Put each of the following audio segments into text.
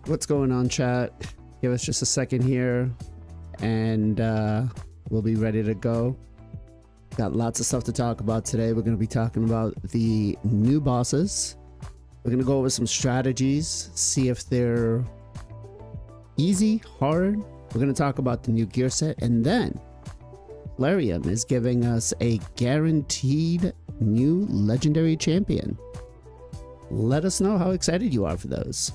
What's going on, chat? Give us just a second here and we'll be ready to go. Got lots of stuff to talk about today. We're going to be talking about the new bosses. We're going to go over some strategies, see if they're easy, hard. We're going to talk about the new gear set, and then Teleria is giving us a guaranteed new legendary champion. Let us know how excited you are for those.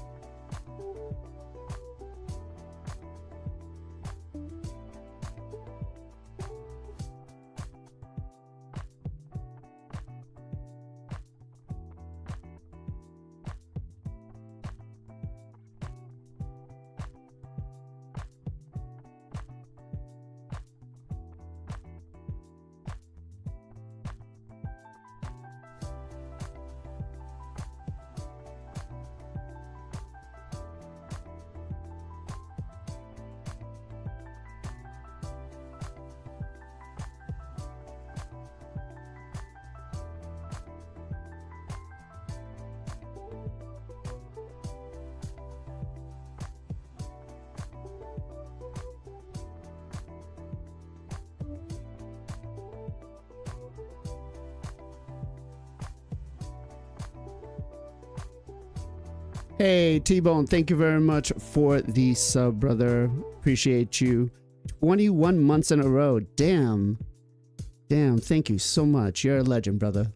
Hey, T-Bone, thank you very much for the sub, brother. Appreciate you. 21 months in a row. Damn. Damn, thank you so much. You're a legend, brother.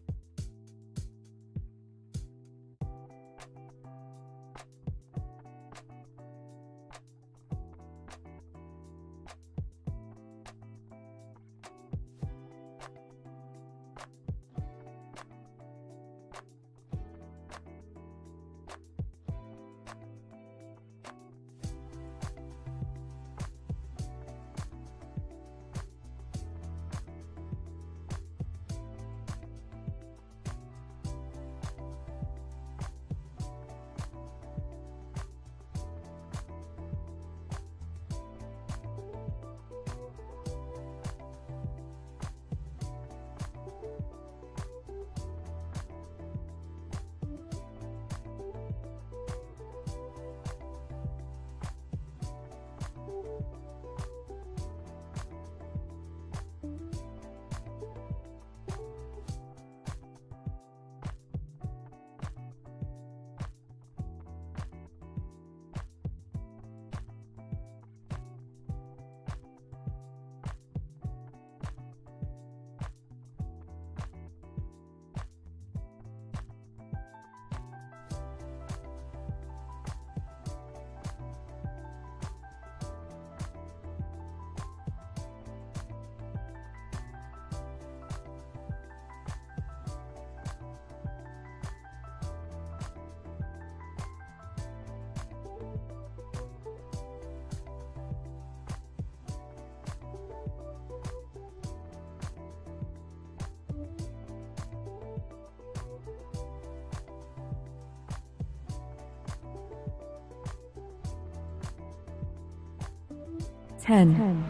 Ten,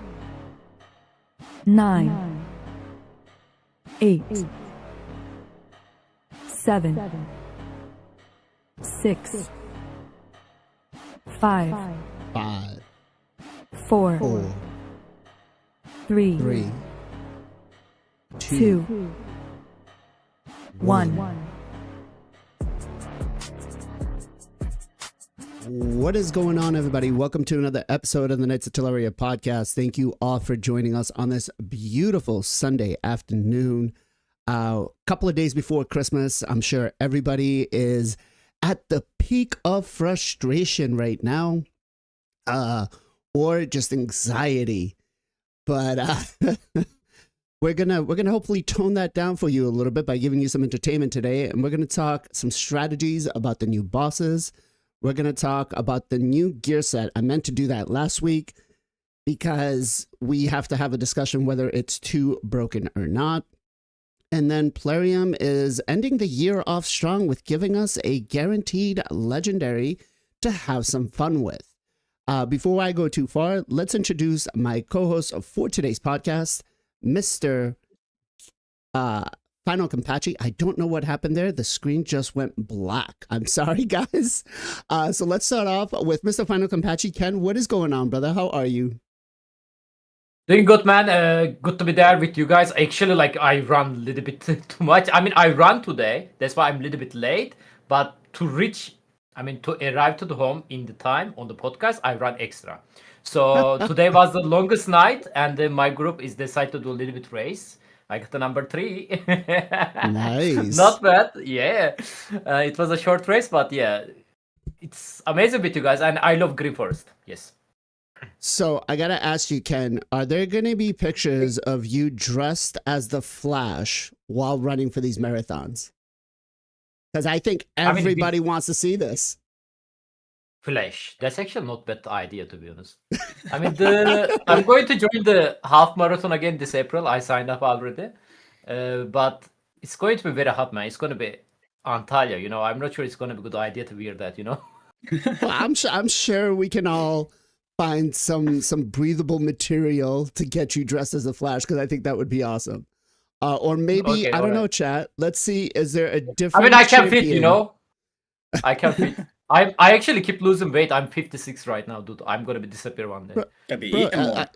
9, 8, 7, 6, 5, 4, 3, 2, 1. What is going on, everybody? Welcome to another episode of the Knights of Teleria podcast. Thank you all for joining us on this beautiful Sunday afternoon. Couple of days before Christmas. I'm sure everybody is at the peak of frustration right now, or just anxiety. But we're gonna hopefully tone that down for you a little bit by giving you some entertainment today, and we're gonna talk some strategies about the new bosses. We're going to talk about the new gear set. I meant to do that last week because we have to have a discussion whether it's too broken or not. And then Teleria is ending the year off strong with giving us a guaranteed legendary to have some fun with. Before I go too far, let's introduce my co-host for today's podcast, Mr. Final Compachi. I don't know what happened there. The screen just went black. I'm sorry, guys. So let's start off with Mr. Final Compachi. Ken, what is going on, brother? How are you? Doing good, man. Good to be there with you guys. Actually, like I run a little bit too much. I mean, I run today. That's why I'm a little bit late. But to arrive to the home in the time on the podcast, I run extra. So today was the longest night, and my group is decided to do a little bit race. I got the number 3. Nice. Not bad. Yeah. It was a short race, but yeah, it's amazing with you guys, and I love Green Forest. Yes. So I gotta ask you, Ken, are there gonna be pictures of you dressed as the Flash while running for these marathons? Because I think everybody wants to see this. Flash. That's actually not bad idea, to be honest. I mean, I'm going to join the half marathon again this April. I signed up already, but it's going to be very hot, man. It's going to be Antalya. You know, I'm not sure it's going to be a good idea to wear that. You know. Well, I'm sure we can all find some breathable material to get you dressed as the Flash, because I think that would be awesome. Or maybe Okay, I don't know, alright. chat. Let's see. Is there a I different? mean, I can fit. You champion? know, I can fit. I actually keep losing weight. I'm 56 right now, dude. I'm gonna be disappear one day. Gotta be Bro, eating more.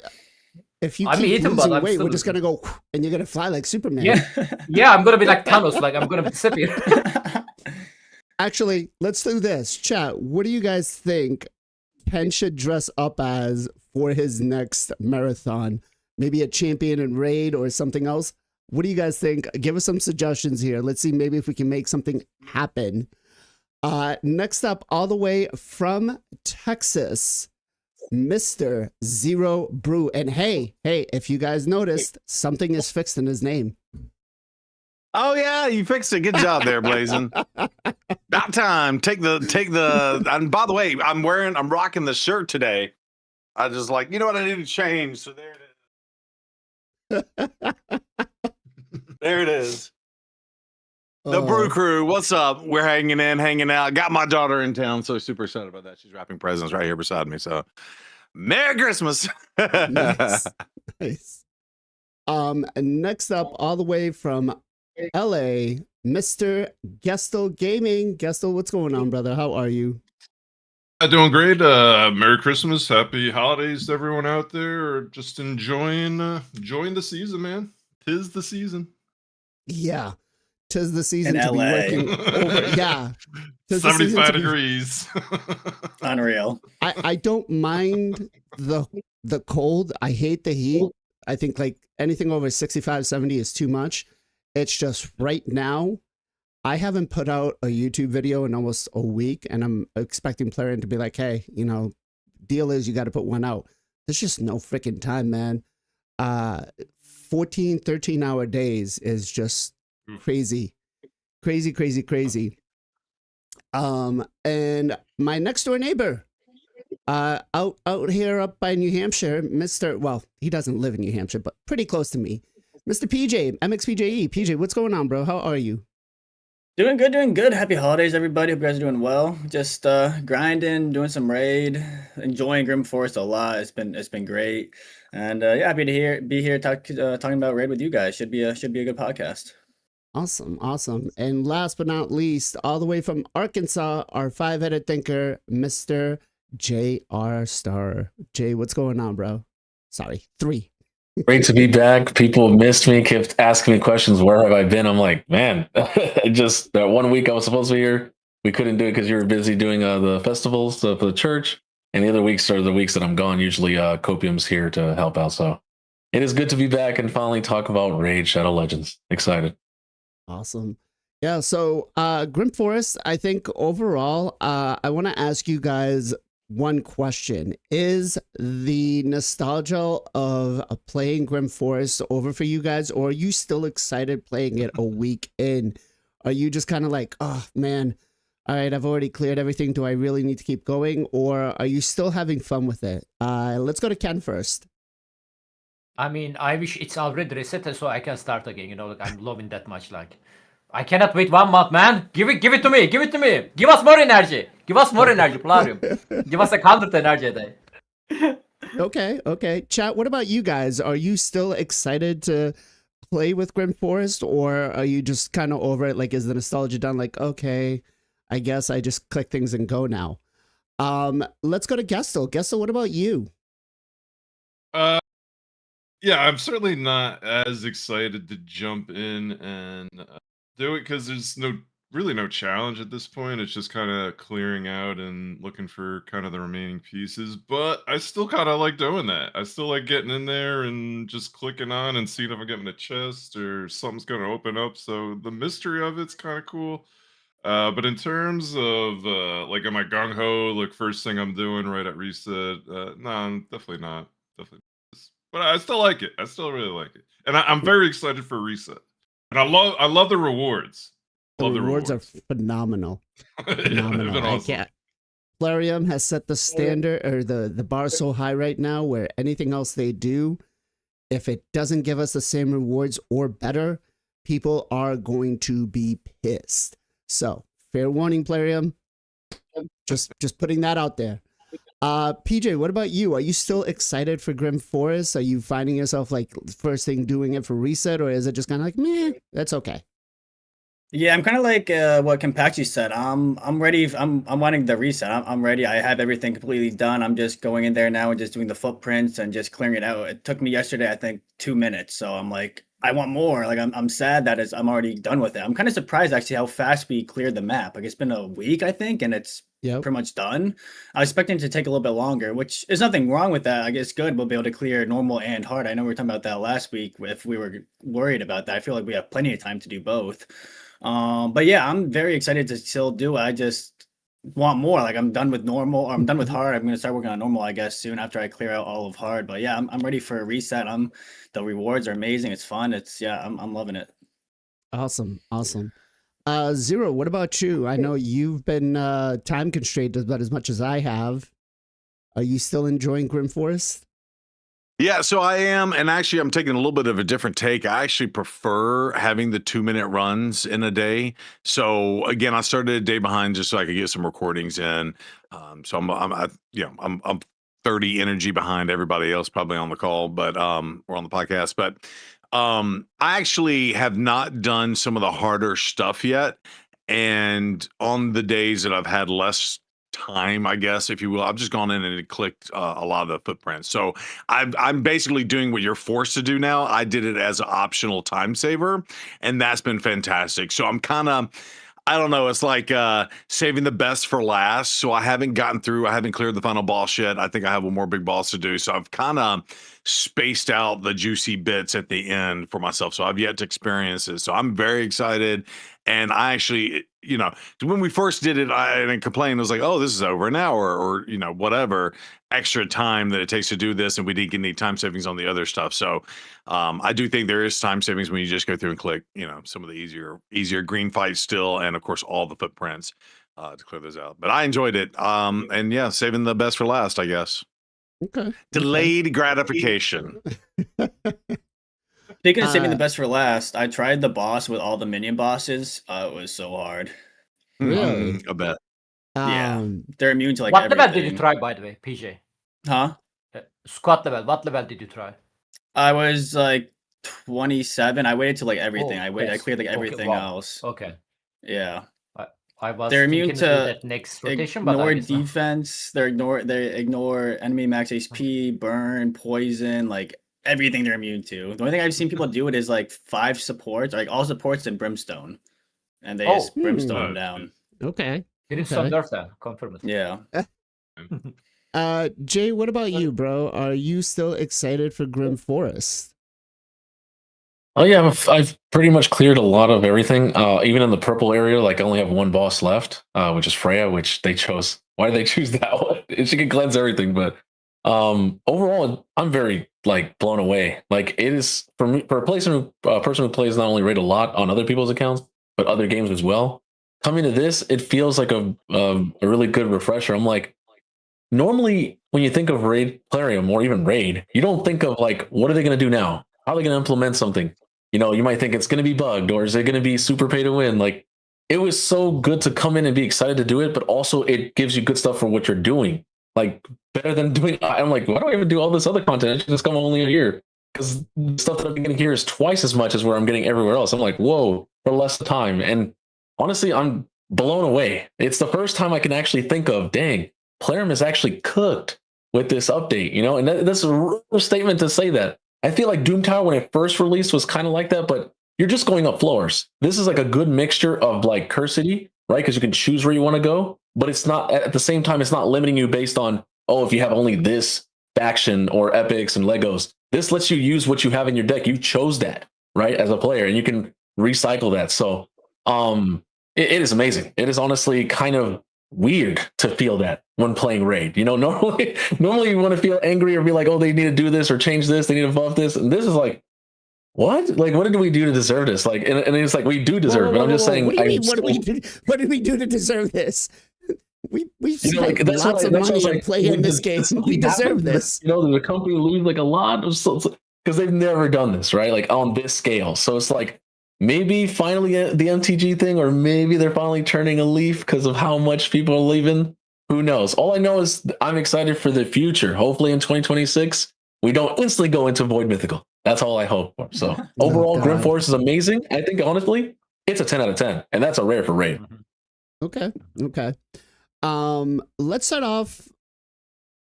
if you I'm keep eating, but losing I'm weight, still we're just gonna losing. go and you're gonna fly like Superman. Yeah, yeah. I'm gonna be like Thanos. Like I'm gonna disappear. Actually, let's do this. Chat, what do you guys think Ken should dress up as for his next marathon? Maybe a champion in raid or something else? What do you guys think? Give us some suggestions here. Let's see maybe if we can make something happen. Next up, all the way from Texas, Mr. Zero Brew. And hey, if you guys noticed, something is fixed in his name. Oh yeah, you fixed it. Good job there, Blazing. About time. Take the. And by the way, I'm rocking the shirt today. I just like, you know what, I need to change. So there it is. There it is. The Brew Crew, what's up? We're hanging out. Got my daughter in town, so super excited about that. She's wrapping presents right here beside me. So, Merry Christmas. Nice. Nice. Next up, all the way from LA, Mr. Gestel Gaming. Gestel, what's going on, brother? How are you? Doing great. Merry Christmas, Happy Holidays to everyone out there. Just enjoying the season, man. 'Tis the season. Yeah. 'Tis the season In to be LA. working over. Yeah. 'Tis the season 75 to be- degrees. Unreal. I don't mind the cold. I hate the heat. I think like anything over 65, 70 is too much. It's just right now, I haven't put out a YouTube video in almost a week, and I'm expecting Plarian to be like, hey, you know, deal is you got to put one out. There's just no freaking time, man. 14, 13-hour days is just crazy. Crazy. And my next door neighbor, out here up by New Hampshire, well, he doesn't live in New Hampshire, but pretty close to me. Mr. PJ, MXPJE. PJ, what's going on, bro? How are you? Doing good. Happy holidays, everybody. Hope you guys are doing well. Just grinding, doing some raid, enjoying Grim Forest a lot. It's been great, and yeah, happy to be here talking about raid with you guys. Should be a good podcast. Awesome. And last but not least, all the way from Arkansas, our 5-headed thinker, Mr. J.R. Star. Jay, what's going on, bro? Sorry, 3. Great to be back. People missed me, kept asking me questions. Where have I been? I'm like, man, just that 1 week I was supposed to be here. We couldn't do it because you were busy doing the festivals for the church. And the other weeks are the weeks that I'm gone. Usually Copium's here to help out. So it is good to be back and finally talk about Raid Shadow Legends. Excited. Awesome. Yeah, so Grim Forest, I think overall, I want to ask you guys one question. Is the nostalgia of playing Grim Forest over for you guys, or are you still excited playing it a week in? Are you just kind of like, oh man, all right, I've already cleared everything. Do I really need to keep going? Or are you still having fun with it? Let's go to Ken first. I mean, I wish it's already reset so I can start again. You know, like I'm loving that much. Like, I cannot wait 1 month, man. Give it to me. Give us more energy. Plarium. Give us 100 energy a day. Okay. Chat, what about you guys? Are you still excited to play with Grim Forest, or are you just kind of over it? Like, is the nostalgia done? Like, okay, I guess I just click things and go now. Let's go to Gestel. Gestel, what about you? Yeah, I'm certainly not as excited to jump in and do it because there's really no challenge at this point. It's just kind of clearing out and looking for kind of the remaining pieces. But I still kind of like doing that. I still like getting in there and just clicking on and seeing if I'm getting a chest or something's going to open up. So the mystery of it's kind of cool. But in terms of like, am I gung ho? Like, first thing I'm doing right at reset? No, I'm definitely not. Definitely. But I still like it. I still really like it, and I'm very excited for reset. And I love the rewards. The Love rewards are phenomenal. Yeah, they've Phenomenal. been I awesome. can't. Plarium has set the standard or the bar so high right now where anything else they do, if it doesn't give us the same rewards or better, people are going to be pissed. So fair warning, Plarium. Just putting that out there. PJ, what about you? Are you still excited for Grim Forest? Are you finding yourself like first thing doing it for reset, or is it just kind of like, meh, that's okay? Yeah, I'm kind of like what Compachi said. I'm ready. I'm wanting the reset. I'm ready. I have everything completely done. I'm just going in there now and just doing the footprints and just clearing it out. It took me yesterday, I think, 2 minutes. So I'm like, I want more. Like I'm sad that I'm already done with it. I'm kind of surprised actually how fast we cleared the map. Like it's been a week, I think, and it's pretty much done. I was expecting it to take a little bit longer, which is nothing wrong with that. I guess good. We'll be able to clear normal and hard. I know we were talking about that last week if we were worried about that. I feel like we have plenty of time to do both. But yeah, I'm very excited to still do it. I just want more. Like I'm done with normal, or I'm done with hard. I'm gonna start working on normal, I guess, soon after I clear out all of hard. But yeah, I'm ready for a reset. The rewards are amazing. It's fun. I'm loving it. Awesome. Zero, what about you? I know you've been time constrained about as much as I have. Are you still enjoying Grim Forest? Yeah, so I am, and actually, I'm taking a little bit of a different take. I actually prefer having the 2-minute runs in a day. So again, I started a day behind just so I could get some recordings in. So I'm 30 energy behind everybody else probably on the call, but or on the podcast. But I actually have not done some of the harder stuff yet, and on the days that I've had less time, I guess, if you will, I've just gone in and clicked a lot of the footprints. So I'm basically doing what you're forced to do now. I did it as an optional time saver, and that's been fantastic. So I'm kind of, I don't know, it's like saving the best for last. So I haven't cleared the final boss yet. I think I have one more big boss to do. So I've kind of spaced out the juicy bits at the end for myself. So I've yet to experience it. So I'm very excited. And I actually, when we first did it, I didn't complain. I was like, oh, this is over an hour or, whatever extra time that it takes to do this. And we didn't need time savings on the other stuff. So I do think there is time savings when you just go through and click, some of the easier green fights still. And of course, all the footprints to clear those out. But I enjoyed it. And yeah, saving the best for last, I guess. Okay. Delayed gratification. Speaking of saving the best for last, I tried the boss with all the minion bosses. It was so hard. Really? I bet. Yeah, they're immune to like What everything. level did you try, by the way, PJ? Huh? Squad level. What level did you try? I was like 27. I waited till like everything. Oh, I yes. cleared like Okay, everything wow. else. Okay. Yeah. I was They're thinking immune to do to that next rotation, but ignore I guess not. defense. They ignore enemy max HP, burn, poison, like everything they're immune to. The only thing I've seen people do it is like 5 supports, like all supports and brimstone, and they just brimstone them down. Okay. Didn't some nerf that? Confirm it. Yeah. Jay, what about you, bro? Are you still excited for Grim Forest? Oh yeah, I've pretty much cleared a lot of everything. Even in the purple area, like I only have one boss left, which is Freya, which they chose. Why did they choose that one? She can cleanse everything, but overall, I'm very blown away. Like it is for me, for a person who plays not only Raid a lot on other people's accounts, but other games as well. Coming to this, it feels like a really good refresher. I'm like, normally when you think of Raid, Plarium, or even Raid, you don't think of what are they going to do now? How are they going to implement something? You might think it's going to be bugged, or is it going to be super pay to win? It was so good to come in and be excited to do it, but also it gives you good stuff for what you're doing. Better than doing. I'm like, why do I even do all this other content? I should just come only here. because the stuff that I'm getting here is twice as much as where I'm getting everywhere else. I'm like, whoa, for less time. And honestly, I'm blown away. It's the first time I can actually think of, dang, Plarium is actually cooked with this update, you know? And that's a real statement to say that. I feel like Doom Tower, when it first released, was kind of like that, but you're just going up floors. This is like a good mixture of like Cursity, right? Because you can choose where you want to go, but it's not, at the same time, it's not limiting you based on, oh, if you have only this faction or epics and Legos. This lets you use what you have in your deck. You chose that, right, as a player, and you can recycle that. So it is amazing. It is honestly kind of weird to feel that when playing raid. You know, normally you want to feel angry or be like, oh, they need to do this or change this, they need to buff this. And this is like, what? Like, what did we do to deserve this? Like, and it's like, we do deserve it, but I'm just saying, What do you mean, what did we do to deserve this? We've spent lots of money on playing this game. We deserve this. You know, the company lose like a lot of, because they've never done this, right? Like on this scale. So it's like, maybe finally the MTG thing, or maybe they're finally turning a leaf because of how much people are leaving. Who knows? All I know is I'm excited for the future. Hopefully in 2026, we don't instantly go into Void Mythical. That's all I hope for. So overall, Grim Force is amazing. I think honestly, it's a 10 out of 10, and that's a rare for raid. Okay. Let's start off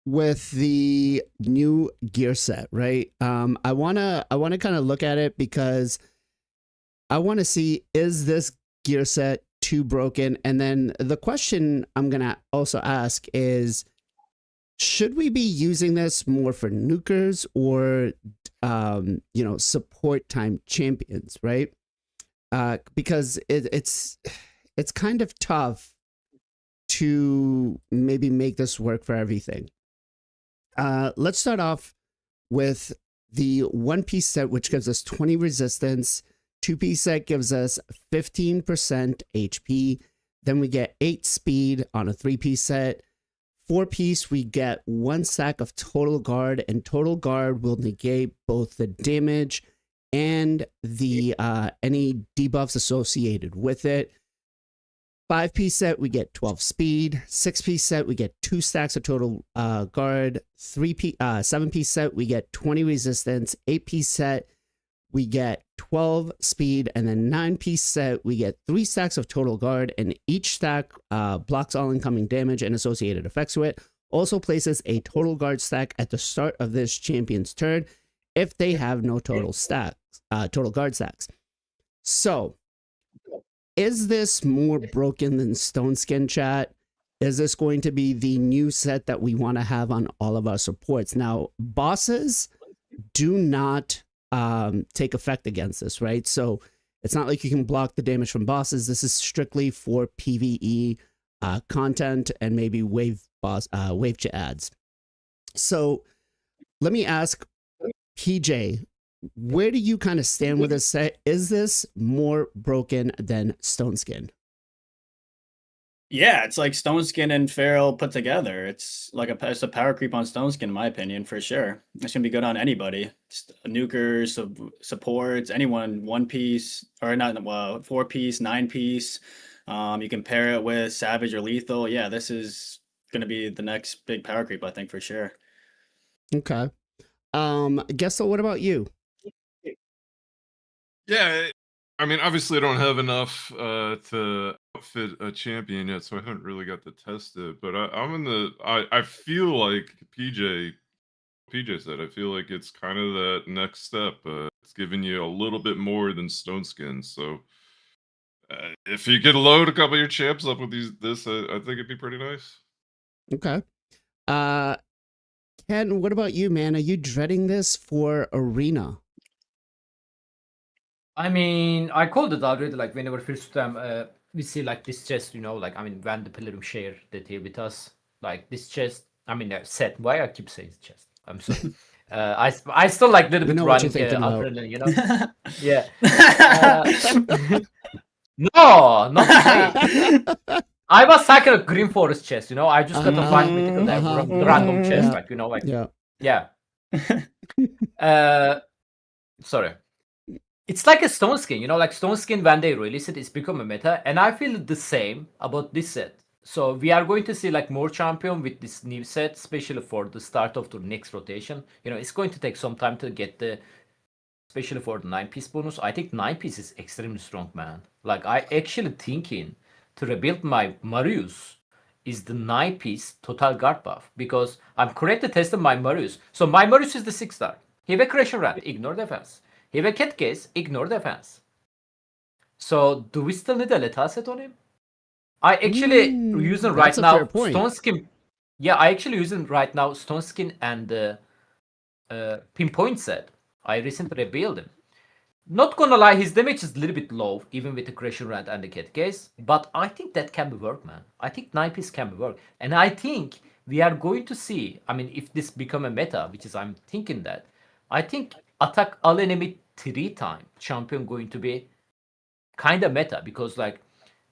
with the new gear set, right? I wanna kind of look at it because I want to see, is this gear set too broken? And then the question I'm gonna also ask is, should we be using this more for nukers or support time champions, right? Because it's kind of tough to maybe make this work for everything. Let's start off with the 1-piece set, which gives us 20 resistance. 2-piece set gives us 15% HP. Then we get 8 speed on a 3-piece set. 4-piece, we get 1 stack of total guard, and total guard will negate both the damage and the any debuffs associated with it. 5-piece set, we get 12 speed. 6-piece set, we get 2 stacks of total guard. 7-piece set, we get 20 resistance. 8-piece set, we get 12 speed. And then 9-piece set, we get 3 stacks of total guard, and each stack blocks all incoming damage and associated effects to it. Also places a total guard stack at the start of this champion's turn if they have no total guard stacks. So, is this more broken than Stone Skin, chat? Is this going to be the new set that we want to have on all of our supports? Now, bosses do not take effect against this, right? So it's not like you can block the damage from bosses. This is strictly for PvE content and maybe wave ads. So let me ask PJ, where do you kind of stand with this set? Is this more broken than Stone Skin? Yeah, it's like Stone Skin and Feral put together. It's like it's a power creep on Stone Skin, in my opinion, for sure. It's gonna be good on anybody. Nukers, supports, anyone, 1-piece or not, 4-piece, 9-piece. You can pair it with Savage or Lethal. Yeah, this is gonna be the next big power creep, I think, for sure. Okay. Guess what about you? Yeah, I mean, obviously, I don't have enough to outfit a champion yet, so I haven't really got to test it. But I'm in the. I feel like PJ said. I feel like it's kind of that next step. It's giving you a little bit more than Stone Skin. So if you could load a couple of your champs up with I think it'd be pretty nice. Okay. Ken, what about you, man? Are you dreading this for Arena? I mean, I called it already, like whenever first time we see like this chest, you know, like I mean when the Pillar share that here with us, like this chest, I mean set. Why I keep saying chest? I'm sorry. I still like little bit running Alfred, you know. Yeah. No, not today. I was talking a Green Forest chest, you know. I just got a 5 mythical random chest, like, you know, like yeah. Sorry. It's like a Stone Skin, you know, like Stone Skin when they release it, it's become a meta, and I feel the same about this set. So we are going to see like more champion with this new set, especially for the start of the next rotation. You know, it's going to take some time to get the especially for the 9-piece bonus. I think 9-piece is extremely strong, man. Like I actually thinking to rebuild my Marius is the 9-piece total guard buff because I'm currently testing my Marius. So my Marius is the 6-star. He have a Crusher Rat, ignore defense. He have a Cat Case, ignore defense. So do we still need a lethal set on him? I actually using right that's a fair now point. Stone Skin. Yeah, I actually using right now Stone Skin and Pinpoint set. I recently rebuilt him. Not gonna lie, his damage is a little bit low, even with the Crusher Rant and the Cat Case. But I think that can be work, man. I think 9-piece can be work. And I think we are going to see, I mean, if this become a meta, which is I'm thinking that, I think attack all enemy 3 time champion going to be kind of meta because like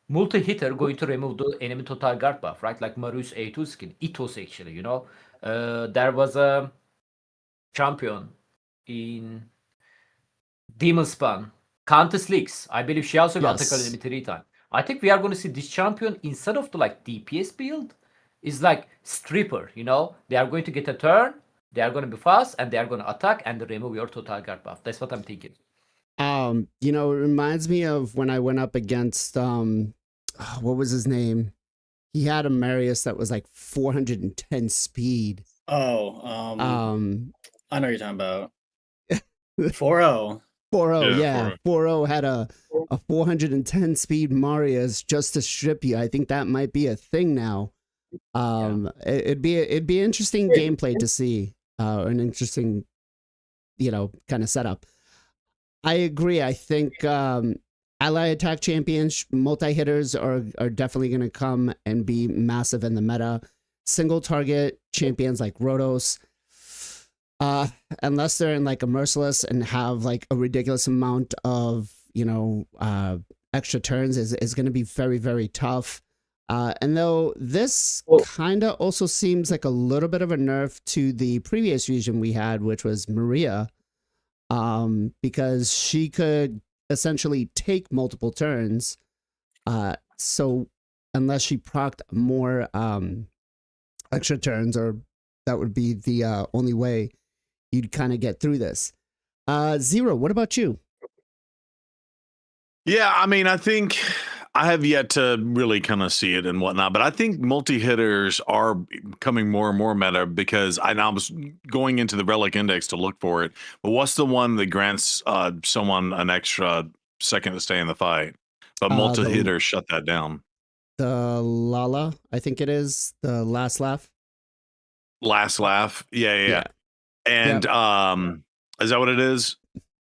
multi-hitter going to remove the enemy total guard buff, right? Like Marius A2 skin, Ethos actually, you know. There was a champion in Demon Spawn, Countess Leaks. I believe she also got attack Yes. enemy 3 time. I think we are going to see this champion instead of the like DPS build is like stripper, you know. They are going to get a turn, they are going to be fast, and they are going to attack and remove your total guard buff. That's what I'm thinking. You know, it reminds me of when I went up against what was his name? He had a Marius that was like 410 speed. Oh, I know what you're talking about. 4-0. 4-0, Yeah, yeah. 4-0 had a 410 speed Marius just to strip you. I think that might be a thing now. It'd be interesting gameplay to see, an interesting, you know, kind of setup. I agree. I think ally attack champions, multi-hitters are definitely going to come and be massive in the meta. Single target champions like Rotos, unless they're in like a merciless and have like a ridiculous amount of, you know, extra turns is going to be very, very tough. And though this kind of also seems like a little bit of a nerf to the previous region we had, which was Maria, because she could essentially take multiple turns. So unless she procced more extra turns, or that would be the only way you'd kind of get through this. Zero, what about you? Yeah, I mean, I think I have yet to really kind of see it and whatnot, but I think multi-hitters are becoming more and more meta because I was going into the Relic Index to look for it. But what's the one that grants someone an extra second to stay in the fight? But multi-hitters shut that down. The Lala, I think it is, the Last Laugh. Last Laugh. Yeah. And is that what it is?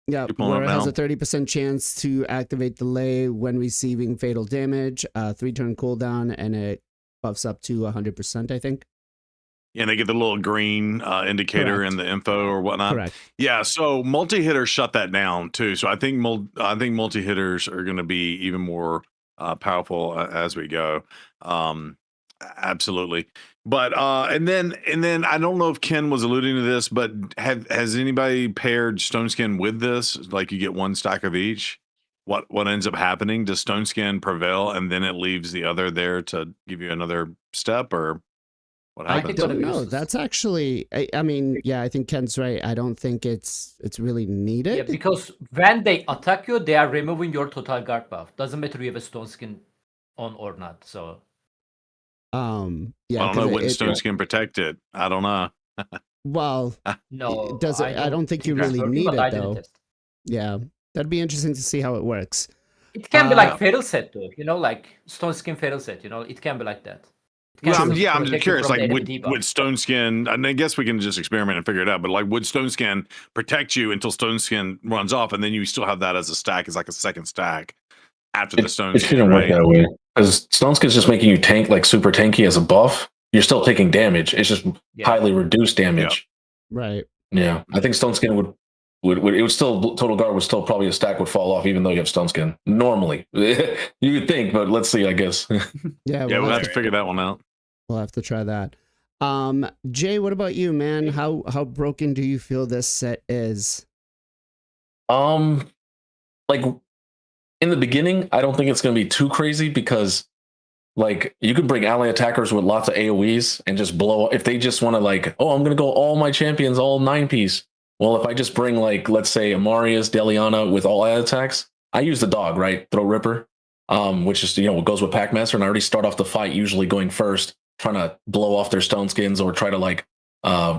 Yeah, where it has a 30% chance to activate delay when receiving fatal damage, 3-turn cooldown, and it buffs up to 100%, I think. Yeah, and they get the little green indicator in the info or whatnot. Correct. Yeah, so multi-hitters shut that down too. So I think multi-hitters are going to be even more powerful as we go. Absolutely. But and then I don't know if Ken was alluding to this, but has anybody paired Stone Skin with this? Like you get one stack of each. What ends up happening? Does Stone Skin prevail and then it leaves the other there to give you another step, or what happens? I don't know. That's actually, I mean, yeah, I think Ken's right. I don't think it's really needed. Yeah, because when they attack you, they are removing your total guard buff. Doesn't matter you have a Stone Skin on or not. So yeah, I don't know. Wouldn't Stone Skin protect it? I don't know. Well, no, I don't think you really need it though. Yeah, that'd be interesting to see how it works. It can be like Feral Set though, you know, like Stone Skin Feral Set, you know, it can be like that. Well, I'm just curious, like would Stone Skin, and I guess we can just experiment and figure it out, but like would Stone Skin protect you until Stone Skin runs off, and then you still have that as a stack, as like a second stack after the Stone Skin? It shouldn't work that way. Because Stone Skin's just making you tank like super tanky as a buff. You're still taking damage. It's just highly reduced damage. Yeah. Right. Yeah. I think Stone Skin would it would still, total guard would still probably a stack would fall off even though you have Stone Skin. Normally. You would think, but let's see, I guess. Yeah, we'll have to figure that one out. We'll have to try that. Jay, what about you, man? How broken do you feel this set is? Like in the beginning, I don't think it's going to be too crazy because, like, you could bring ally attackers with lots of AoEs and just blow. If they just want to, like, oh, I'm going to go all my champions, all 9-piece, Well, if I just bring like, let's say Amarius, Deliana with all ad attacks, I use the dog, right? Throw Ripper, which is, what goes with Packmaster, and I already start off the fight usually going first, trying to blow off their stone skins or try to like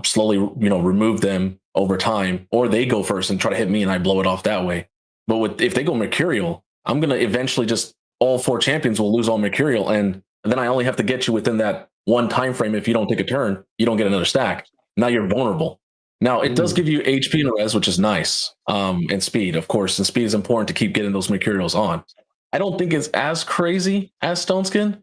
slowly, remove them over time, or they go first and try to hit me and I blow it off that way. But if they go Mercurial, I'm gonna eventually just all 4 champions will lose all Mercurial, and then I only have to get you within that one time frame. If you don't take a turn, you don't get another stack. Now you're vulnerable. Now it does give you HP and res, which is nice, and speed, of course. And speed is important to keep getting those Mercurials on. I don't think it's as crazy as Stone Skin.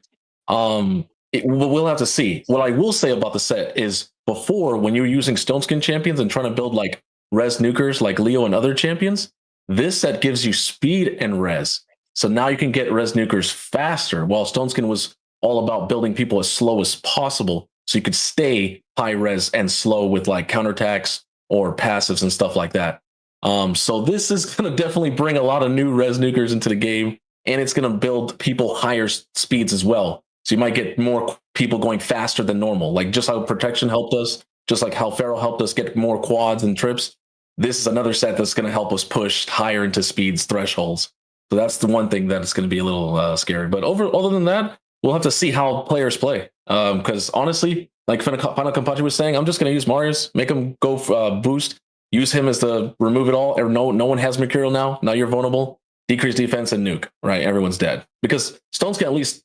We'll have to see. What I will say about the set is before, when you're using Stone Skin champions and trying to build like res nukers like Leo and other champions, this set gives you speed and res. So now you can get res nukers faster, while Stone Skin was all about building people as slow as possible so you could stay high res and slow with like counterattacks or passives and stuff like that. So this is going to definitely bring a lot of new res nukers into the game, and it's going to build people higher speeds as well. So you might get more people going faster than normal, like just how protection helped us, just like how Pharaoh helped us get more quads and trips. This is another set that's going to help us push higher into speeds thresholds. So that's the one thing that is going to be a little scary. But other than that, we'll have to see how players play. Because honestly, like Final Kampachi was saying, I'm just going to use Marius, make him go boost, use him as the remove it all. Or no one has Mercurial now. Now you're vulnerable. Decrease defense and nuke. Right, everyone's dead. Because Stones can at least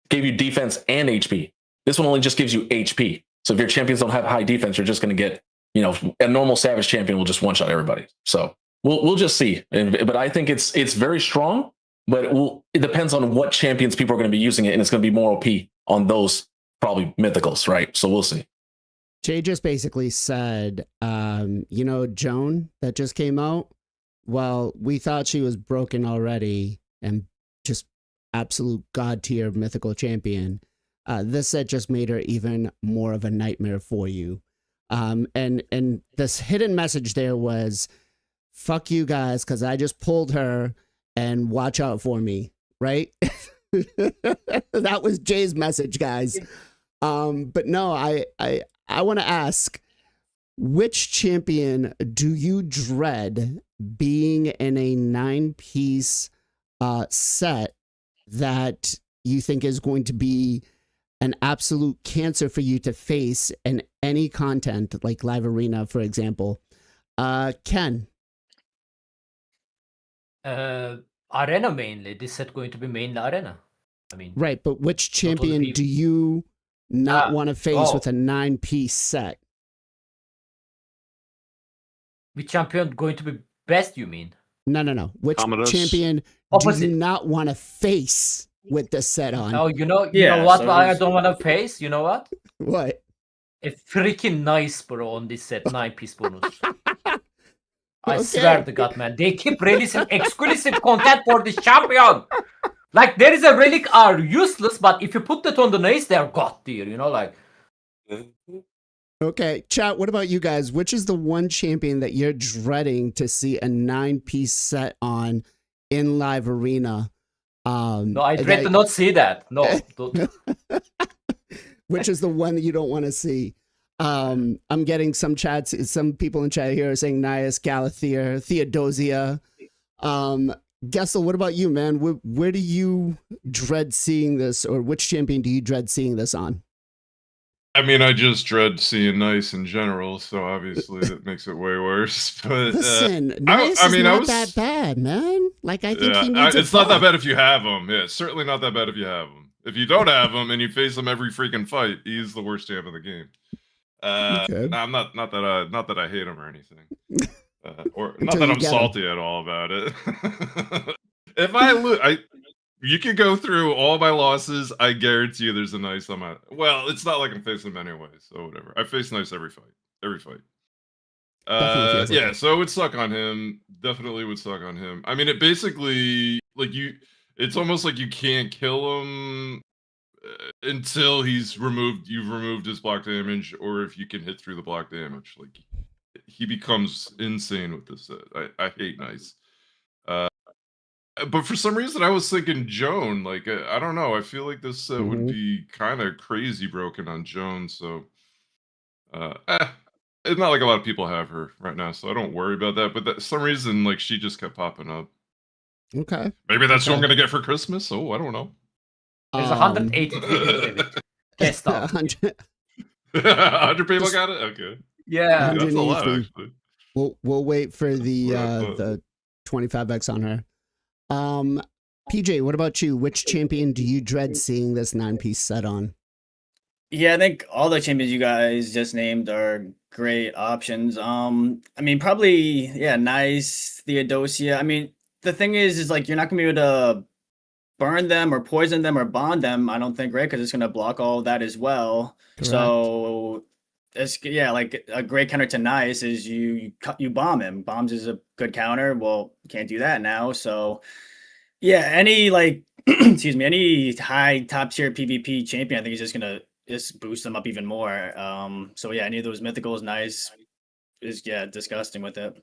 give you defense and HP. This one only just gives you HP. So if your champions don't have high defense, you're just going to get, a normal Savage champion will just one shot everybody. So we'll just see. But I think it's very strong. But it depends on what champions people are going to be using it, and it's going to be more OP on those probably mythicals, right? So we'll see. Jay just basically said, Joan that just came out, well, we thought she was broken already and just absolute god tier mythical champion. This set just made her even more of a nightmare for you. And this hidden message there was, fuck you guys, because I just pulled her and watch out for me, right? That was Jay's message, guys. But no, I want to ask, which champion do you dread being in a 9-piece set that you think is going to be an absolute cancer for you to face in any content, like Live Arena, for example? Ken? Arena mainly. This set going to be mainly Arena. I mean, right, but which champion do you not want to face with a 9-piece set? Which champion going to be best, you mean? No. Which Commodus. champion do you not want to face with the set on? Oh, you know what I don't want to face? You know what? What? A freaking nice bro on this set, 9-piece bonus. I swear to God, man. They keep releasing exclusive content for this champion. Like, there is a relic are useless, but if you put that on the nice, they're god tier, like. Okay, chat, what about you guys? Which is the one champion that you're dreading to see a 9-piece set on in Live Arena? No, I dread to not see that. No. Which is the one that you don't want to see? I'm getting some chats. Some people in chat here are saying Nias, Galathea, Theodosia. Gessel, what about you, man? Where do you dread seeing this, or which champion do you dread seeing this on? I mean, I just dread seeing Nice in general, so obviously that makes it way worse. But listen, Nice is not that bad, man. Like, I think he needs it's not that bad if you have him. Yeah, it's certainly not that bad if you have him. If you don't have him and you face him every freaking fight, he's the worst champ in the game. Okay. I'm not that I hate him or anything, or not that I'm salty at all about it. If I lose, you can go through all my losses. I guarantee you, there's a Nice on my. Well, it's not like I'm facing him anyway, so whatever. I face Nice every fight. Yeah, so it would suck on him. Definitely would suck on him. I mean, it basically it's almost like you can't kill him until you've removed his block damage, or if you can hit through the block damage. Like, he becomes insane with this set. I hate Nice. But for some reason, I was thinking Joan. Like, I don't know. I feel like this set would be kind of crazy broken on Joan. So, it's not like a lot of people have her right now, so I don't worry about that. But for some reason, like she just kept popping up. Okay. Maybe that's what I'm Okay. gonna get for Christmas. Oh, I don't know. There's Um, 183 people in it. Test out. 100 100 people Just- got it. Okay, Yeah. that's a lot 183. actually. We'll wait for the What I thought. the 25x on her. PJ, what about you? Which champion do you dread seeing this 9-piece set on? Yeah, I think all the champions you guys just named are great options. I mean, probably nice Theodosia. I mean, the thing is like you're not gonna be able to burn them or poison them or bond them. I don't think, right? Because it's gonna block all of that as well. Correct. So it's like a great counter to nice is you bomb him. Bombs is a good counter. Well, you can't do that now. So yeah, any like excuse me, any high top tier PvP champion, I think is just gonna boost them up even more. So yeah, any of those mythicals, nice is disgusting with it.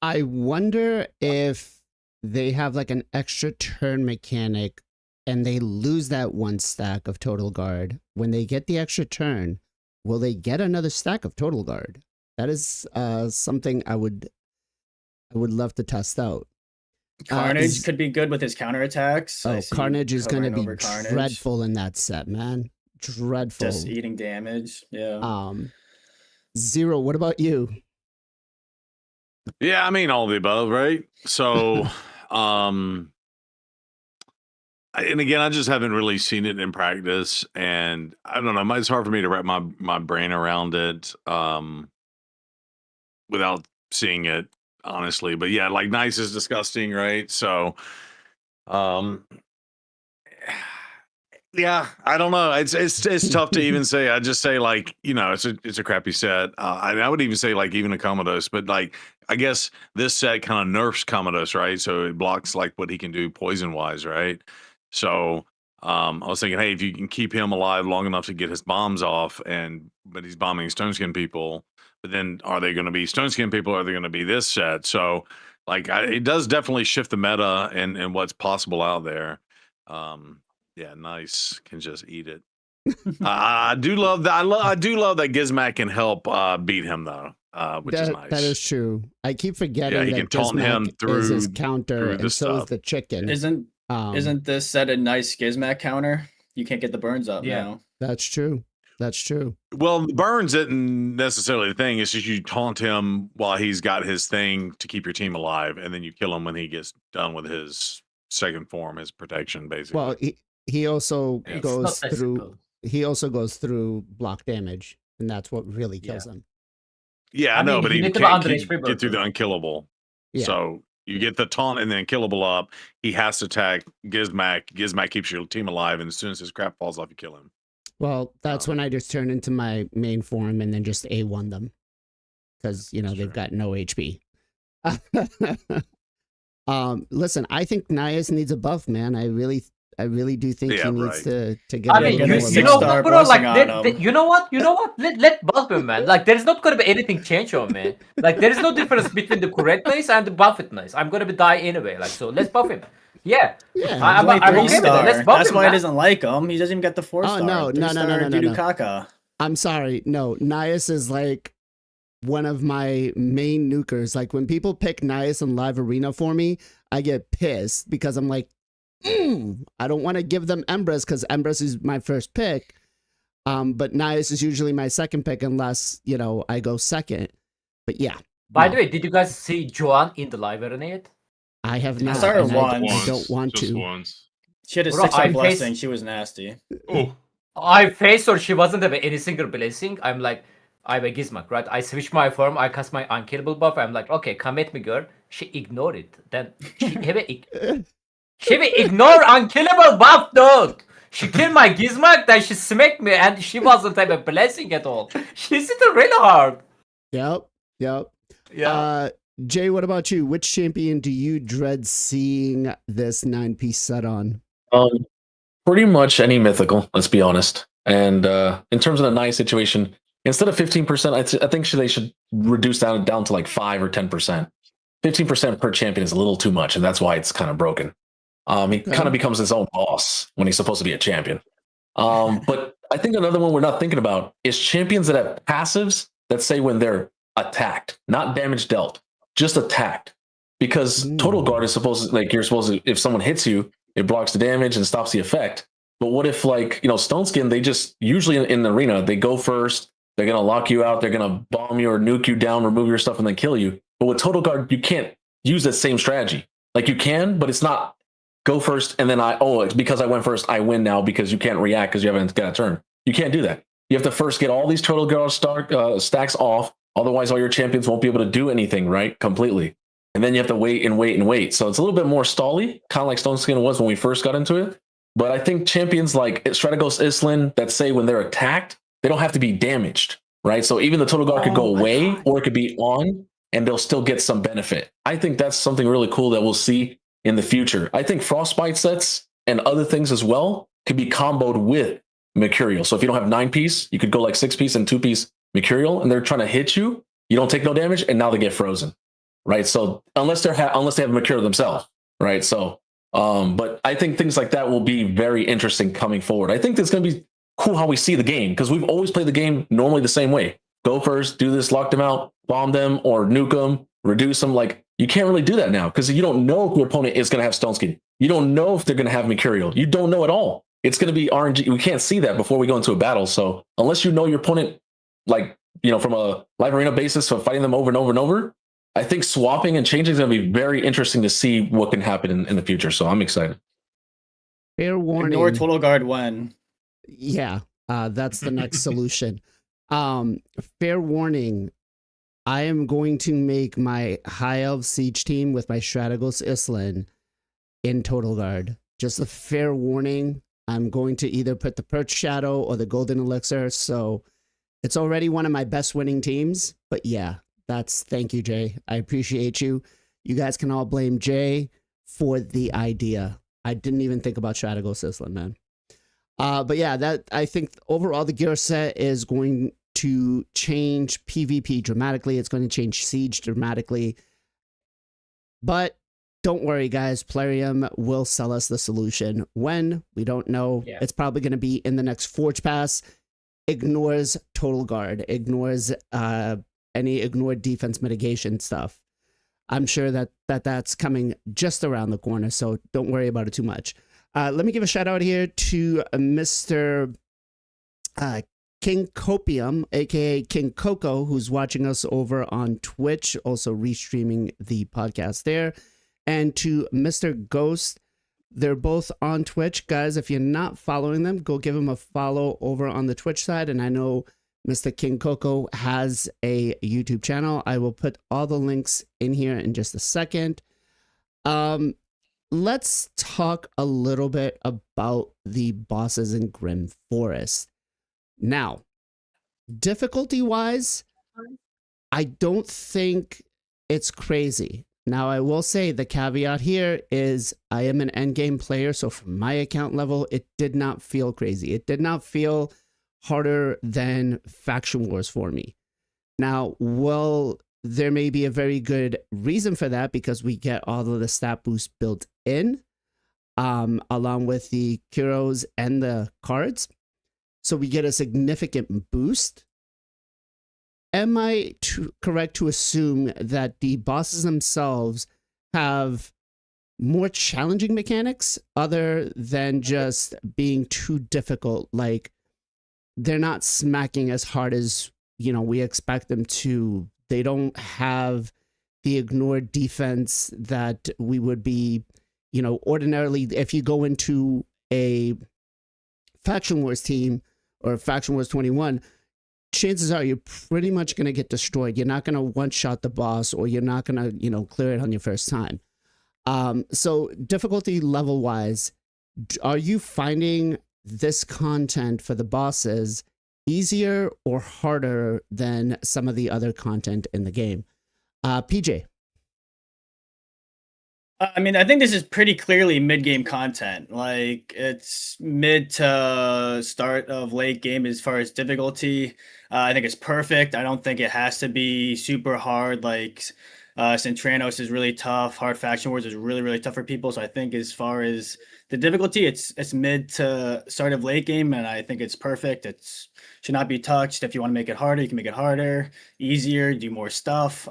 I wonder if they have like an extra turn mechanic and they lose that one stack of total guard. When they get the extra turn, will they get another stack of total guard? That is something I would love to test out. Carnage could be good with his counterattacks. Oh, Carnage is going to be Carnage. dreadful in that set, man. Dreadful. Just eating damage. Yeah. Zero, what about you? Yeah, I mean all of the above, right? So, and again, I just haven't really seen it in practice, and I don't know. It's hard for me to wrap my brain around it without seeing it, honestly. But yeah, like nice is disgusting, right? So, yeah, I don't know. It's tough to even say. I just say like it's a crappy set. I would even say like even a Commodus, but like I guess this set kind of nerfs Commodus, right? So it blocks like what he can do poison wise, right? So I was thinking, hey, if you can keep him alive long enough to get his bombs off, but he's bombing Stone Skin people, but then are they going to be Stone Skin people? Or are they going to be this set? So like it does definitely shift the meta and what's possible out there. Yeah, nice can just eat it. I do love that. I do love that Gizmac can help beat him though, which is nice. That is true. I keep forgetting he that can taunt him Gizmac is his through counter, the and so is stuff. the chicken. Isn't this set a nice Gizmac counter? You can't get the burns up now. That's true. That's true. Well, burns isn't necessarily the thing. It's just you taunt him while he's got his thing to keep your team alive, and then you kill him when he gets done with his second form, his protection, basically. Well, he also It's goes not that through. simple. He also goes through block damage, and that's what really kills him. Yeah, I I know, mean, but he he need to can't be under HP get through the burden. unkillable. Yeah. So you get the taunt and then killable up. He has to attack Gizmac. Gizmac keeps your team alive, and as soon as his crap falls off, you kill him. Well, that's when I just turn into my main form and then just A1 them, because they've got no HP. Listen, I think Nias needs a buff, man. I really do think he needs to get. I a mean, little get a more you know buff. what, bro? Like, you know what? Let buff him, man. Like, there is not gonna be anything change on me. Like, there is no difference between the correct nice and the buffed nice. I'm gonna be die anyway. Like, so let's buff him. Yeah. Yeah. I'm He's only okay with it. 3-star. Let's buff That's him, why he man. doesn't like him. He doesn't even get the 4-star. no. 3-star No. Kaka. I'm sorry. No, Nias is like one of my main nukers. Like when people pick Nias in live arena for me, I get pissed because I'm like, I don't want to give them Empress because Empress is my first pick. But Nias is usually my second pick unless, I go second. But yeah. By the way, did you guys see Joan in the live arena yet? I have not. saw her and once. I don't want just to. once. She had a Bro, 6-star I blessing. faced- She was nasty. Oh, I faced her. She wasn't having any single blessing. I'm like, I'm a Gizmac, right? I switch my form. I cast my unkillable buff. I'm like, okay, come at me, girl. She ignored it. Then she ignore unkillable buff, dude. She killed my Gizmac. Then she smacked me, and she wasn't having a blessing at all. She's hit really hard. Yep. Yeah. Jay, what about you? Which champion do you dread seeing this 9-piece set on? Pretty much any mythical, let's be honest. And in terms of the nice situation, instead of 15%, I think they should reduce down to like 5 or 10%. 15% per champion is a little too much, and that's why it's kind of broken. He kind of becomes his own boss when he's supposed to be a champion. But I think another one we're not thinking about is champions that have passives that say when they're attacked, not damage dealt, just attacked. Because total guard is supposed to, like, you're supposed to, if someone hits you, it blocks the damage and stops the effect. But what if, like, Stone Skin, they just usually in the arena, they go first, they're gonna lock you out, they're gonna bomb you or nuke you down, remove your stuff, and then kill you. But with total guard, you can't use that same strategy. Like, you can, but it's not go first and then it's because I went first, I win now, because you can't react because you haven't got a turn. You can't do that. You have to first get all these total guard stacks off. Otherwise, all your champions won't be able to do anything, right? Completely. And then you have to wait and wait and wait. So it's a little bit more stally, kind of like Stone Skin was when we first got into it. But I think champions like Strategos Islin that say when they're attacked, they don't have to be damaged, right? So even the total guard could go away or it could be on and they'll still get some benefit. I think that's something really cool that we'll see in the future. I think Frostbite sets and other things as well could be comboed with Mercurial. So if you don't have 9-piece, you could go like 6-piece and 2-piece Mercurial, and they're trying to hit you. You don't take no damage, and now they get frozen. Right, so unless they have Mercurial themselves, right? So, but I think things like that will be very interesting coming forward. I think it's going to be cool how we see the game, because we've always played the game normally the same way: go first, do this, lock them out, bomb them, or nuke them, reduce them. Like, you can't really do that now because you don't know if your opponent is going to have Stone Skin. You don't know if they're going to have Mercurial. You don't know at all. It's going to be RNG. We can't see that before we go into a battle. So unless you know your opponent, like, from a live arena basis, for fighting them over and over and over, I think swapping and changing is going to be very interesting to see what can happen in the future. So I'm excited. Fair warning. Ignore total guard when. Yeah, that's the next solution. Fair warning. I am going to make my High Elf Siege team with my Strategos Islin in total guard. Just a fair warning. I'm going to either put the Perch Shadow or the Golden Elixir. So it's already one of my best winning teams. But yeah. Thank you, Jay. I appreciate you. You guys can all blame Jay for the idea. I didn't even think about Strategos Islin, man. But yeah, I think overall the gear set is going to change PvP dramatically. It's going to change Siege dramatically. But don't worry, guys. Plarium will sell us the solution. When? We don't know. Yeah. It's probably going to be in the next Forge Pass. Ignores Total Guard. Ignores any ignored defense mitigation stuff. I'm sure that's coming just around the corner, so don't worry about it too much. Let me give a shout out here to Mr. King Copium, aka King Coco, who's watching us over on Twitch, also restreaming the podcast there, and to Mr. Ghost. They're both on Twitch. Guys, if you're not following them, go give them a follow over on the Twitch side, and I know Mr. King Coco has a YouTube channel. I will put all the links in here in just a second. Let's talk a little bit about the bosses in Grim Forest. Now, difficulty-wise, I don't think it's crazy. Now, I will say the caveat here is I am an endgame player, so from my account level, it did not feel crazy. It did not feel harder than Faction Wars for me. Now, well, there may be a very good reason for that because we get all of the stat boosts built in, along with the Kuros and the cards. So we get a significant boost. Am I correct to assume that the bosses themselves have more challenging mechanics other than just being too difficult? Like, they're not smacking as hard as, we expect them to. They don't have the ignored defense that we would be, ordinarily, if you go into a Faction Wars team or Faction Wars 21, chances are you're pretty much going to get destroyed. You're not going to one-shot the boss, or you're not going to, clear it on your first time. So difficulty level-wise, are you finding this content for the bosses easier or harder than some of the other content in the game? PJ. I mean, I think this is pretty clearly mid-game content. Like, it's mid to start of late game as far as difficulty. I think it's perfect. I don't think it has to be super hard. Like, Centranos is really tough. Hard Faction Wars is really, really tough for people. So I think as far as the difficulty, it's mid to start of late game, and I think it's perfect. It's should not be touched. If you want to make it harder, you can make it harder, easier, do more stuff.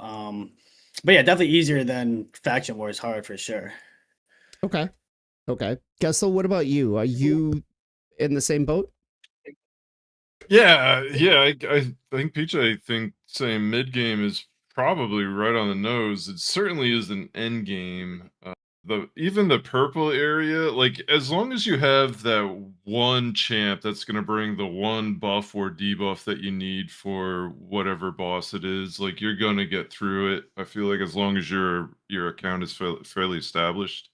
But yeah, definitely easier than Faction Wars hard for sure. Okay. Gessel, what about you? Are you in the same boat? Yeah, I think Peach, I think saying mid game is probably right on the nose. It certainly is an end game. Even the purple area, like as long as you have that one champ that's gonna bring the one buff or debuff that you need for whatever boss it is, like you're gonna get through it. I feel like as long as your account is fairly established.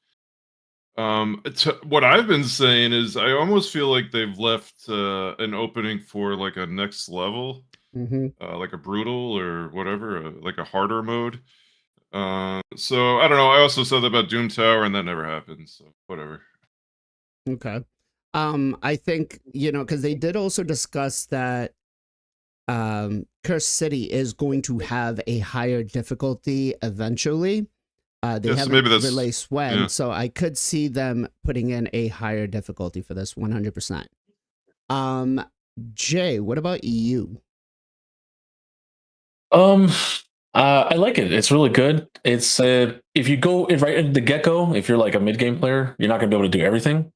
What I've been saying is I almost feel like they've left an opening for like a next level, like a brutal or whatever, like a harder mode. So I don't know. I also said that about Doom Tower, and that never happened. So whatever. Okay. I think, because they did also discuss that Curse City is going to have a higher difficulty eventually. They Yeah, so haven't maybe that's- released when, yeah. so I could see them putting in a higher difficulty for this 100%. Jay, what about you? I like it. It's really good. It's if you go right into the get-go, if you're like a mid-game player, you're not gonna be able to do everything.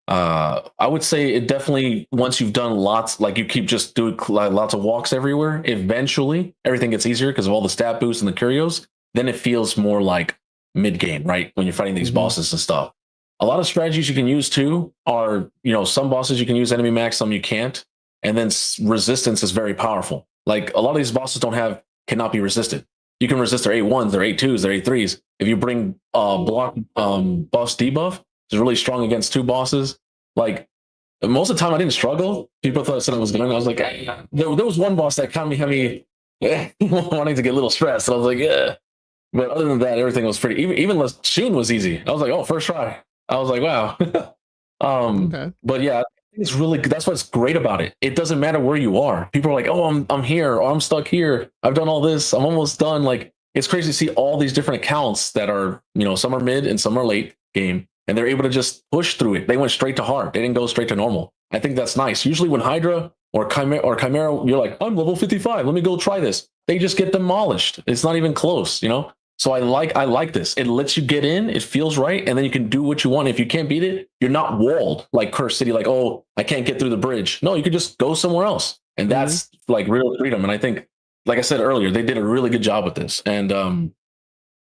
I would say it definitely, once you've done lots, like you keep just doing lots of walks everywhere, eventually everything gets easier because of all the stat boosts and the curios. Then it feels more like mid-game, right? When you're fighting these bosses and stuff. A lot of strategies you can use too are, some bosses you can use enemy max, some you can't. And then resistance is very powerful. Like a lot of these bosses cannot be resisted. You can resist their A1s, their A2s, their A3s. If you bring block buffs debuff, it's really strong against two bosses. Like most of the time I didn't struggle. People thought I was going. I was like, there was one boss that kind of had me wanting to get a little stressed. And I was like, yeah. But other than that, everything was pretty. Even Shun was easy. I was like, oh, first try. I was like, wow. Okay. But yeah, it's really, that's what's great about it. It doesn't matter where you are. People are like, oh, I'm here, or I'm stuck here. I've done all this. I'm almost done. Like it's crazy to see all these different accounts that are, some are mid and some are late game, and they're able to just push through it. They went straight to hard. They didn't go straight to normal. I think that's nice. Usually when Hydra or Chimera, you're like, I'm level 55. Let me go try this. They just get demolished. It's not even close, So I like this. It lets you get in. It feels right, and then you can do what you want. If you can't beat it, you're not walled like Curse City. Like, oh, I can't get through the bridge. No, you could just go somewhere else, and that's like real freedom. And I think, like I said earlier, they did a really good job with this. And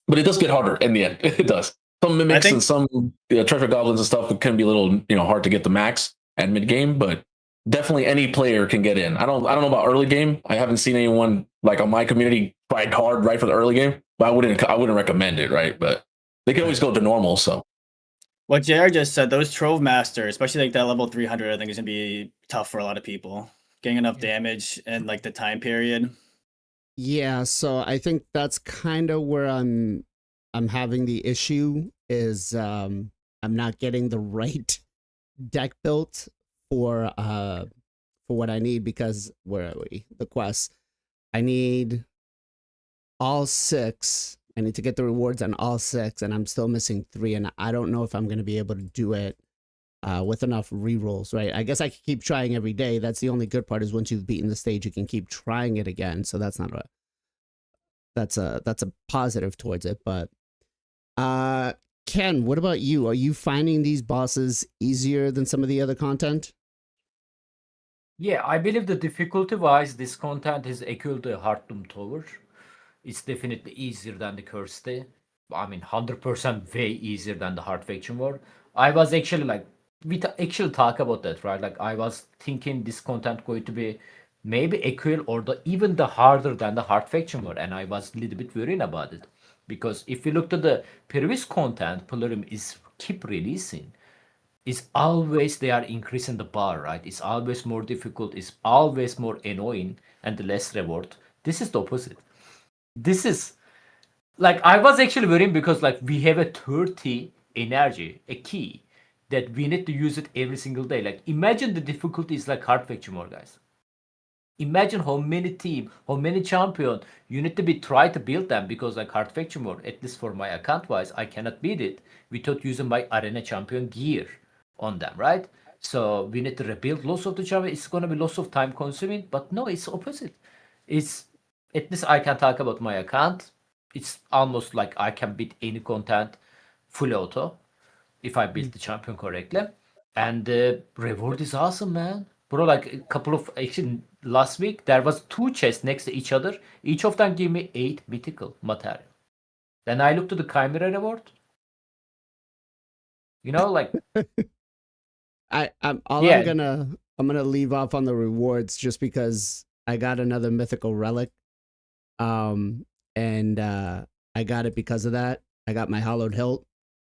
but it does get harder in the end. It does. Some mimics and some treasure goblins and stuff can be a little hard to get the max at mid game, but definitely any player can get in. I don't know about early game. I haven't seen anyone like on my community fight hard right for the early game. But I wouldn't recommend it, right? But they can always go to normal. So what JR just said, those Trove Masters, especially like that level 300, I think is gonna be tough for a lot of people. Getting enough damage and like the time period. Yeah, so I think that's kind of where I'm having the issue is I'm not getting the right deck built for what I need, because where are we? The quest. I need all 6. I need to get the rewards on all 6, and I'm still missing 3, and I don't know if I'm going to be able to do it with enough rerolls, right? I guess I could keep trying every day. That's the only good part, is once you've beaten the stage, you can keep trying it again. So that's not that's a positive towards it. But Ken, what about you? Are you finding these bosses easier than some of the other content? Yeah, I believe the difficulty-wise, this content is equal to Hard Doom Tower. It's definitely easier than the Cursed. I mean, 100% way easier than the Hard Faction War. I was actually like, actually talk about that, right? Like, I was thinking this content going to be maybe equal or even the harder than the Hard Faction War, and I was a little bit worried about it. Because if you look at the previous content, Plurium is keep releasing. It's always they are increasing the bar, right? It's always more difficult, it's always more annoying, and the less reward. This is the opposite. This is like, I was actually worrying because like we have a 30 energy, a key that we need to use it every single day. Like imagine the difficulty is like Hard Faction War, guys. Imagine how many team, how many champion you need to be try to build them, because like hard factor mode, at least for my account wise, I cannot beat it without using my arena champion gear on them, right? So we need to rebuild lots of the champion. It's gonna be lots of time consuming, but no, it's opposite. It's at least I can talk about my account. It's almost like I can beat any content full auto if I build the champion correctly. And the reward is awesome, man. Bro, like a couple of actually last week there was 2 chests next to each other. Each of them gave me 8 mythical material. Then I looked to the Chimera reward. You know, like I'm Yeah. I'm gonna leave off on the rewards just because I got another mythical relic. And I got it because of that. I got my hollowed hilt,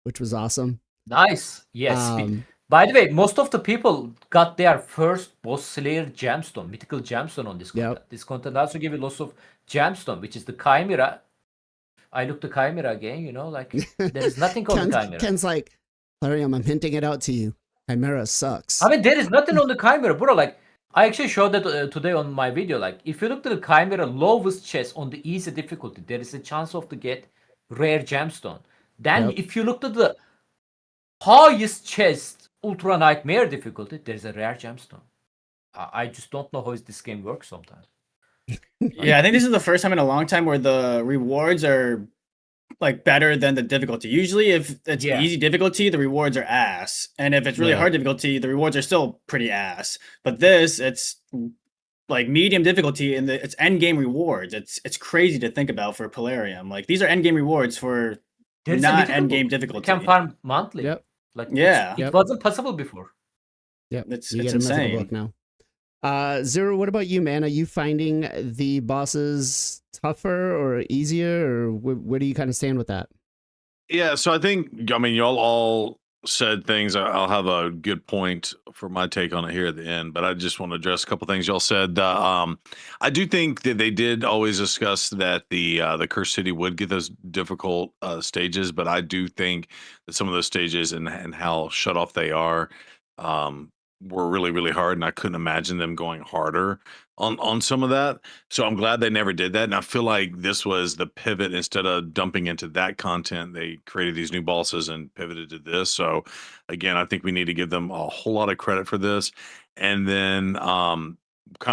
which was awesome. Nice. Yes. Um, By the way, most of the people got their first boss slayer gemstone, mythical gemstone on this Yep. content. This content also give you lots of gemstone, which is the Chimera. I looked the Chimera again, you know, like there is nothing called the Chimera. Ken's like, Clarium, I'm hinting it out to you. Chimera sucks. I mean, there is nothing on the Chimera, bro. Like, I actually showed that today on my video. Like, if you look to the Chimera lowest chest on the easy difficulty, there is a chance of to get rare gemstone. Then, Yep. if you look to the highest chest, ultra nightmare difficulty, there is a rare gemstone. I just don't know how this game works sometimes. Yeah, I think this is the first time in a long time where the rewards are like better than the difficulty. Usually, if it's Yeah. easy difficulty, the rewards are ass, and if it's really Yeah. hard difficulty, the rewards are still pretty ass. But this, it's like medium difficulty, and it's end game rewards. It's crazy to think about for Polarium. Like these are end game rewards for There is a not mythical end game book. You difficulty. can farm monthly. Yep. Like, Yeah. it Yep. wasn't possible before. Yep. It's You get a mythical insane. book now. Zero, what about you, man? Are you finding the bosses tougher or easier, or where do you kind of stand with that? Yeah, so I think, I mean, y'all all said things. I'll have a good point for my take on it here at the end, but I just want to address a couple things y'all said. I do think that they did always discuss that the Cursed City would get those difficult stages, but I do think that some of those stages and how shut off they are were really, really hard, and I couldn't imagine them going harder on some of that. So I'm glad they never did that. And I feel like this was the pivot. Instead of dumping into that content, they created these new bosses and pivoted to this. So again, I think we need to give them a whole lot of credit for this. And then kind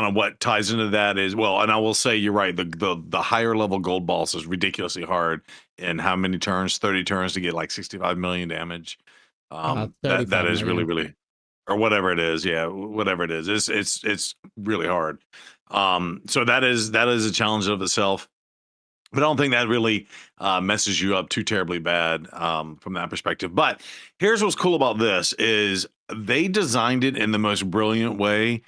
of what ties into that is, well, and I will say you're right, the higher level gold boss is ridiculously hard. And how many turns? 30 turns to get like 65 million damage. That 35 is really, million. really, or whatever it is. Yeah, whatever it is. It's really hard. So that is a challenge of itself. But I don't think that really messes you up too terribly bad from that perspective. But here's what's cool about this is they designed it in the most brilliant way,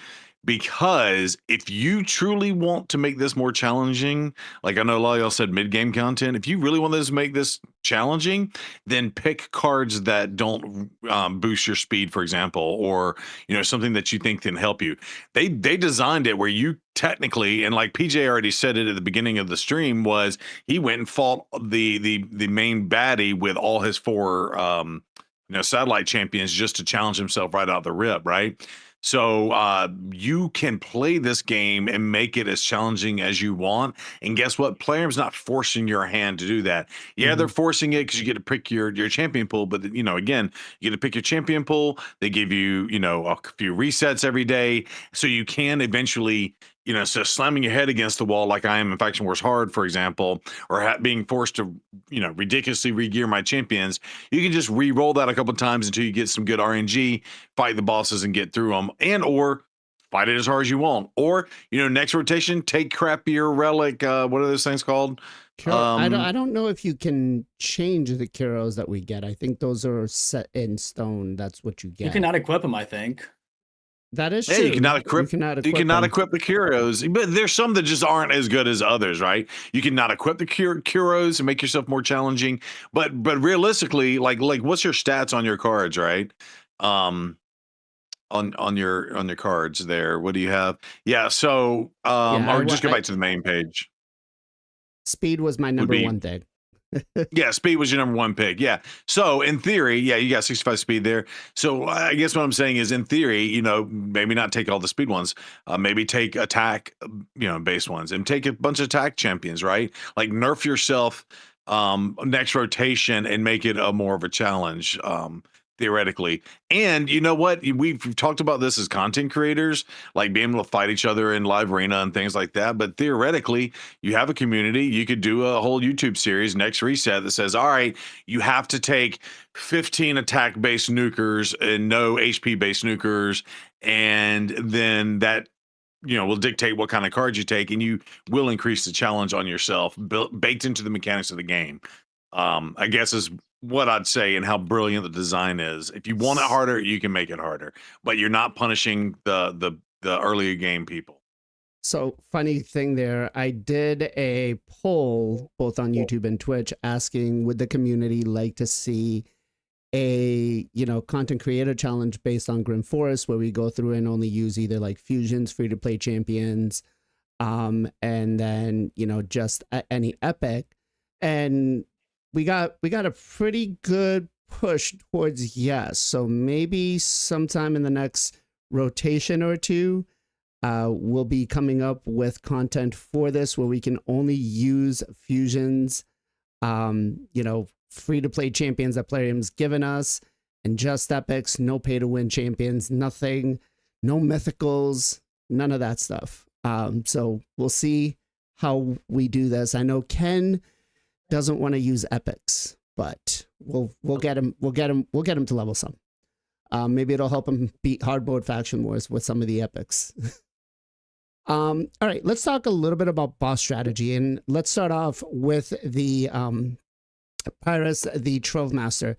because if you truly want to make this more challenging, like I know a lot of y'all said mid-game content, if you really want this to make this challenging, then pick cards that don't boost your speed, for example, or something that you think can help you. They designed it where you technically, and like PJ already said it at the beginning of the stream, was he went and fought the main baddie with all his 4 satellite champions just to challenge himself right out the rip, right? So you can play this game and make it as challenging as you want. And guess what? Player's not forcing your hand to do that. Yeah, they're forcing it because you get to pick your champion pool. But again, you get to pick your champion pool. They give you a few resets every day, so you can eventually. So slamming your head against the wall like I am in Faction Wars Hard, for example, or being forced to, ridiculously re-gear my champions, you can just re-roll that a couple of times until you get some good RNG, fight the bosses and get through them, and or fight it as hard as you want. Or, next rotation, take crappier relic. What are those things called? I don't know if you can change the Kuros that we get. I think those are set in stone. That's what you get. You cannot equip them, I think. That is Yeah, true. you cannot equip. You cannot them. equip the Kuros, but there's some that just aren't as good as others, right? You cannot equip the Kuros and make yourself more challenging. But realistically, like what's your stats on your cards, right? On your cards there, what do you have? Yeah, so or just go back to the main page. Speed was my number one thing. Yeah, speed was your number one pick. Yeah. So in theory, yeah, you got 65 speed there. So I guess what I'm saying is, in theory, maybe not take all the speed ones. Maybe take attack, based ones, and take a bunch of attack champions. Right, like nerf yourself next rotation and make it a more of a challenge. Theoretically. And you know what? We've talked about this as content creators, like being able to fight each other in live arena and things like that. But theoretically, you have a community. You could do a whole YouTube series, Next Reset, that says, all right, you have to take 15 attack based nukers and no HP based nukers. And then that will dictate what kind of cards you take, and you will increase the challenge on yourself, baked into the mechanics of the game. I guess is what I'd say, and how brilliant the design is. If you want it harder, you can make it harder, but you're not punishing the earlier game people. So funny thing there, I did a poll both on YouTube and Twitch asking, would the community like to see a content creator challenge based on Grim Forest, where we go through and only use either like fusions, free to play champions, and then just any epic. And we got a pretty good push towards yes. So maybe sometime in the next rotation or two, we'll be coming up with content for this where we can only use fusions, free to play champions that Plarium's given us, and just epics, no pay to win champions, nothing, no mythicals, none of that stuff. So we'll see how we do this. I know Ken doesn't want to use epics, but we'll get him to level some. Maybe it'll help him beat Hardboard Faction Wars with some of the epics. All right, let's talk a little bit about boss strategy, and let's start off with the Pyrus, the Trove Master.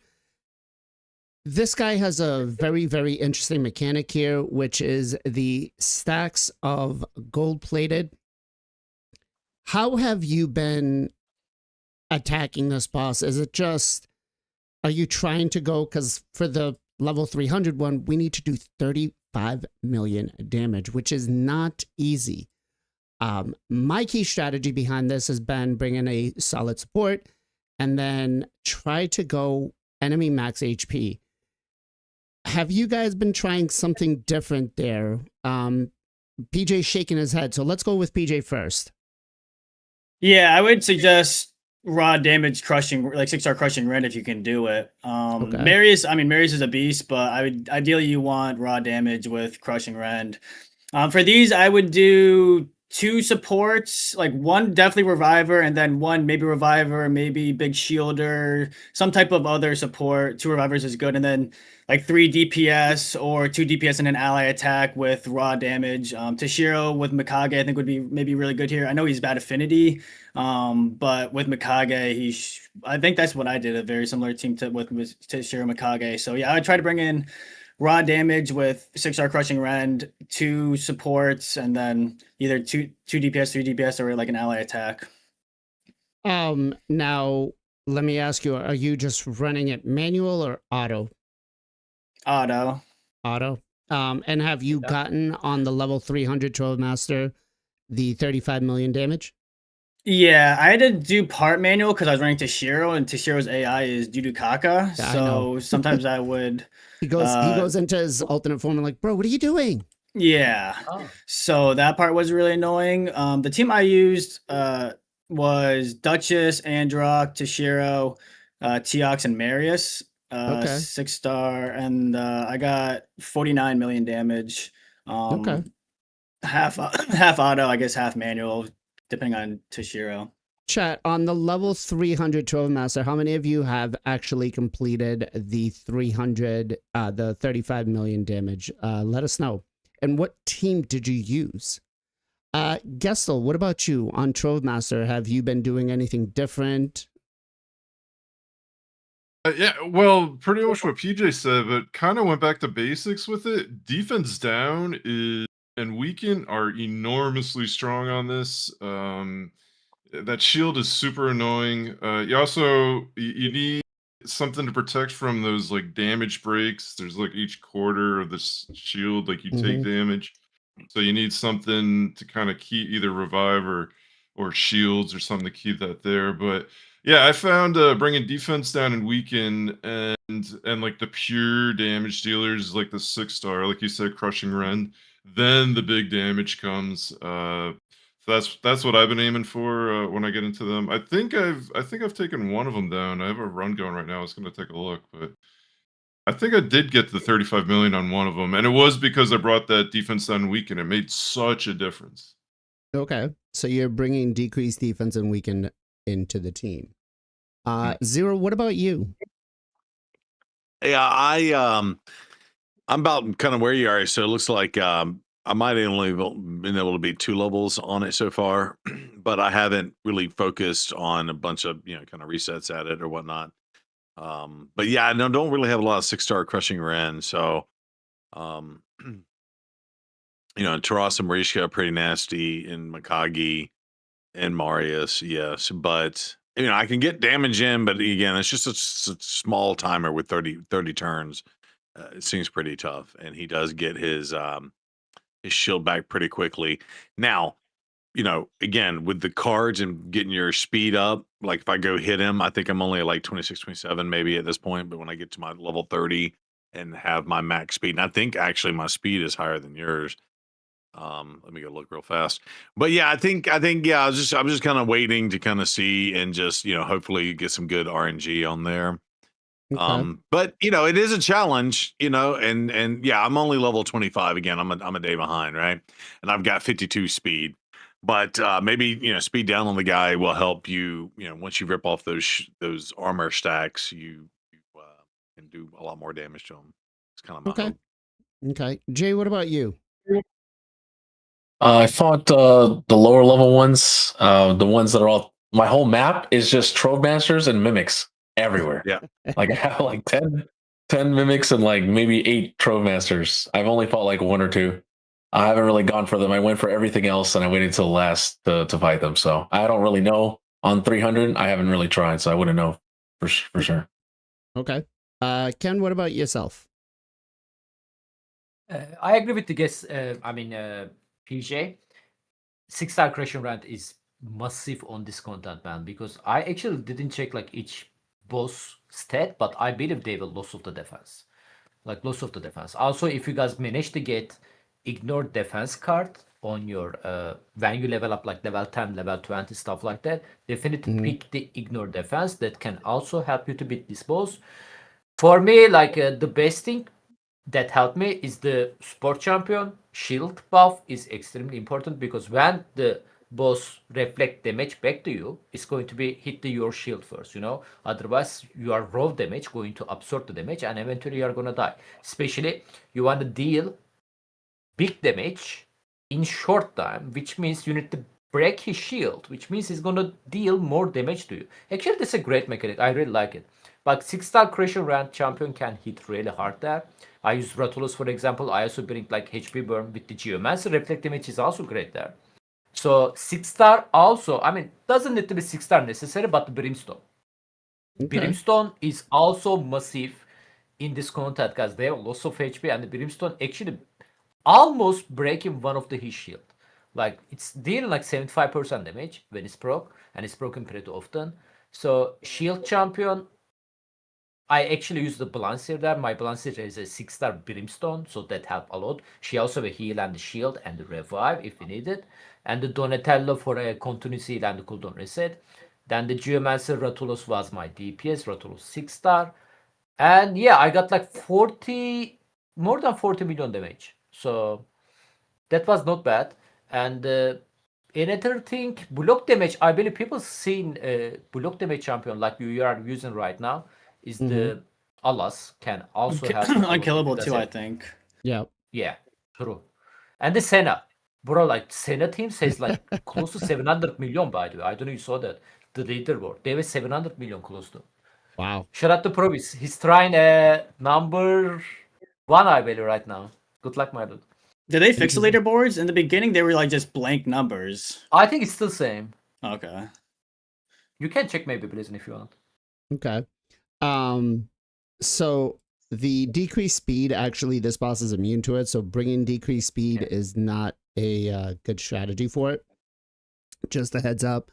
This guy has a very, very interesting mechanic here, which is the stacks of gold plated. How have you been attacking this boss? Is it just, are you trying to go, because for the level 300 one, we need to do 35 million damage, which is not easy. My key strategy behind this has been bringing a solid support and then try to go enemy max HP. Have you guys been trying something different there? PJ's shaking his head, so let's go with PJ first. Yeah, I would suggest raw damage crushing, like 6-star crushing rend if you can do it. Okay. Marius is a beast, but I would ideally you want raw damage with crushing rend. For these, I would do 2 supports, like 1 definitely reviver, and then 1 maybe reviver, maybe big shielder, some type of other support. 2 revivers is good, and then like 3 DPS or 2 DPS and an ally attack with raw damage. Toshiro with Mikage I think would be maybe really good here. I know he's bad affinity, but with Mikage, I think that's what I did, a very similar team with Toshiro Mikage. So yeah, I would try to bring in raw damage with 6-star crushing rend, 2 supports, and then either 2 DPS, 3 DPS, or like an ally attack. Now let me ask you, are you just running it manual or auto? Auto. And have you gotten on the level 300 Trove Master the 35 million damage? Yeah, I had to do part manual because I was running Toshiro, and Toshiro's AI is Judukaka. Yeah, so sometimes I would. He goes into his alternate form and like, bro, what are you doing? Yeah. Oh. So that part was really annoying. The team I used was Duchess, Androck, Toshiro, Teox, and Marius. Okay. 6-star, and I got 49 million damage. Okay. Half auto, I guess, half manual, depending on Toshiro. Chat, on the level 300 Trove Master, how many of you have actually completed the 300, the 35 million damage? Let us know. And what team did you use? Gestel, what about you on Trove Master? Have you been doing anything different? Yeah, well, pretty much what PJ said, but kind of went back to basics with it. Defense down and weaken are enormously strong on this. That shield is super annoying. You need something to protect from those like damage breaks. There's like each quarter of this shield, like you take damage. So you need something to kind of keep either revive or shields or something to keep that there. But Yeah, I found bringing defense down and weaken and like the pure damage dealers, like the 6-star, like you said, crushing Ren. Then the big damage comes. So that's what I've been aiming for when I get into them. I think I've taken one of them down. I have a run going right now. I was going to take a look, but I think I did get the 35 million on one of them, and it was because I brought that defense down and weaken. It made such a difference. Okay. So you're bringing decreased defense and weaken into the team. Zero, what about you? Yeah, I'm about kind of where you are. So it looks like I might have only been able to beat 2 levels on it so far, but I haven't really focused on a bunch of kind of resets at it or whatnot. But yeah, I don't really have a lot of 6-star crushing Ren. So Taras and Marishka are pretty nasty, and Mikagi and Marius, yes. But I can get damage in, but again, it's just a small timer with 30 turns. It seems pretty tough, and he does get his shield back pretty quickly. Now, again, with the cards and getting your speed up, like if I go hit him, I think I'm only at like 26, 27 maybe at this point. But when I get to my level 30 and have my max speed, and I think actually my speed is higher than yours. Let me go look real fast. But yeah, I think yeah, I'm just kind of waiting to kind of see and just hopefully get some good RNG on there. Okay. But it is a challenge, and yeah, I'm only level 25 again. I'm a day behind, right? And I've got 52 speed. But maybe speed down on the guy will help you. Once you rip off those armor stacks, you can do a lot more damage to them. It's kind of my Okay. hope. Okay. Jay, what about you? I fought the lower level ones, the ones that are all. My whole map is just Trove Masters and Mimics everywhere. Yeah. Like I have like 10 Mimics and like maybe 8 Trove Masters. I've only fought like 1 or 2. I haven't really gone for them. I went for everything else and I waited till last to fight them. So I don't really know on 300. I haven't really tried, so I wouldn't know for sure. Okay. Ken, what about yourself? I agree with the guess. PJ. 6-star creation rant is massive on this content, man, because I actually didn't check like each boss stat, but I believe they will loss of the defense. Like loss of the defense. Also, if you guys manage to get ignore defense card on your when you level up like level 10, level 20, stuff like that, definitely pick the ignore defense. That can also help you to beat this boss. For me, like the best thing that helped me is the sport champion shield buff is extremely important, because when the boss reflect damage back to you, it's going to be hit your shield first, otherwise your raw damage going to absorb the damage and eventually you're gonna die. Especially you want to deal big damage in short time, which means you need to break his shield, which means he's gonna deal more damage to you. Actually, that's a great mechanic. I really like it. But 6-star creation rank champion can hit really hard there. I use Ratulus for example. I also bring like HP burn with the Geomancer. Reflect damage is also great there. So 6-star also, doesn't need to be 6-star necessary, but the Brimstone. Okay. Brimstone is also massive in this content, guys. They have lots of HP, and the Brimstone actually almost breaking one of his shield. Like it's dealing like 75% damage when it's broke, and it's broken pretty often. So shield champion, I actually use the Balancer there. My Balancer is a 6-star Brimstone, so that helped a lot. She also have a heal and the shield and the revive if we need it. And the Donatello for a continuous heal and the cooldown reset. Then the Geomancer Ratulus was my DPS, Ratulus 6-star. And yeah, I got like more than 40 million damage. So that was not bad. And another thing, block damage, I believe people seen block damage champion like you are using right now is the Alas, can also help. Unkillable too, I think. Yeah. Yeah, true. And the Senna. Bro, like Senna team says like close to 700 million, by the way. I don't know if you saw that. The leaderboard. They were 700 million close to. Wow. Shout out to Provis. He's trying number 1, I believe, right now. Good luck, my dude. Did they fix the leaderboards? In the beginning, they were like just blank numbers. I think it's still same. Okay. You can check maybe, Blazin, if you want. Okay. So the decreased speed, actually, this boss is immune to it. So bringing decreased speed is not a good strategy for it. Just a heads up.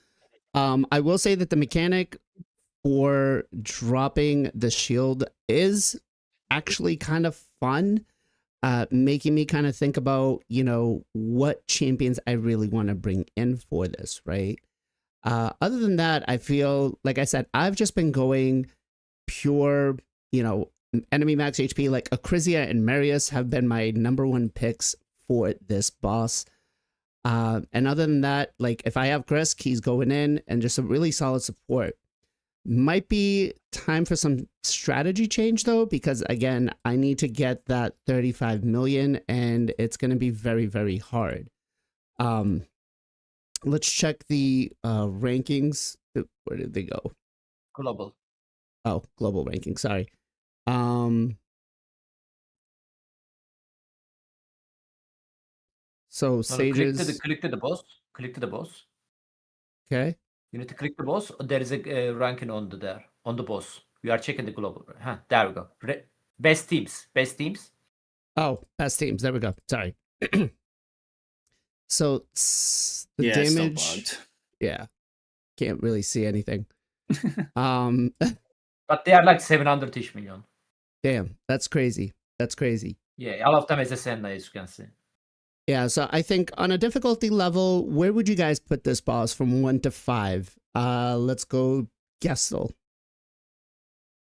I will say that the mechanic for dropping the shield is actually kind of fun, making me kind of think about, what champions I really want to bring in for this, right? Other than that, I feel, like I said, I've just been going pure, enemy max HP. Like Acrizia and Marius have been my number one picks for this boss. And other than that, like if I have Grisk, he's going in and just a really solid support. Might be time for some strategy change though, because again, I need to get that 35 million and it's going to be very, very hard. Let's check the rankings. Where did they go? Global. Oh, global ranking. Sorry. So No, Sages. click to the boss. Click to the boss. Okay. You need to click the boss. There is a ranking on the boss. We are checking the global. Huh, there we go. Best teams. Best teams. Oh, best teams. There we go. Sorry. So the Yeah, it's still damage. bugged. Yeah. Can't really see anything. Damn, But they are like 700-ish million. that's crazy. That's crazy. Yeah, all of them is SN, as you can see. Yeah, so I think on a difficulty level, where would you guys put this boss from 1 to 5? Let's go Gestel.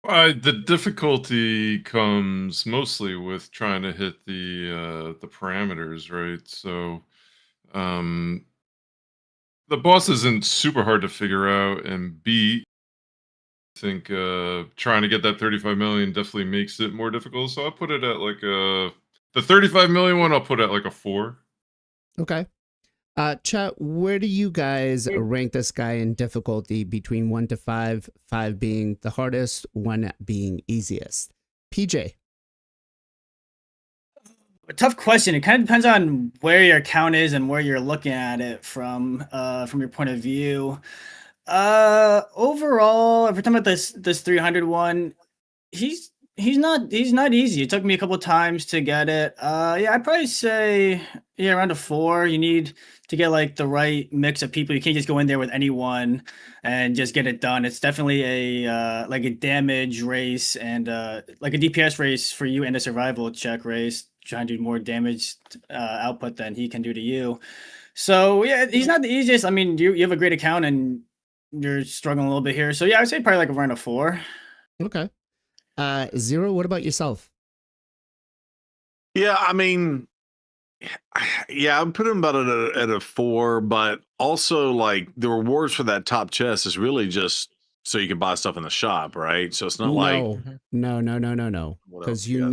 The difficulty comes mostly with trying to hit the parameters, right? So, the boss isn't super hard to figure out and beat. I think trying to get that 35 million definitely makes it more difficult. So I'll put it at like the 35 million one. I'll put at like a 4. Okay. Chat, where do you guys rank this guy in difficulty between 1 to 5, 5 being the hardest, 1 being easiest? PJ. Tough question. It kind of depends on where your account is and where you're looking at it from your point of view. Overall, if we're talking about this 300 one, he's not easy. It took me a couple times to get it. Yeah, I'd probably say around a 4. You need to get like the right mix of people. You can't just go in there with anyone and just get it done. It's definitely a like a damage race and like a DPS race for you and a survival check race, trying to do more damage output than he can do to you. So yeah, he's not the easiest. I mean, you have a great account and you're struggling a little bit here. So yeah, I'd say probably like around a 4. Okay. Zero, what about yourself? Yeah, I mean, yeah, I'm putting him about at a 4, but also like the rewards for that top chest is really just so you can buy stuff in the shop, right? So it's not like No. What Because else? you Yeah.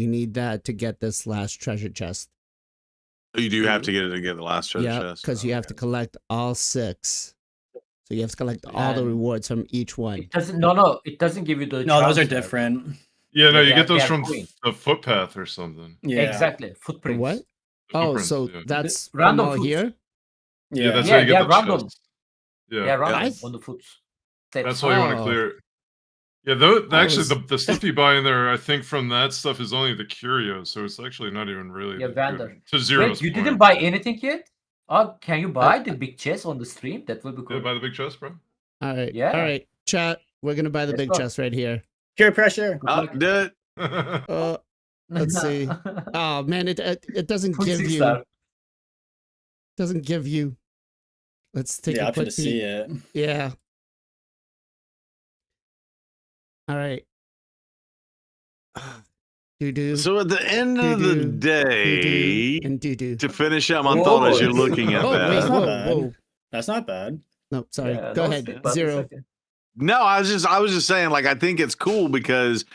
need that to get this last treasure chest. You do have to get it to get the last treasure Yeah, chest. because you have to collect all 6. So you have to collect all the And rewards from each one. It doesn't. No. It doesn't give you the. No, those are transfer. different. Yeah, no, Yeah, you get they those are from coin. the footpath or something. Yeah, Exactly. The Footprints. what? The Oh, footprints, so yeah. that's from Random all foods. here? Yeah, that's Yeah, how you they get are the random. chest. They are Yeah, random I- on the foods. that's why you want to Oh. clear. Yeah, though I actually was- the stuff you buy in there, I think from that stuff is only the curios, so it's actually not even really Yeah, that vendor. good. To Zero's Wait, you point. didn't buy anything yet? Oh, can you buy the big chest on the stream? That will be Yeah, cool. buy the big chest, bro. All right. Yeah. All right. Chat, we're going to buy the Let's big go. chest right here. peer pressure. Good Oh, luck. do it. Let's see. Oh, man, it doesn't Full give 6 you. star. Doesn't give you. Let's take The a option quick to see peek. it. Yeah. All right. Do-do. So at the end of the Do-do, day, and do-do. to finish out my thought as you're looking at Oh, that. wait, That's not whoa, bad. whoa. That's not bad. No, sorry. Yeah, Go no, ahead. it's good, but it's Zero. okay. No, I was just saying, like, I think it's cool because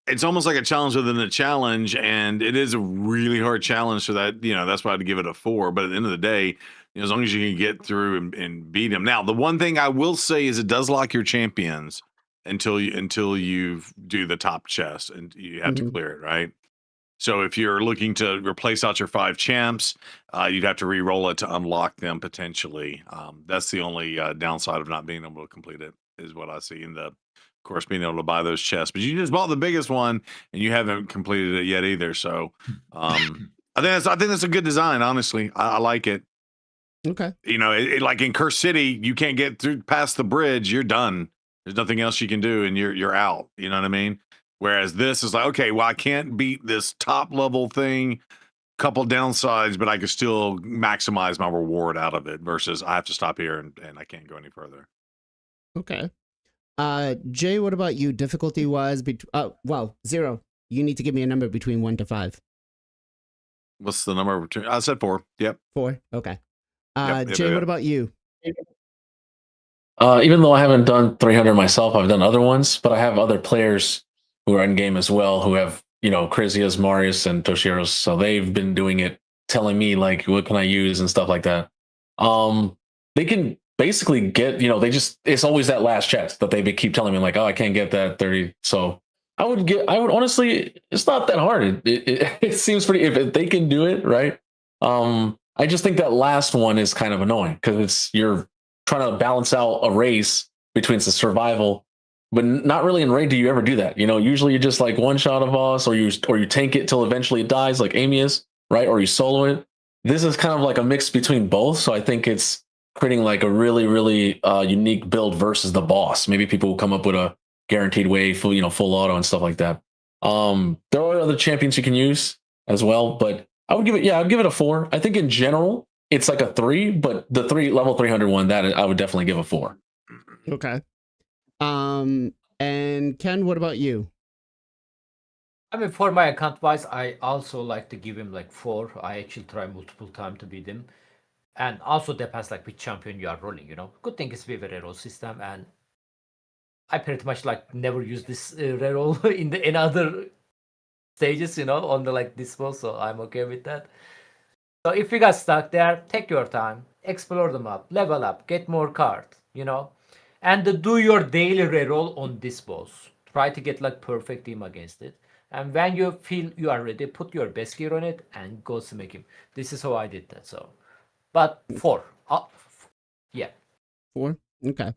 it's almost like a challenge within a challenge, and it is a really hard challenge. So that's why I'd give it a 4. But at the end of the day, as long as you can get through and beat him. Now, the one thing I will say is it does lock your champions until you do the top chest, and you have to Mhm. clear it, right? So if you're looking to replace out your 5 champs, you'd have to re-roll it to unlock them potentially. That's the only downside of not being able to complete it, is what I see. And of course, being able to buy those chests. But you just bought the biggest one, and you haven't completed it yet either. So I think that's a good design. Honestly, I like it. Okay. Like in Curse City, you can't get through past the bridge. You're done. There's nothing else you can do, and you're out. You know what I mean? Whereas this is like, okay, well, I can't beat this top level thing, couple downsides, but I can still maximize my reward out of it. Versus I have to stop here and I can't go any further. Okay. Jay, what about you? Difficulty wise, well, 0. You need to give me a number between 1 to 5. What's the number? I said 4. Yep. 4. Okay. Yep, Jay, what about you? Even though I haven't done 300 myself, I've done other ones, but I have other players who are in game as well who have, Krizias, Marius, and Toshiros. So they've been doing it, telling me like, what can I use and stuff like that. They can basically get, it's always that last chest that they keep telling me like, oh, I can't get that 30. So I would honestly, it's not that hard. It seems pretty, if they can do it, right? I just think that last one is kind of annoying because you're trying to balance out a race between the survival, but not really in raid do you ever do that. Usually you just like one shot a boss, or you tank it till eventually it dies, like Amius, right? Or you solo it. This is kind of like a mix between both. So I think it's creating like a really, really unique build versus the boss. Maybe people will come up with a guaranteed way, full auto and stuff like that. There are other champions you can use as well, but I'd give it a 4. I think in general it's like a 3, but the level 300 one, that I would definitely give a 4. Okay. And Ken, what about you? I mean, for my account wise, I also like to give him like 4. I actually try multiple times to beat him. And also depends like which champion you are rolling, Good thing is we have a reroll system, and I pretty much like never use this reroll in other stages, on the like this wall, so I'm okay with that. So if you got stuck there, take your time, explore the map, level up, get more cards, and do your daily reroll on this boss. Try to get like perfect team against it. And when you feel you are ready, put your best gear on it and go smack him. This is how I did that. So, but 4. Yeah. 4? Okay.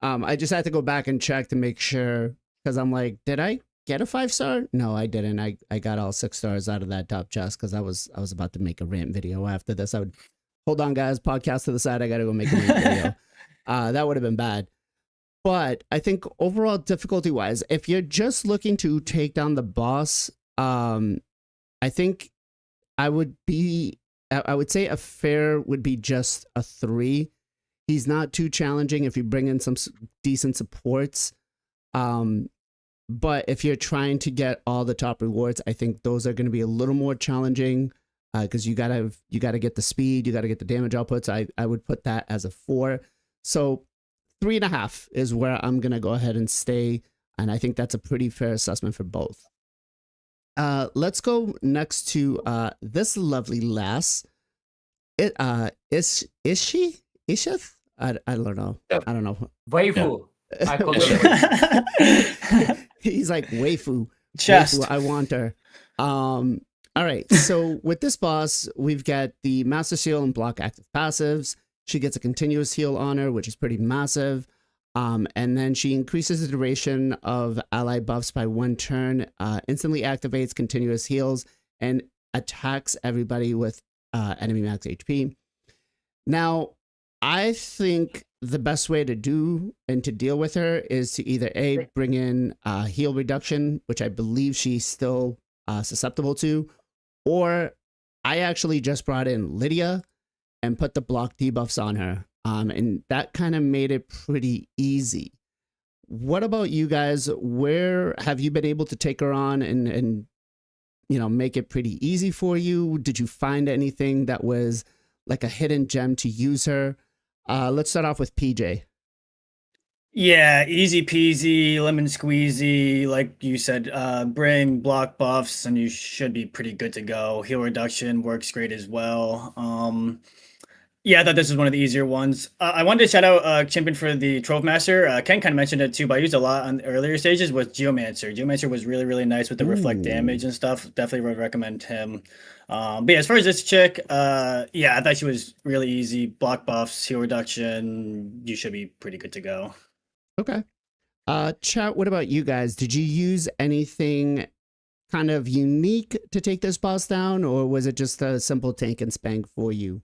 I just had to go back and check to make sure, because I'm like, did I get a 5-star? No, I didn't. I got all 6 stars out of that top chest because I was about to make a rant video after this. I would hold on, guys, podcast to the side. I got to go make a rant video. That would have been bad. But I think overall difficulty wise, if you're just looking to take down the boss, I think I would say a fair would be just a 3. He's not too challenging if you bring in some decent supports. But if you're trying to get all the top rewards, I think those are going to be a little more challenging because you gotta get the speed, you gotta get the damage outputs. I would put that as a 4. So 3.5 is where I'm gonna go ahead and stay, and I think that's a pretty fair assessment for both. Let's go next to this lovely lass. Is she Ishith? I don't know. I don't know. Waifu. Yeah. I call her. He's like waifu. Chest. Waifu, I want her. All right. So with this boss, we've got the Master Seal and block active passives. She gets a continuous heal on her, which is pretty massive. And then she increases the duration of ally buffs by 1 turn, instantly activates continuous heals, and attacks everybody with enemy max HP. Now, I think the best way to do and to deal with her is to either A, bring in heal reduction, which I believe she's still susceptible to, or I actually just brought in Lydia and put the block debuffs on her. And that kind of made it pretty easy. What about you guys? Where have you been able to take her on and make it pretty easy for you? Did you find anything that was like a hidden gem to use her? Let's start off with PJ. Yeah, easy peasy, lemon squeezy. Like you said, bring block buffs and you should be pretty good to go. Heal reduction works great as well. Yeah, I thought this was one of the easier ones. I wanted to shout out champion for the Trove Master. Ken kind of mentioned it too, but I used a lot on earlier stages with Geomancer. Geomancer was really, really nice with the reflect damage and stuff. Definitely would recommend him. But yeah, as far as this chick, yeah, I thought she was really easy. Block buffs, heal reduction, you should be pretty good to go. Okay. Chat, what about you guys? Did you use anything kind of unique to take this boss down, or was it just a simple tank and spank for you?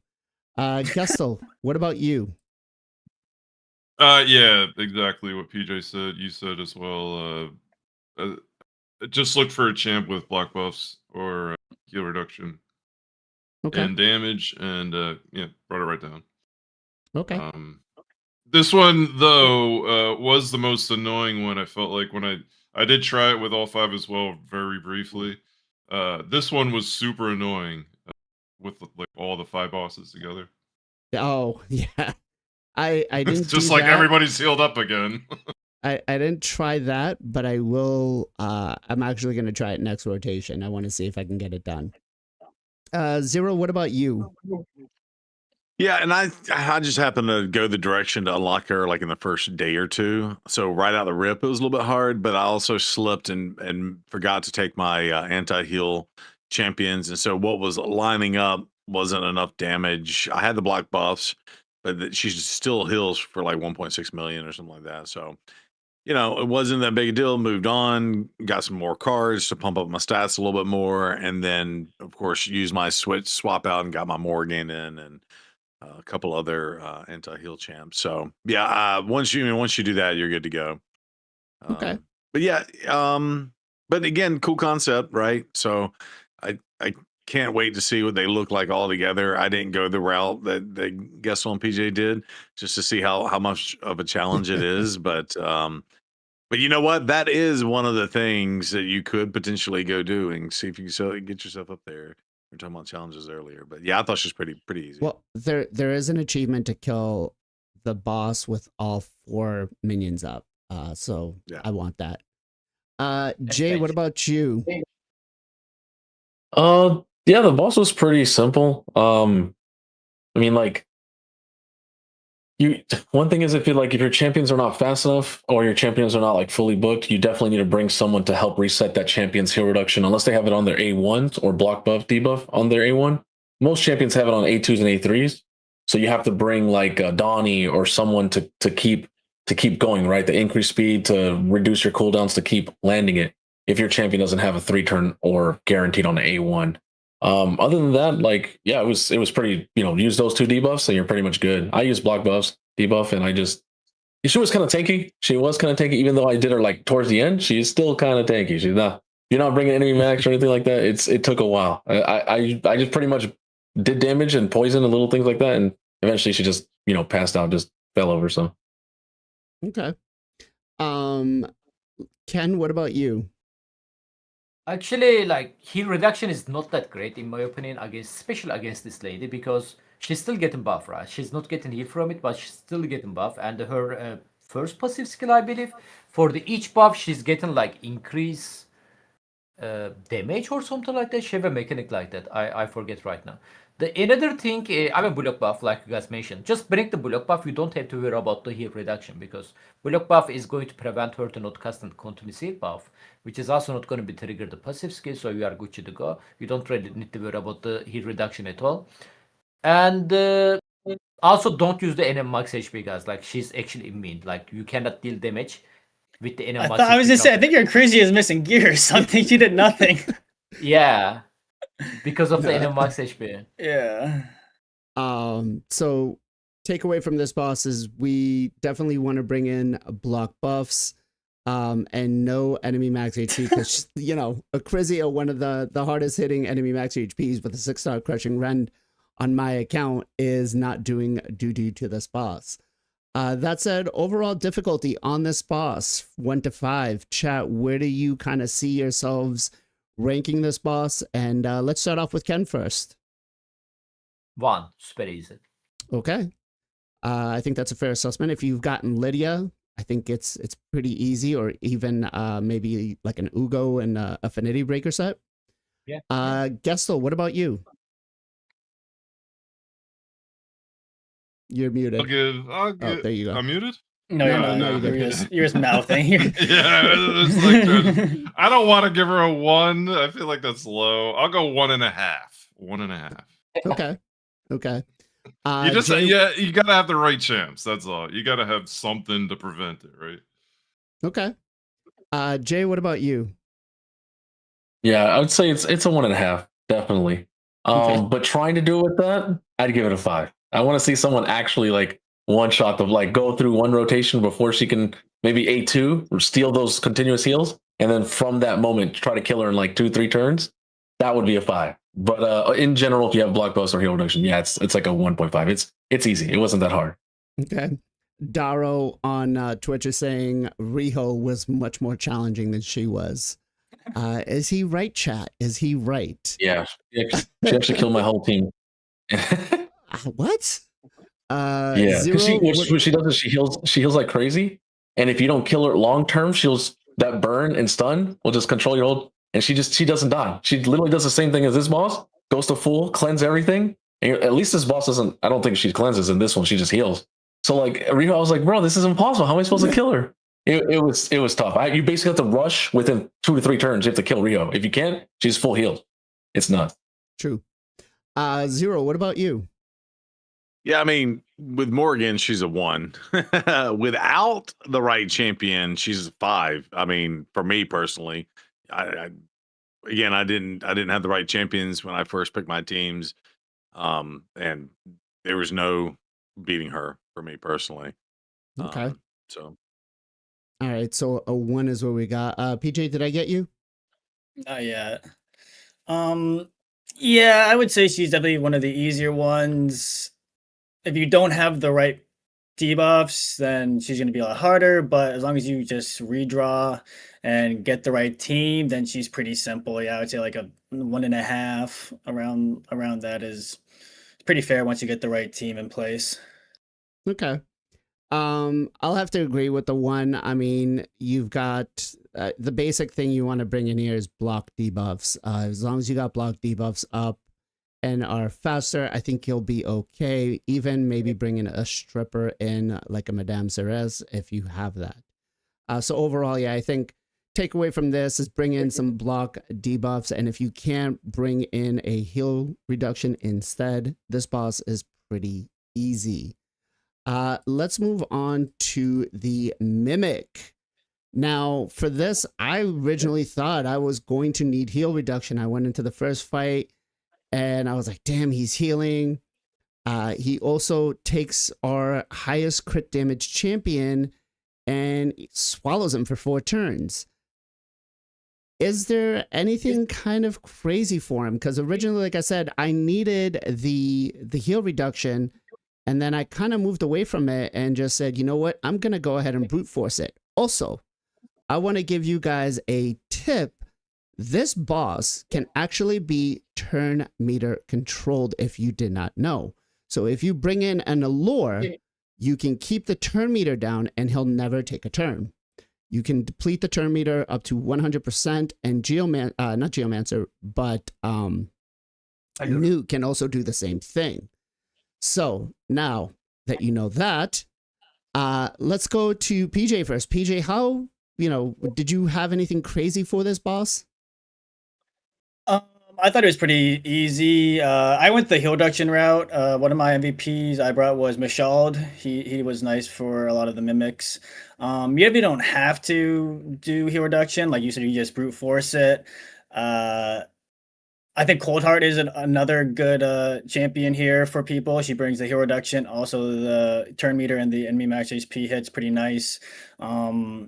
Gestel, what about you? Yeah, exactly what PJ said. You said as well. Just look for a champ with block buffs or heal reduction Okay. and damage, and yeah, brought it right down. Okay. This one though was the most annoying one. I felt like when I did try it with all 5 as well, very briefly. This one was super annoying with like all the 5 bosses together. Oh yeah. I It's didn't just do like that. everybody's healed up again. I didn't try that, but I will. I'm actually going to try it next rotation. I want to see if I can get it done. Zero, what about you? Yeah, and I just happened to go the direction to unlock her like in the first day or two. So right out the rip, it was a little bit hard, but I also slipped and forgot to take my anti-heal champions, and so what was lining up wasn't enough damage. I had the black buffs, but she still heals for like 1.6 million or something like that. So it wasn't that big a deal. Moved on, got some more cards to pump up my stats a little bit more, and then of course used my swap out and got my Morgan in and a couple other anti-heal champs. So yeah, once you do that, you're good to go. Okay. But yeah, but again, cool concept, right? So I can't wait to see what they look like all together. I didn't go the route that the guest on PJ did, just to see how much of a challenge it is. But you know what? That is one of the things that you could potentially go do and see if you can get yourself up there. We were talking about challenges earlier, but yeah, I thought she was pretty easy. Well, there is an achievement to kill the boss with all 4 minions up. So Yeah. I want that. Jay, what about you? Yeah, the boss was pretty simple. I mean, like, one thing is if your champions are not fast enough or your champions are not like fully booked, you definitely need to bring someone to help reset that champion's heal reduction, unless they have it on their A1s or block buff debuff on their A1. Most champions have it on A2s and A3s, so you have to bring like Donnie or someone to keep going, right? The increase speed to reduce your cooldowns to keep landing it if your champion doesn't have a 3-turn or guaranteed on the A1. Other than that, like, yeah, it was pretty, use those 2 debuffs and you're pretty much good. I use block buffs, debuff, and she was kind of tanky. She was kind of tanky, even though I did her like towards the end. She's still kind of tanky. You're not bringing enemy max or anything like that. It took a while. I just pretty much did damage and poison and little things like that, and eventually she just passed out, just fell over. So Okay. Ken, what about you? Actually, like heal reduction is not that great in my opinion, especially against this lady, because she's still getting buff, right? She's not getting heal from it, but she's still getting buff. And her first passive skill, I believe, for each buff, she's getting like increase damage or something like that. She have a mechanic like that. I forget right now. Another thing, I'm a block buff, like you guys mentioned. Just bring the block buff. You don't have to worry about the heal reduction, because block buff is going to prevent her to not cast and continuous heal buff, which is also not going to be trigger the passive skill. So you are good to go. You don't really need to worry about the heal reduction at all. And also don't use the enemy max HP, guys. Like she's actually immune. Like you cannot deal damage with the enemy max I was HP gonna say, I count. think your crazy is missing gear or something. She did nothing. Yeah, because of the No. enemy max HP. Yeah. So takeaway from this boss is we definitely want to bring in block buffs, and no enemy max HP, because Acrizia, one of the hardest hitting enemy max HPs with a 6-star crushing rend on my account, is not doing due to this boss. That said, overall difficulty on this boss, 1 to 5. Chat, where do you kind of see yourselves ranking this boss? And let's start off with Ken first. 1, super easy. Okay. I think that's a fair assessment. If you've gotten Lydia, I think it's pretty easy, or even maybe like an Ugo and Affinity Breaker set. Yeah. Gestel, what about you? You're muted. I'll give. There you go. I'm muted. No, No, you're no, not. no, you're You're just mouthing. Yeah, it's like I don't want to give her a 1. I feel like that's low. I'll go 1.5. 1.5. Okay. Okay. You just Jay, you gotta have the right champs. That's all. You gotta have something to prevent it, right? Okay. Jay, what about you? yeah, I would say it's a 1.5, definitely. Okay. But trying to do it with that, I'd give it a 5. I want to see someone actually like one shot to like go through one rotation before she can maybe A2 or steal those continuous heals, and then from that moment try to kill her in like 2-3 turns, that would be a 5. But in general, if you have block bust or heal reduction, yeah, it's like a 1.5. It's easy. It wasn't that hard. Okay. Daro on Twitch is saying Riho was much more challenging than she was. Is he right, chat? Is he right? Yeah, she actually killed my whole team. What? Yeah, because Zero. what she does is she heals like crazy, and if you don't kill her long term, that burn and stun will just control your whole. And she doesn't die. She literally does the same thing as this boss. Goes to full cleanse everything. And at least this boss doesn't. I don't think she cleanses in this one. She just heals. So like Riho, I was like, bro, this is impossible. How am I supposed to kill her? It was tough. You basically have to rush within 2 to 3 turns. You have to kill Riho. If you can't, she's full healed. It's nuts. True. Zero. What about you? Yeah, I mean, with Morgan, she's a 1. Without the right champion, she's a 5. I mean, for me personally, I didn't have the right champions when I first picked my teams, and there was no beating her for me personally. Okay. So, All right. So a 1 is what we got. PJ, did I get you? Not yet. Yeah, I would say she's definitely one of the easier ones. If you don't have the right debuffs, then she's going to be a lot harder. But as long as you just redraw and get the right team, then she's pretty simple. Yeah, I would say like a 1.5 around that is pretty fair once you get the right team in place. Okay. I'll have to agree with the 1. I mean, you've got the basic thing you want to bring in here is block debuffs. As long as you got block debuffs up and are faster, I think you'll be okay. Even maybe bringing a stripper in like a Madame Ceres if you have that. So overall, yeah, I think takeaway from this is bring in some block debuffs. And if you can't bring in a heal reduction instead, this boss is pretty easy. Let's move on to the Mimic. Now, for this, I originally thought I was going to need heal reduction. I went into the first fight and I was like, damn, he's healing. He also takes our highest crit damage champion and swallows him for 4 turns. Is there anything kind of crazy for him? Because originally, like I said, I needed the heal reduction, and then I kind of moved away from it and just said, you know what? I'm going to go ahead and brute force it. Also, I want to give you guys a tip. This boss can actually be turn meter controlled if you did not know. So if you bring in an allure, you can keep the turn meter down and he'll never take a turn. You can deplete the turn meter up to 100%, and not Geomancer, but Newt can also do the same thing. So now that you know that, let's go to PJ first. PJ, how, did you have anything crazy for this boss? I thought it was pretty easy. I went the heal reduction route. One of my MVPs I brought was Mishald. He was nice for a lot of the mimics. You don't have to do heal reduction. Like you said, you just brute force it. I think Coldheart is another good champion here for people. She brings the heal reduction, also the turn meter and the enemy max HP hits pretty nice. Yeah,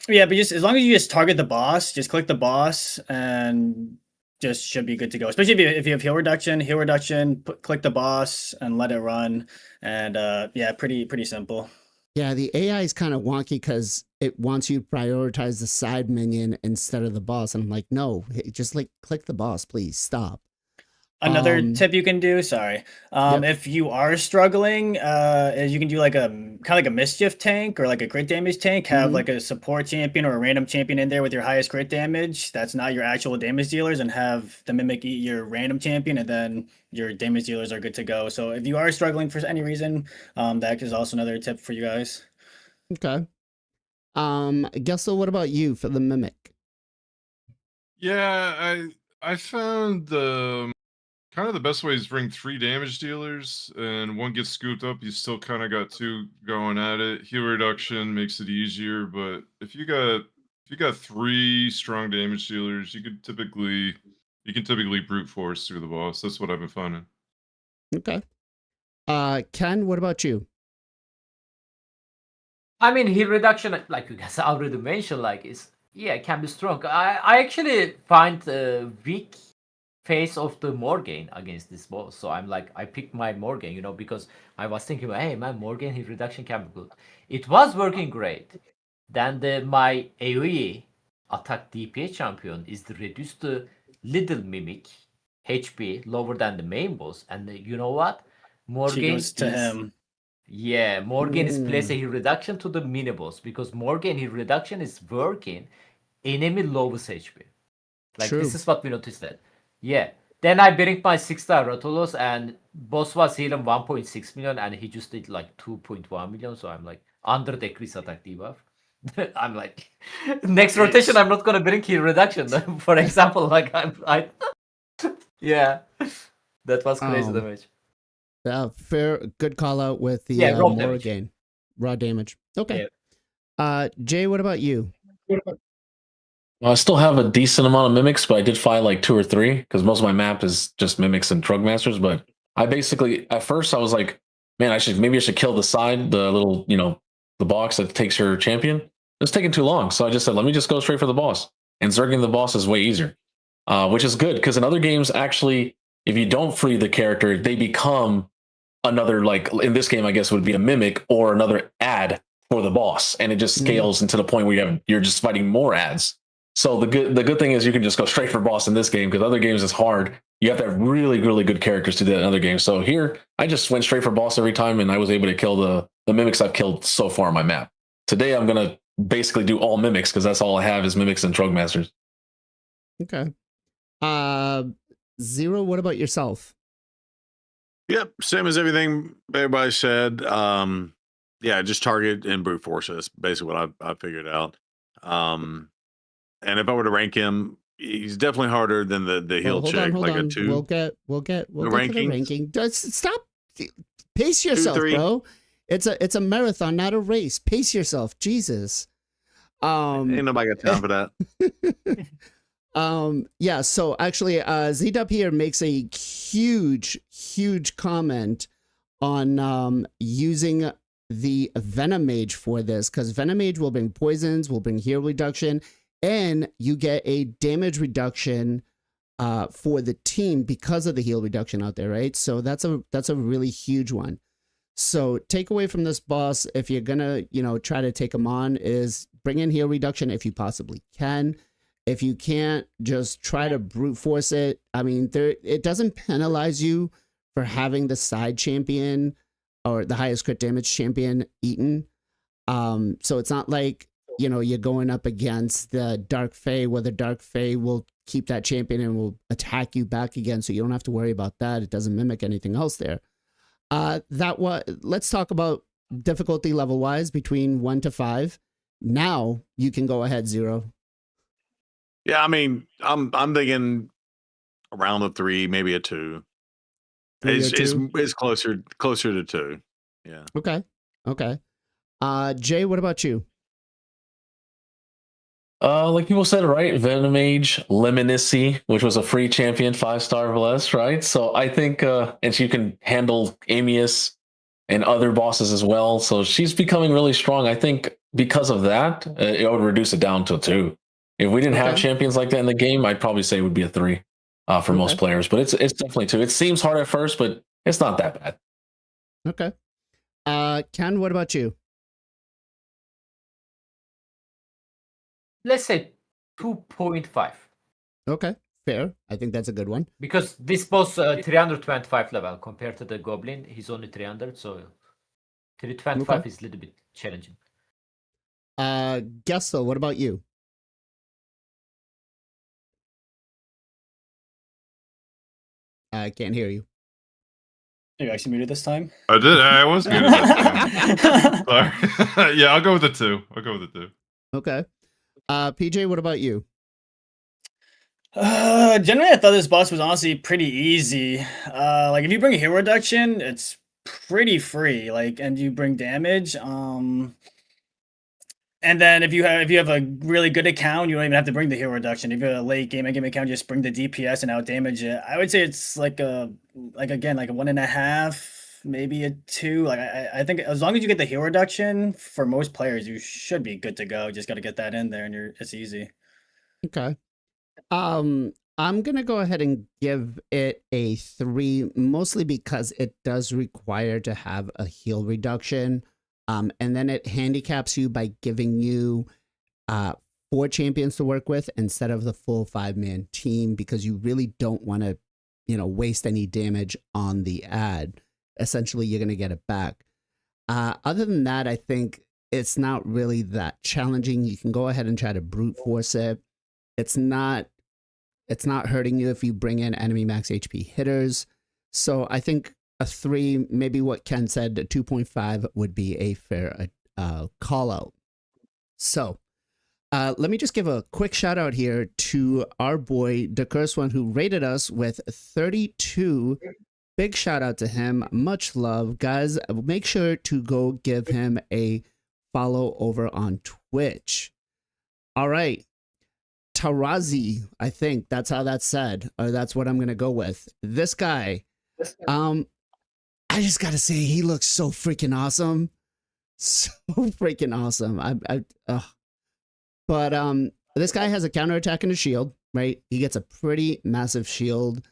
but just as long as you just target the boss, just click the boss and just should be good to go. Especially if you have heal reduction, click the boss and let it run. And yeah, pretty simple. Yeah, the AI is kind of wonky because it wants you to prioritize the side minion instead of the boss. And I'm like, no, just click the boss, please stop. Another tip you can do, if you are struggling, is you can do like a kind of like a mischief tank or like a crit damage tank. Have like a support champion or a random champion in there with your highest crit damage. That's not your actual damage dealers, and have the mimic eat your random champion, and then your damage dealers are good to go. So if you are struggling for any reason, that is also another tip for you guys. Okay. Gessel, what about you for the mimic? Yeah, I found the kind of the best way is bring 3 damage dealers, and one gets scooped up. You still kind of got 2 going at it. Heal reduction makes it easier, but if you got 3 strong damage dealers, you can typically brute force through the boss. That's what I've been finding. Okay. Ken, what about you? I mean, heal reduction, like you guys already mentioned, like it can be strong. I actually find weak face of the Morgan against this boss. So I'm like, I picked my Morgan, because I was thinking, hey man, Morgan heal reduction can be good. It was working great. Then my AoE attack DPS champion is reduced to little mimic HP lower than the main boss, and you know what? She Morgan goes to is him. Yeah, Morgan is place a Mm, heal reduction to the mini boss because Morgan heal reduction is working enemy lowest HP. Like this true. is what we noticed that. Yeah. Then I bring my 6-star Ratolos and boss was healing 1.6 million and he just did like 2.1 million. So I'm like under decrease attack debuff. I'm like next rotation It's I'm not gonna bring heal reduction. For example, like I yeah. That was crazy Um, damage. fair, good call out with the Yeah, raw damage. Morrigan. Raw damage. Okay. Yeah. Jay, what about you? I still have a decent amount of mimics, but I did fight like 2 or 3 because most of my map is just mimics and drug masters. But I basically at first I was like, man, I should kill the side, the little the box that takes your champion. It's taking too long, so I just said, let me just go straight for the boss. And zerging the boss is way easier, which is good because in other games, actually, if you don't free the character, they become another, like in this game, I guess would be a mimic or another ad for the boss, and it just scales into the point where you're just fighting more ads. So the good thing is you can just go straight for boss in this game because other games it's hard. You have to have really really good characters to do that in other games. So here I just went straight for boss every time, and I was able to kill the mimics I've killed so far on my map. Today I'm gonna basically do all mimics because that's all I have is mimics and drug masters. Okay. Zero, what about yourself? Yep, same as everything everybody said. Yeah, just target and brute force. That's basically what I figured out. And if I were to rank him, he's definitely harder than the heel Hold chick, on, hold like a on. 2. We'll get The to the rankings? ranking. Just stop. Pace yourself, 3. bro. It's a marathon, not a race. Pace yourself. Jesus. Ain't nobody got time for that. Yeah, so actually Z-Dub here makes a huge comment on using the Venom Mage for this, because Venom Mage will bring poisons, will bring heal reduction, and you get a damage reduction for the team because of the heal reduction out there, right? So that's a really huge one. So takeaway from this boss, if you're gonna try to take him on, is bring in heal reduction if you possibly can. If you can't, just try to brute force it. I mean, it doesn't penalize you for having the side champion or the highest crit damage champion eaten. So it's not like, you're going up against the Dark Fae where the Dark Fae will keep that champion and will attack you back again. So you don't have to worry about that. It doesn't mimic anything else there. Let's talk about difficulty level wise between 1 to 5. Now you can go ahead, Zero. Yeah, I mean, I'm thinking around a 3, maybe a 2. 3 or It's 2? it's closer to 2. Yeah. Okay. Jay, what about you? Like people said, right? Venom Mage, Lemonicy, which was a free champion, 5-star bless, right? So I think, and she can handle Amius and other bosses as well. So she's becoming really strong. I think because of that, it would reduce it down to a 2. If we didn't have Okay. champions like that in the game, I'd probably say it would be a 3 for most Okay. players. But it's definitely 2. It seems hard at first, but it's not that bad. Okay. Ken, what about you? Let's say 2.5. Okay, fair. I think that's a good one. Because this boss 325 level compared to the goblin, he's only 300, so 325 is a little bit challenging. Gessel, what about you? I can't hear you. Are you actually muted this time? I did. I was muted this time. Sorry. Yeah, I'll go with the 2. Okay. PJ, what about you? Generally, I thought this boss was honestly pretty easy. Like if you bring a hero reduction, it's pretty free. Like, and you bring damage. And then if you have a really good account, you don't even have to bring the hero reduction. If you have a late game account, just bring the DPS and out damage it. I would say it's like a 1.5 maybe a 2. Like I think as long as you get the heal reduction for most players, you should be good to go. Just got to get that in there, and it's easy. Okay. I'm gonna go ahead and give it a 3, mostly because it does require to have a heal reduction. And then it handicaps you by giving you 4 champions to work with instead of the full 5-man team, because you really don't want to, waste any damage on the ad. Essentially, you're gonna get it back. Other than that, I think it's not really that challenging. You can go ahead and try to brute force it. It's not hurting you if you bring in enemy max HP hitters. So I think a 3, maybe what Ken said, a 2.5 would be a fair call out. So let me just give a quick shout out here to our boy, the Cursed One, who rated us with 32. Big shout out to him. Much love. Guys, make sure to go give him a follow over on Twitch. All right. Tarazi, I think that's how that's said, or that's what I'm going to go with. This guy, I just got to say, he looks so freaking awesome. So freaking awesome. But this guy has a counterattack and a shield, right? He gets a pretty massive shield.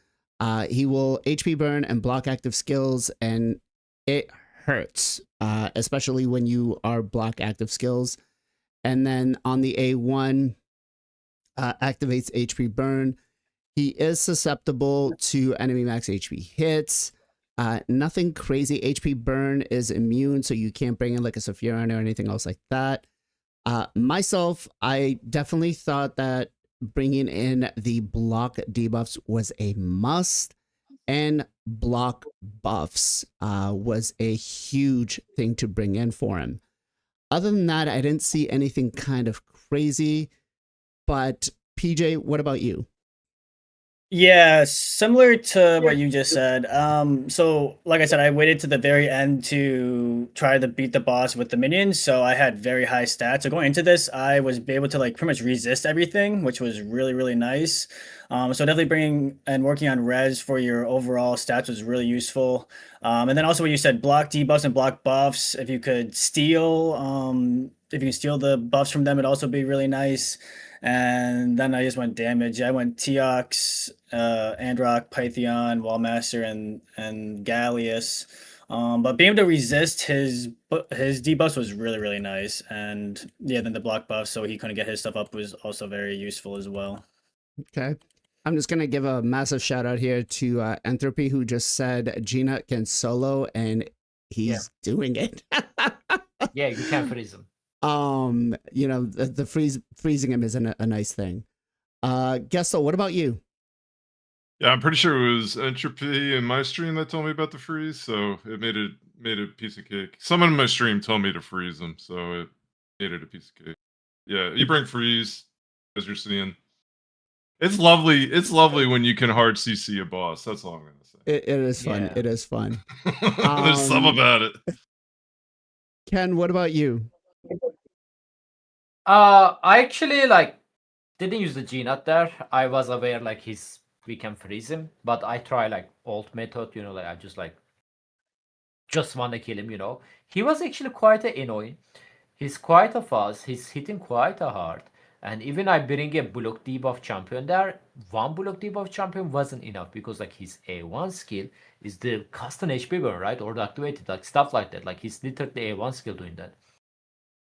He will HP burn and block active skills, and it hurts, especially when you are block active skills. And then on the A1, activates HP burn. He is susceptible to enemy max HP hits. Nothing crazy. HP burn is immune, so you can't bring in like a Sephiron or anything else like that. Myself, I definitely thought that bringing in the block debuffs was a must, and block buffs was a huge thing to bring in for him. Other than that, I didn't see anything kind of crazy. But PJ, what about you? Yeah, similar to what you just said. So like I said, I waited to the very end to try to beat the boss with the minions. So I had very high stats. So going into this, I was able to like pretty much resist everything, which was really, really nice. So definitely bringing and working on res for your overall stats was really useful. And then also what you said, block debuffs and block buffs. If you could steal, if you can steal the buffs from them, it'd also be really nice. And then I just went damage. I went Teox, Androck, Pytheon, Wallmaster, and Gallius. But being able to resist his debuffs was really, really nice. And yeah, then the block buff, so he couldn't get his stuff up, was also very useful as well. Okay. I'm just going to give a massive shout out here to Entropy, who just said Gina can solo, and he's doing it. Yeah, you can't freeze him. The freezing him isn't a nice thing. Gessel, what about you? Yeah, I'm pretty sure it was Entropy in my stream that told me about the freeze, so it made it a piece of cake. Someone in my stream told me to freeze them, so it made it a piece of cake. Yeah, you bring freeze, as you're seeing. It's lovely. It's lovely when you can hard CC a boss. That's all I'm gonna say. It is fun. Yeah. It is fun. There's some about it. Ken, what about you? I actually didn't use the G-Nut there. I was aware we can freeze him, but I try alt method, I just want to kill him, He was actually quite annoying. He's quite a fast, he's hitting quite a hard. And even I bring a block debuff champion there, one block debuff champion wasn't enough, because his A1 skill is the custom HP burn, right? Or the activated, stuff like that. He's literally A1 skill doing that.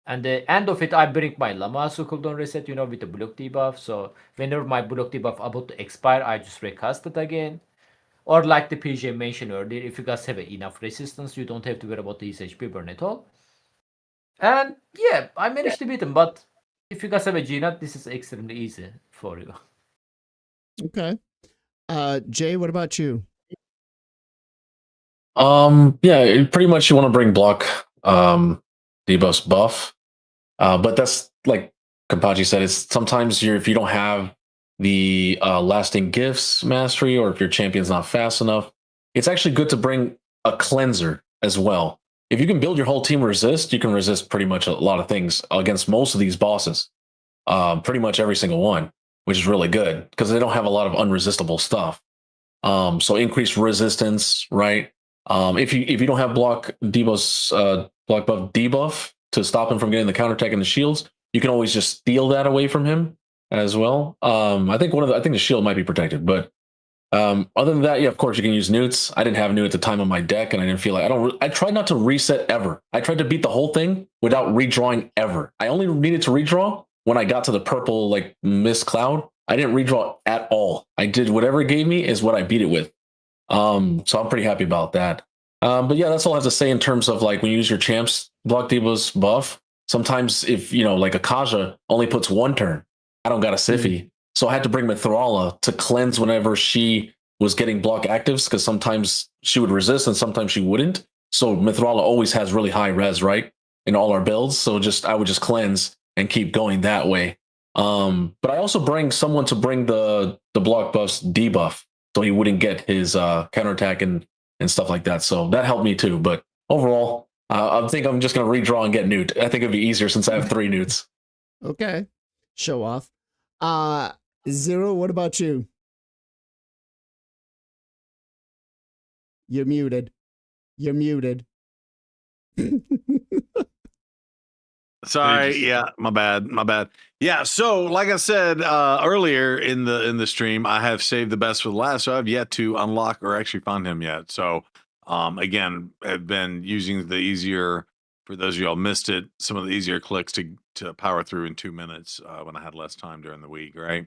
And the end of it, I bring my Lamasu cooldown reset, with the block debuff. So whenever my block debuff about to expire, I just recast it again. Or like the PJ mentioned earlier, if you guys have enough resistance, you don't have to worry about his HP burn at all. And yeah, I managed to beat him. But if you guys have a G-Nut, this is extremely easy for you. Okay. Jay, what about you? Yeah, pretty much you want to bring block debuffs buff. But that's like Kampachi said, it's sometimes if you don't have the lasting gifts mastery, or if your champion's not fast enough, it's actually good to bring a cleanser as well. If you can build your whole team resist, you can resist pretty much a lot of things against most of these bosses. Pretty much every single one, which is really good because they don't have a lot of unresistible stuff. So increased resistance, right? If you don't have block block buff debuff to stop him from getting the counterattack and the shields, you can always just steal that away from him as well. I think I think the shield might be protected, but other than that, yeah, of course you can use newts. I didn't have newt at the time on my deck, and I didn't feel like I tried not to reset ever. I tried to beat the whole thing without redrawing ever. I only needed to redraw when I got to the purple like mist cloud. I didn't redraw at all. I did whatever it gave me is what I beat it with. So I'm pretty happy about that. But yeah, that's all I have to say in terms of like when you use your champs block Diva's buff. Sometimes if like a Kaja only puts 1 turn, I don't got a Siphi. So I had to bring Mithrala to cleanse whenever she was getting block actives, because sometimes she would resist and sometimes she wouldn't. So Mithrala always has really high res, right? In all our builds. So I would just cleanse and keep going that way. But I also bring someone to bring the block buffs debuff, so he wouldn't get his counterattack and stuff like that. So that helped me too. But overall, I think I'm just going to redraw and get newt. I think it'd be easier since I have 3 newts. Okay. Show off. Zero, what about you? You're muted. You're muted. Sorry, yeah, my bad. Yeah, so like I said earlier in the stream, I have saved the best for the last, so I've yet to unlock or actually find him yet. So again, I've been using the easier, for those of y'all missed it, some of the easier clicks to power through in 2 minutes when I had less time during the week, right?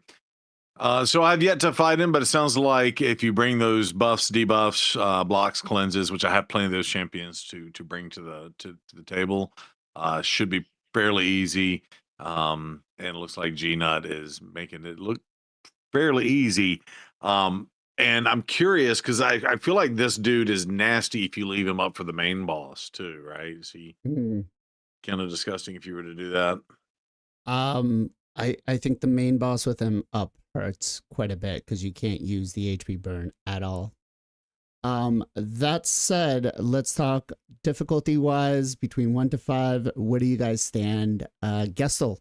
So I've yet to fight him, but it sounds like if you bring those buffs, debuffs, blocks, cleanses, which I have plenty of those champions to bring to the table, should be fairly easy. And it looks like G-Nut is making it look fairly easy. And I'm curious because I feel like this dude is nasty if you leave him up for the main boss too, right? Is he kind of disgusting if you were to do that? I think the main boss with him up hurts quite a bit because you can't use the HP burn at all. That said, let's talk difficulty wise between 1 to 5. Where do you guys stand? Gessel.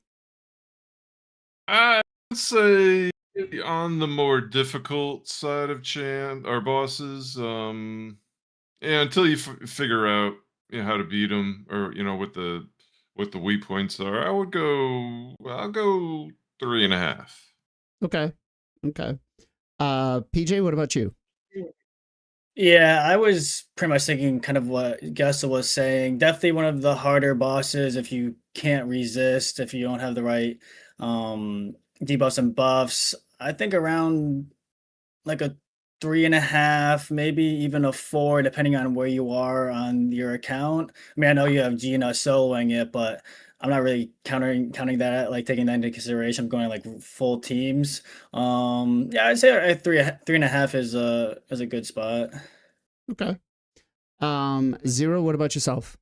I'd say on the more difficult side of champ or bosses. Yeah, until you figure out how to beat them, or what the weak points are, I'll go 3.5. Okay. PJ, what about you? Yeah, I was pretty much thinking kind of what Gessel was saying. Definitely one of the harder bosses if you can't resist, if you don't have the right debuffs and buffs. I think around like a 3.5, maybe even a 4, depending on where you are on your account. I mean, I know you have Gina soloing it, but I'm not really counting that, like taking that into consideration. I'm going like full teams. Yeah, I'd say a 3.5 is a good spot. Okay. Zero, what about yourself?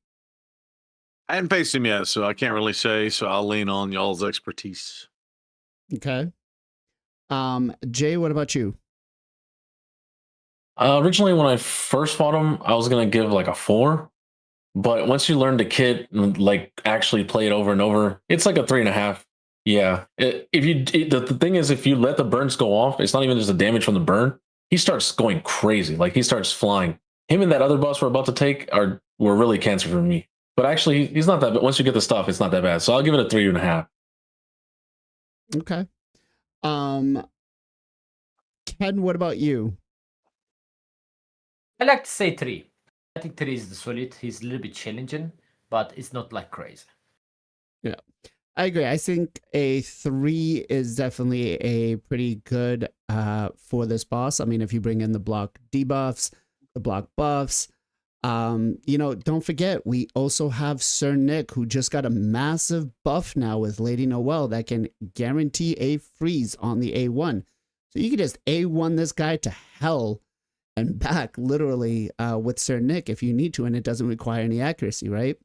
I hadn't faced him yet, so I can't really say. So I'll lean on y'all's expertise. Okay. Jay, what about you? Originally, when I first fought him, I was gonna give like a 4, but once you learn the kit and like actually play it over and over, it's like a 3.5. Yeah. The thing is, if you let the burns go off, it's not even just the damage from the burn. He starts going crazy. Like he starts flying. Him and that other boss we're about to take were really cancer for me. But actually, he's not that bad. Once you get the stuff, it's not that bad. So I'll give it a 3.5. Okay. Ken, what about you? I like to say 3. I think 3 is the solid. He's a little bit challenging, but it's not like crazy. Yeah, I agree. I think a 3 is definitely a pretty good for this boss. I mean, if you bring in the block debuffs, the block buffs, don't forget, we also have Sir Nick, who just got a massive buff now with Lady Noelle that can guarantee a freeze on the A1. So you can just A1 this guy to hell and back, literally, with Sir Nick if you need to, and it doesn't require any accuracy, right?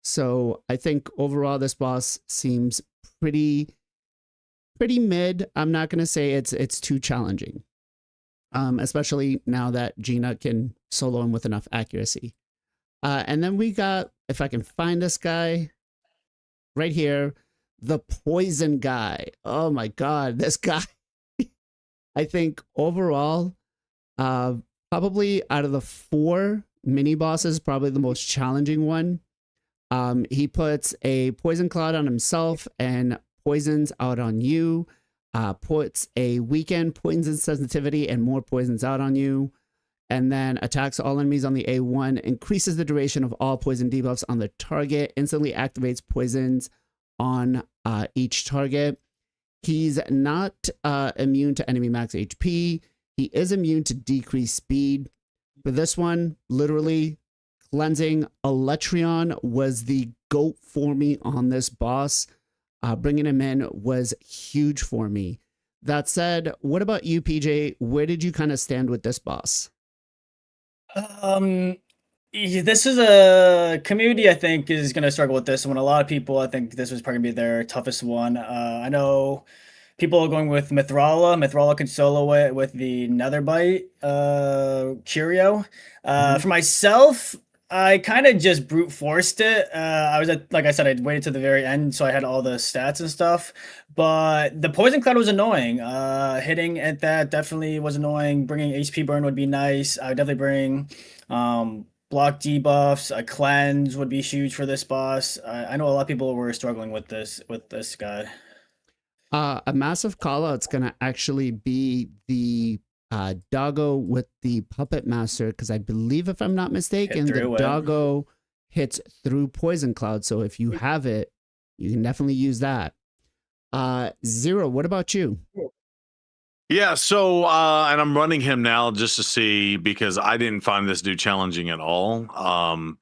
So I think overall this boss seems pretty mid. I'm not going to say it's too challenging, especially now that Gina can solo him with enough accuracy. And then we got, if I can find this guy right here, the poison guy. Oh my God, this guy. I think overall, probably out of the 4 mini bosses, probably the most challenging one. He puts a poison cloud on himself and poisons out on you. Puts a weakened poison sensitivity and more poisons out on you. And then attacks all enemies on the A1, increases the duration of all poison debuffs on the target, instantly activates poisons on each target. He's not immune to enemy max HP. He is immune to decreased speed. For this one, literally cleansing Electrion was the GOAT for me on this boss. Bringing him in was huge for me. That said, what about you, PJ? Where did you kind of stand with this boss? This is a community I think is going to struggle with this one. A lot of people, I think this was probably going to be their toughest one. I know people are going with Mithrala. Mithrala can solo it with the Netherbite Curio. For myself, I kind of just brute forced it. I was like I said, I waited to the very end, so I had all the stats and stuff. But the poison cloud was annoying. Hitting at that definitely was annoying. Bringing HP burn would be nice. I would definitely bring block debuffs. A cleanse would be huge for this boss. I know a lot of people were struggling with this guy. A massive call out's gonna actually be the doggo with the puppet master, because I believe, if I'm not mistaken, the doggo hits through poison cloud. So if you have it, you can definitely use that. Zero, what about you? Yeah, so and I'm running him now just to see, because I didn't find this dude challenging at all.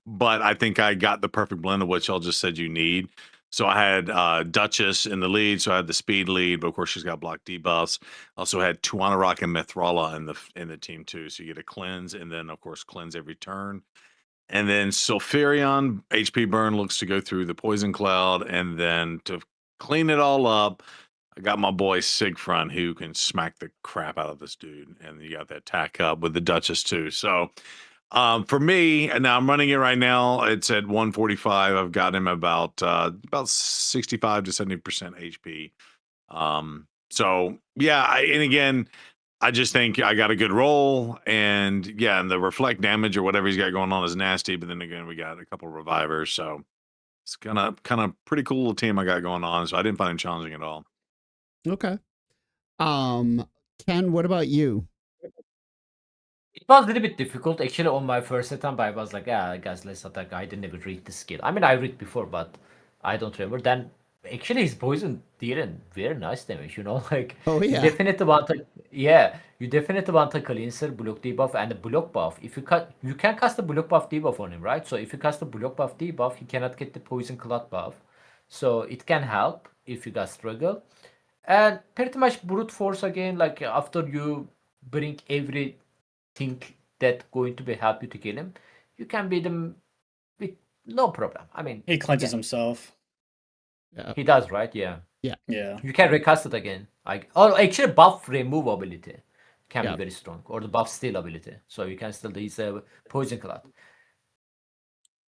But I think I got the perfect blend of what y'all just said you need. So I had Duchess in the lead, so I had the speed lead, but of course she's got block debuffs. Also had Tuana Rock and Mithrala in the team too. So you get a cleanse, and then of course cleanse every turn. And then Sulfurion, HP burn, looks to go through the poison cloud, and then to clean it all up, I got my boy Sigfrun, who can smack the crap out of this dude, and you got that tack up with the Duchess too. So for me, and now I'm running it right now. It's at 145. I've got him about 65 to 70% HP. So yeah, and again, I just think I got a good roll, and yeah, and the reflect damage or whatever he's got going on is nasty. But then again, we got a couple revivers, so it's kind of pretty cool little team I got going on. So I didn't find him challenging at all. Okay. Ken, what about you? It was a little bit difficult. Actually, on my first attempt, I was like, yeah, guys, let's attack. I didn't even read the skill. I mean, I read before, but I don't remember. Then, actually, his poison did very nice damage, like, Oh yeah. you definitely want a cleanser, block debuff, and a block buff. If you can cast a block buff debuff on him, right? So if you cast a block buff debuff, he cannot get the poison cloud buff. So it can help if you guys struggle. And pretty much brute force again, like after you bring everything that going to be help you to kill him, you can beat him with no problem. I mean, he cleanses himself. Yeah. He does, right? Yeah. Yeah. You can recast it again. Actually, buff remove ability can be very strong, or the buff steal ability, so you can still use a poison cloud.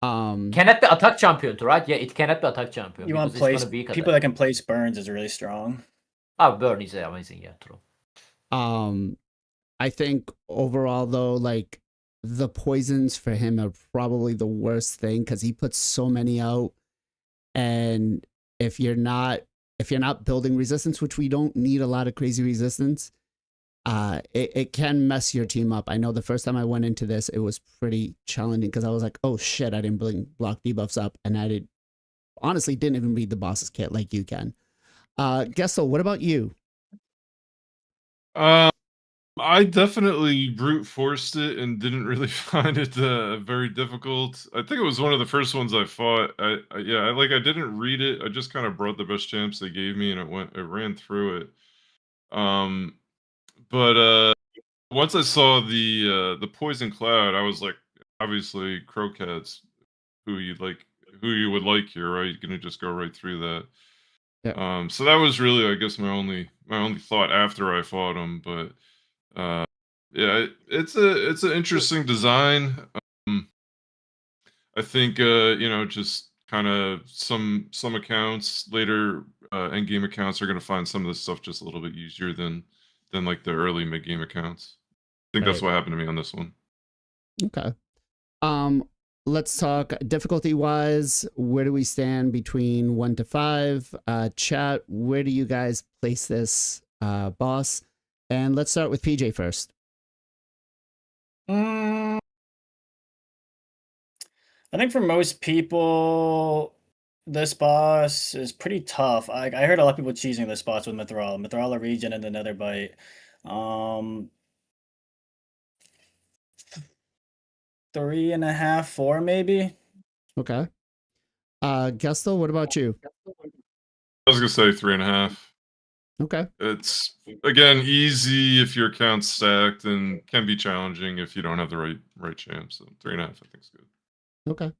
Cannot be attack champion, right? Yeah, it cannot be attack champion. You want to place people that can place burns is really strong. Oh, burn is amazing. Yeah, true. I think overall though, like the poisons for him are probably the worst thing, because he puts so many out, and if you're not building resistance, which we don't need a lot of crazy resistance, it can mess your team up. I know the first time I went into this, it was pretty challenging, because I was like, oh shit, I didn't bring block debuffs up, and I honestly didn't even read the boss's kit like you can. Gessel, what about you? I definitely brute forced it and didn't really find it very difficult. I think it was one of the first ones I fought. I didn't read it. I just kind of brought the best champs they gave me, and it ran through it. But once I saw the poison cloud, I was like, obviously Croquet's who you would like here, right? You're gonna just go right through that. Yeah. So that was really, I guess, my only thought after I fought him. But yeah, it's an interesting design. I think just kind of some accounts later, end game accounts are going to find some of this stuff just a little bit easier than like the early mid game accounts. I think that's what happened to me on this one. Okay. Let's talk difficulty wise. Where do we stand between 1 to 5? Chat, where do you guys place this boss? And let's start with PJ first. I think for most people, this boss is pretty tough. I heard a lot of people cheesing this boss with Mithrala regen and the Nether Bite. 3.5, 4 maybe. Okay. Gestel, what about you? I was gonna say 3.5. Okay. It's again easy if your account's stacked, and can be challenging if you don't have the right champ. So 3.5, I think, is good. Okay.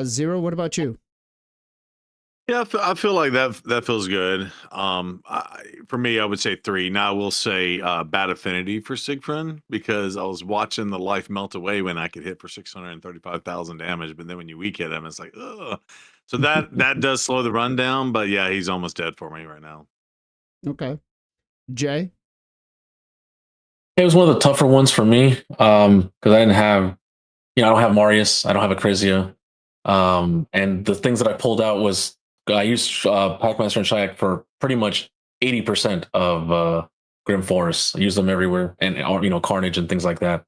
Zero, what about you? Yeah, I feel like that feels good. For me, I would say 3. Now I will say bad affinity for Sigfrin, because I was watching the life melt away when I could hit for 635,000 damage, but then when you weak hit him, it's like, ugh. So that does slow the run down, but yeah, he's almost dead for me right now. Okay. Jay? It was one of the tougher ones for me because I didn't have, I don't have Marius, I don't have a Crizia, and the things that I pulled out was I used Packmaster and Shayak for pretty much 80% of Grim Forest. I use them everywhere, and Carnage and things like that.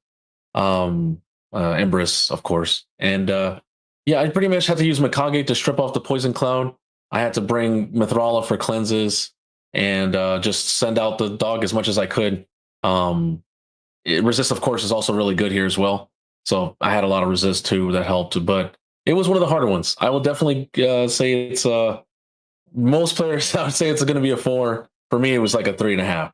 Empress, of course, and yeah, I pretty much had to use Mikage to strip off the Poison Cloud. I had to bring Mithrala for cleanses, and just send out the dog as much as I could. Resist, of course, is also really good here as well. So I had a lot of resist too that helped, but it was one of the harder ones. I will definitely say it's most players. I would say it's going to be a 4. For me, it was like a 3.5.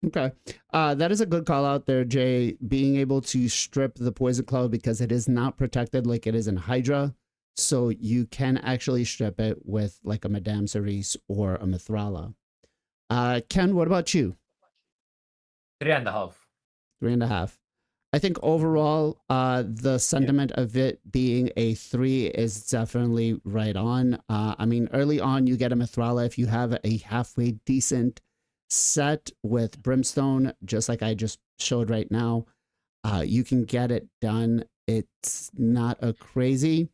Okay. That is a good call out there, Jay. Being able to strip the Poison Cloud because it is not protected like it is in Hydra. So you can actually strip it with like a Madame Cerise or a Mithrala. Ken, what about you? 3.5. 3.5. I think overall, the sentiment of it being a 3 is definitely right on. I mean, early on, you get a Mithrala if you have a halfway decent set with Brimstone, just like I just showed right now. You can get it done. It's not a crazy.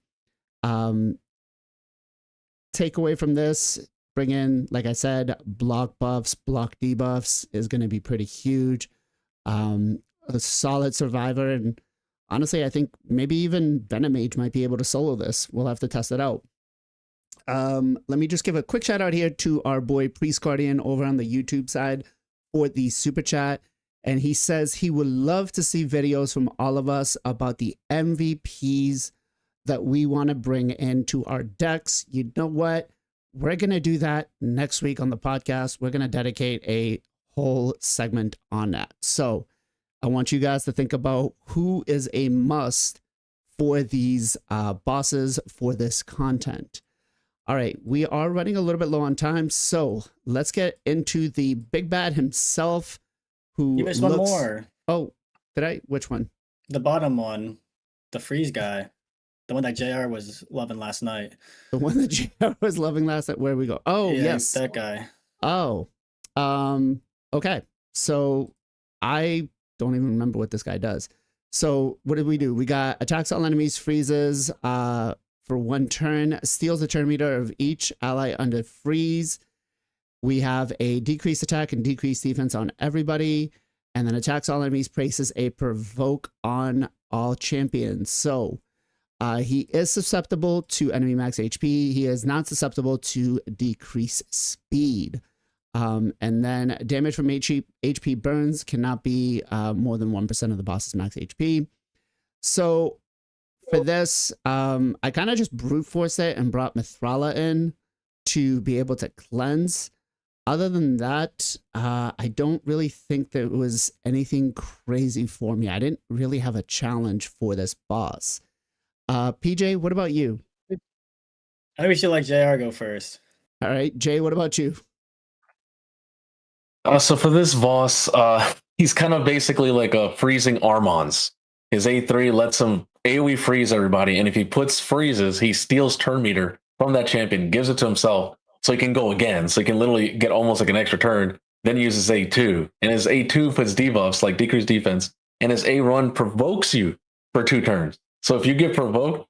Take away from this, bring in, like I said, block buffs, block debuffs is going to be pretty huge. A solid survivor, and honestly, I think maybe even Venomage might be able to solo this. We'll have to test it out. Let me just give a quick shout out here to our boy Priest Guardian over on the YouTube side for the super chat, and he says he would love to see videos from all of us about the MVPs that we want to bring into our decks. You know what? We're gonna do that next week on the podcast. We're gonna dedicate a whole segment on that. So I want you guys to think about who is a must for these bosses for this content. All right, we are running a little bit low on time, so let's get into the big bad himself. Who You missed one more. Oh, did I? Which one? The bottom one, the freeze guy, the one that JR was loving last night. The one that JR was loving last night. Where we go? Oh, Yeah, yes, that guy. Oh, okay. So I don't even remember what this guy does. So what did we do? We got attacks all enemies, freezes for 1 turn, steals a turn meter of each ally under freeze. We have a decreased attack and decreased defense on everybody, and then attacks all enemies, places a provoke on all champions. So he is susceptible to enemy max HP. He is not susceptible to decrease speed. And then damage from HP burns cannot be more than 1% of the boss's max HP. So for this, I kind of just brute forced it and brought Mithrala in to be able to cleanse. Other than that, I don't really think there was anything crazy for me. I didn't really have a challenge for this boss. PJ, what about you? I think we should let JR go first. All right, Jay, what about you? So for this boss, he's kind of basically like a freezing Armons. His A3 lets him AoE freeze everybody, and if he puts freezes, he steals turn meter from that champion, gives it to himself, so he can go again. So he can literally get almost like an extra turn, then uses A2. And his A2 puts debuffs like decreased defense, and his A1 provokes you for 2 turns. So if you get provoked,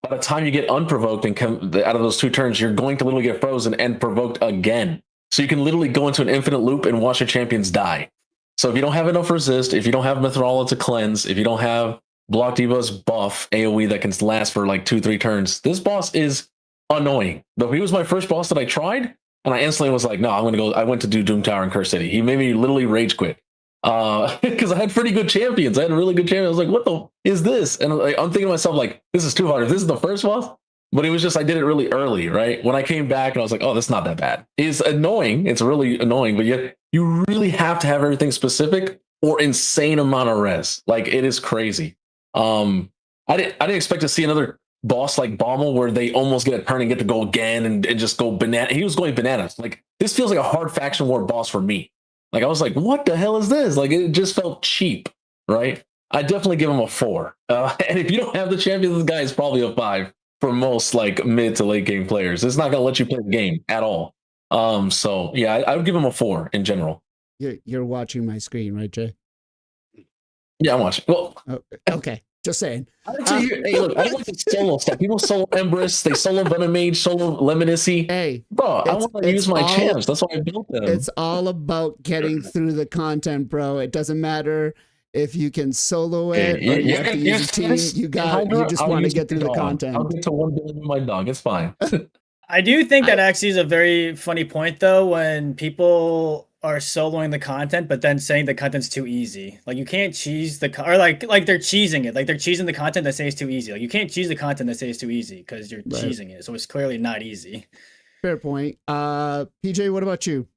by the time you get unprovoked and come out of those 2 turns, you're going to literally get frozen and provoked again. So you can literally go into an infinite loop and watch your champions die. So if you don't have enough resist, if you don't have Mithrala to cleanse, if you don't have Block Diva's buff AoE that can last for like 2-3 turns, this boss is annoying. Though he was my first boss that I tried, and I instantly was like, no, I'm gonna go. I went to do Doom Tower and Curse City. He made me literally rage quit. Because I had pretty good champions. I had a really good champion. I was like, what the is this? And I'm thinking to myself, like, this is too hard. If this is the first boss, but it was just I did it really early, right? When I came back and I was like, oh, that's not that bad. It's annoying. It's really annoying, but yet you really have to have everything specific or insane amount of res. Like it is crazy. I didn't expect to see another boss like Bommel where they almost get a turn and get to go again and just go banana. He was going bananas. Like this feels like a hard faction war boss for me. Like I was like, what the hell is this? Like it just felt cheap, right? I definitely give him a 4. And if you don't have the champion, this guy is probably a 5 for most like mid to late game players. It's not gonna let you play the game at all. So yeah, I would give him a 4 in general. You're watching my screen, right, Jay? Yeah, I'm watching. Well, Oh, okay, just saying. hey, look, I like the solo stuff. People solo Empress, they solo Venomage, solo Lemonicy. Hey, Bro, I want to use my champs. That's why I built them. it's all about getting through the content, bro. It doesn't matter if you can solo it or you have to use a team. You just want to get through the content. I'll get to 1 billion with my dog. It's fine. I do think that actually is a very funny point, though, when people are soloing the content, but then saying the content's too easy. Like you can't cheese the or like they're cheesing it. Like they're cheesing the content that say it's too easy. Like you can't cheese the content that say it's too easy because you're cheesing it. So it's clearly not easy. Fair point. PJ, what about you?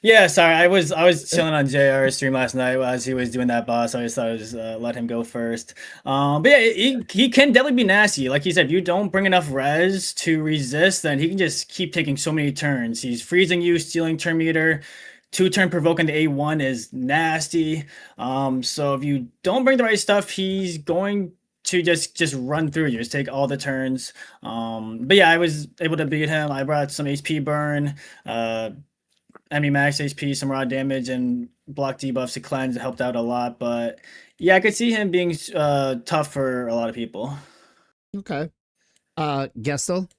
Yeah, sorry. I was chilling on JR's stream last night as he was doing that boss. So I just thought I would just let him go first. But yeah, he can definitely be nasty. Like he said, if you don't bring enough res to resist, then he can just keep taking so many turns. He's freezing you, stealing turn meter. 2-turn provoking the A1 is nasty. So if you don't bring the right stuff, he's going to just run through you, just take all the turns. But yeah, I was able to beat him. I brought some HP burn, Emmy max HP, some raw damage, and block debuffs to cleanse. It helped out a lot. But yeah, I could see him being tough for a lot of people. Okay. Gestel?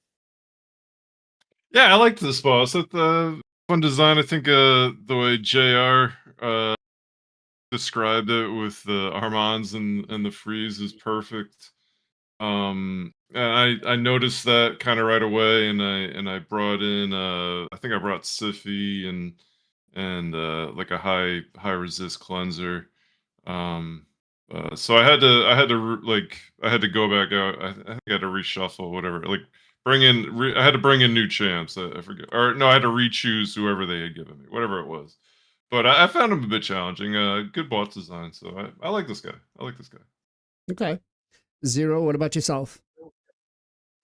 Yeah, I liked this boss. It's fun design. I think the way JR described it with the Armands and the freeze is perfect. And I noticed that kind of right away, and I brought in I think I brought Siffy and like a high resist cleanser. So I had to go back out. I think I had to reshuffle whatever. Like I had to bring in new champs. I forget, or no, I had to re-choose whoever they had given me, whatever it was. But I found him a bit challenging. Good boss design, so I like this guy. I like this guy. Okay. Zero, what about yourself?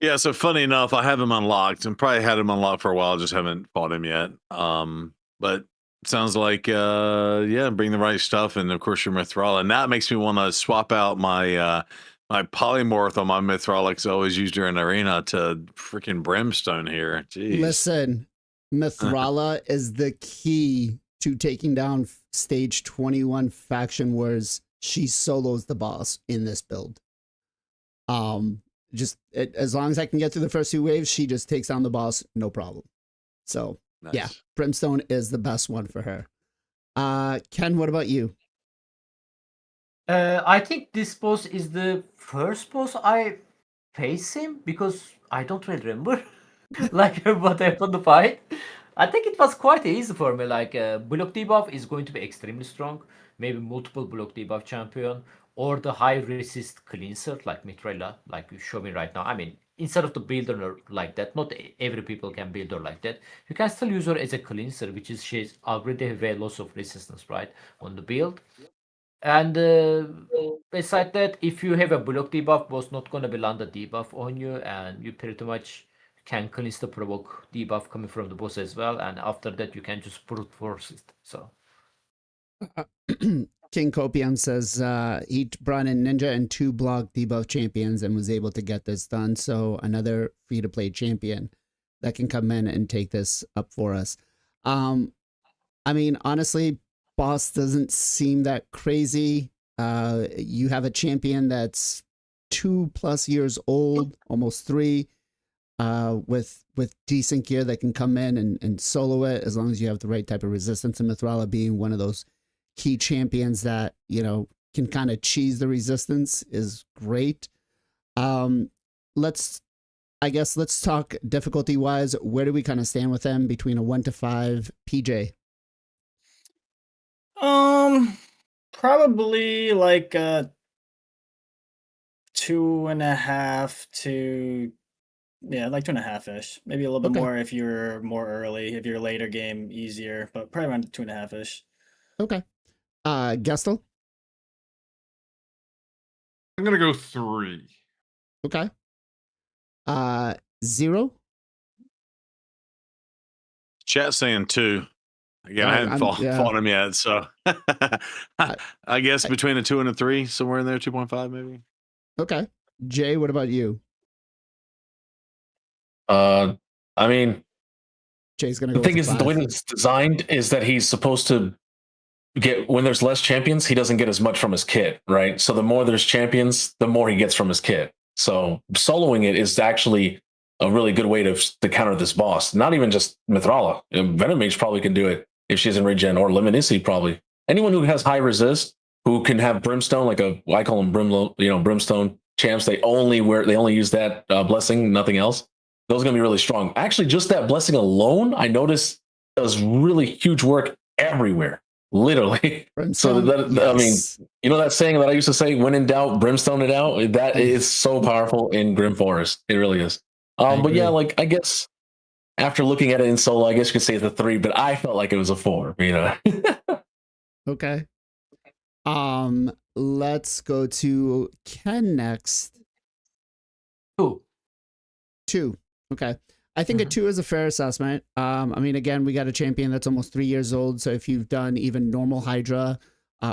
Yeah, so funny enough, I have him unlocked and probably had him unlocked for a while, just haven't fought him yet. But sounds like yeah, bring the right stuff, and of course your Mithrala. And that makes me want to swap out my my polymorph on my Mithrala I always use during arena to freaking Brimstone here. Jeez. Listen, Mithrala is the key to taking down stage 21 faction wars. She solos the boss in this build. As long as I can get through the first 2 waves, she just takes down the boss, no problem. So Nice. yeah, Brimstone is the best one for her. Ken, what about you? I think this boss is the first boss I face him because I don't really remember like what happened to fight. I think it was quite easy for me. Like block debuff is going to be extremely strong. Maybe multiple block debuff champion or the high resist cleanser like Mitrella, like you show me right now. I mean, instead of the builder like that, not every people can build her like that. You can still use her as a cleanser, which is she's already have a loss of resistance, right, on the build. And beside that, if you have a block debuff, boss not gonna be land a debuff on you, and you pretty much can cleanse the provoke debuff coming from the boss as well. And after that, you can just brute force it. So King Copium says he brought in Ninja and 2 block debuff champions and was able to get this done. So another free-to-play champion that can come in and take this up for us. I mean, honestly, boss doesn't seem that crazy. You have a champion that's 2+ years old, almost 3, with decent gear that can come in and solo it as long as you have the right type of resistance. And Mithrala being one of those key champions that, you know, can kind of cheese the resistance is great. Let's talk difficulty wise. Where do we kind of stand with them between a 1 to 5? PJ. Probably like 2.5 to like 2.5-ish. Maybe a little bit Okay. more if you're more early. If you're later game, easier, but probably around 2.5-ish. Okay. Gestel. I'm gonna go 3. Okay. 0. Chat saying 2. Again, I hadn't fought him yet, so I guess between a 2 and a 3, somewhere in there, 2.5 maybe. Okay. Jay, what about you? I mean, Jay's gonna the go. thing with is, the way that it's designed is that he's supposed to get, when there's less champions, he doesn't get as much from his kit, right? So the more there's champions, the more he gets from his kit. So soloing it is actually a really good way to counter this boss. Not even just Mithrala. Venom Mage probably can do it if she's in regen, or Lemnisci probably. Anyone who has high resist, who can have Brimstone, like I call them Brimstone champs. They only use that blessing, nothing else. Those are gonna be really strong. Actually, just that blessing alone, I noticed, does really huge work everywhere. Literally. Brimstone, So that, I mean, you know that saying that I used to say, when in doubt, brimstone it out? That is so powerful in Grim Forest. It really is. But yeah, like, I guess after looking at it in solo, I guess you could say it's a 3, but I felt like it was a 4, you know. Okay. Let's go to Ken next. 2. Okay. I think a 2 is a fair assessment. I mean, again, we got a champion that's almost 3 years old. So if you've done even normal Hydra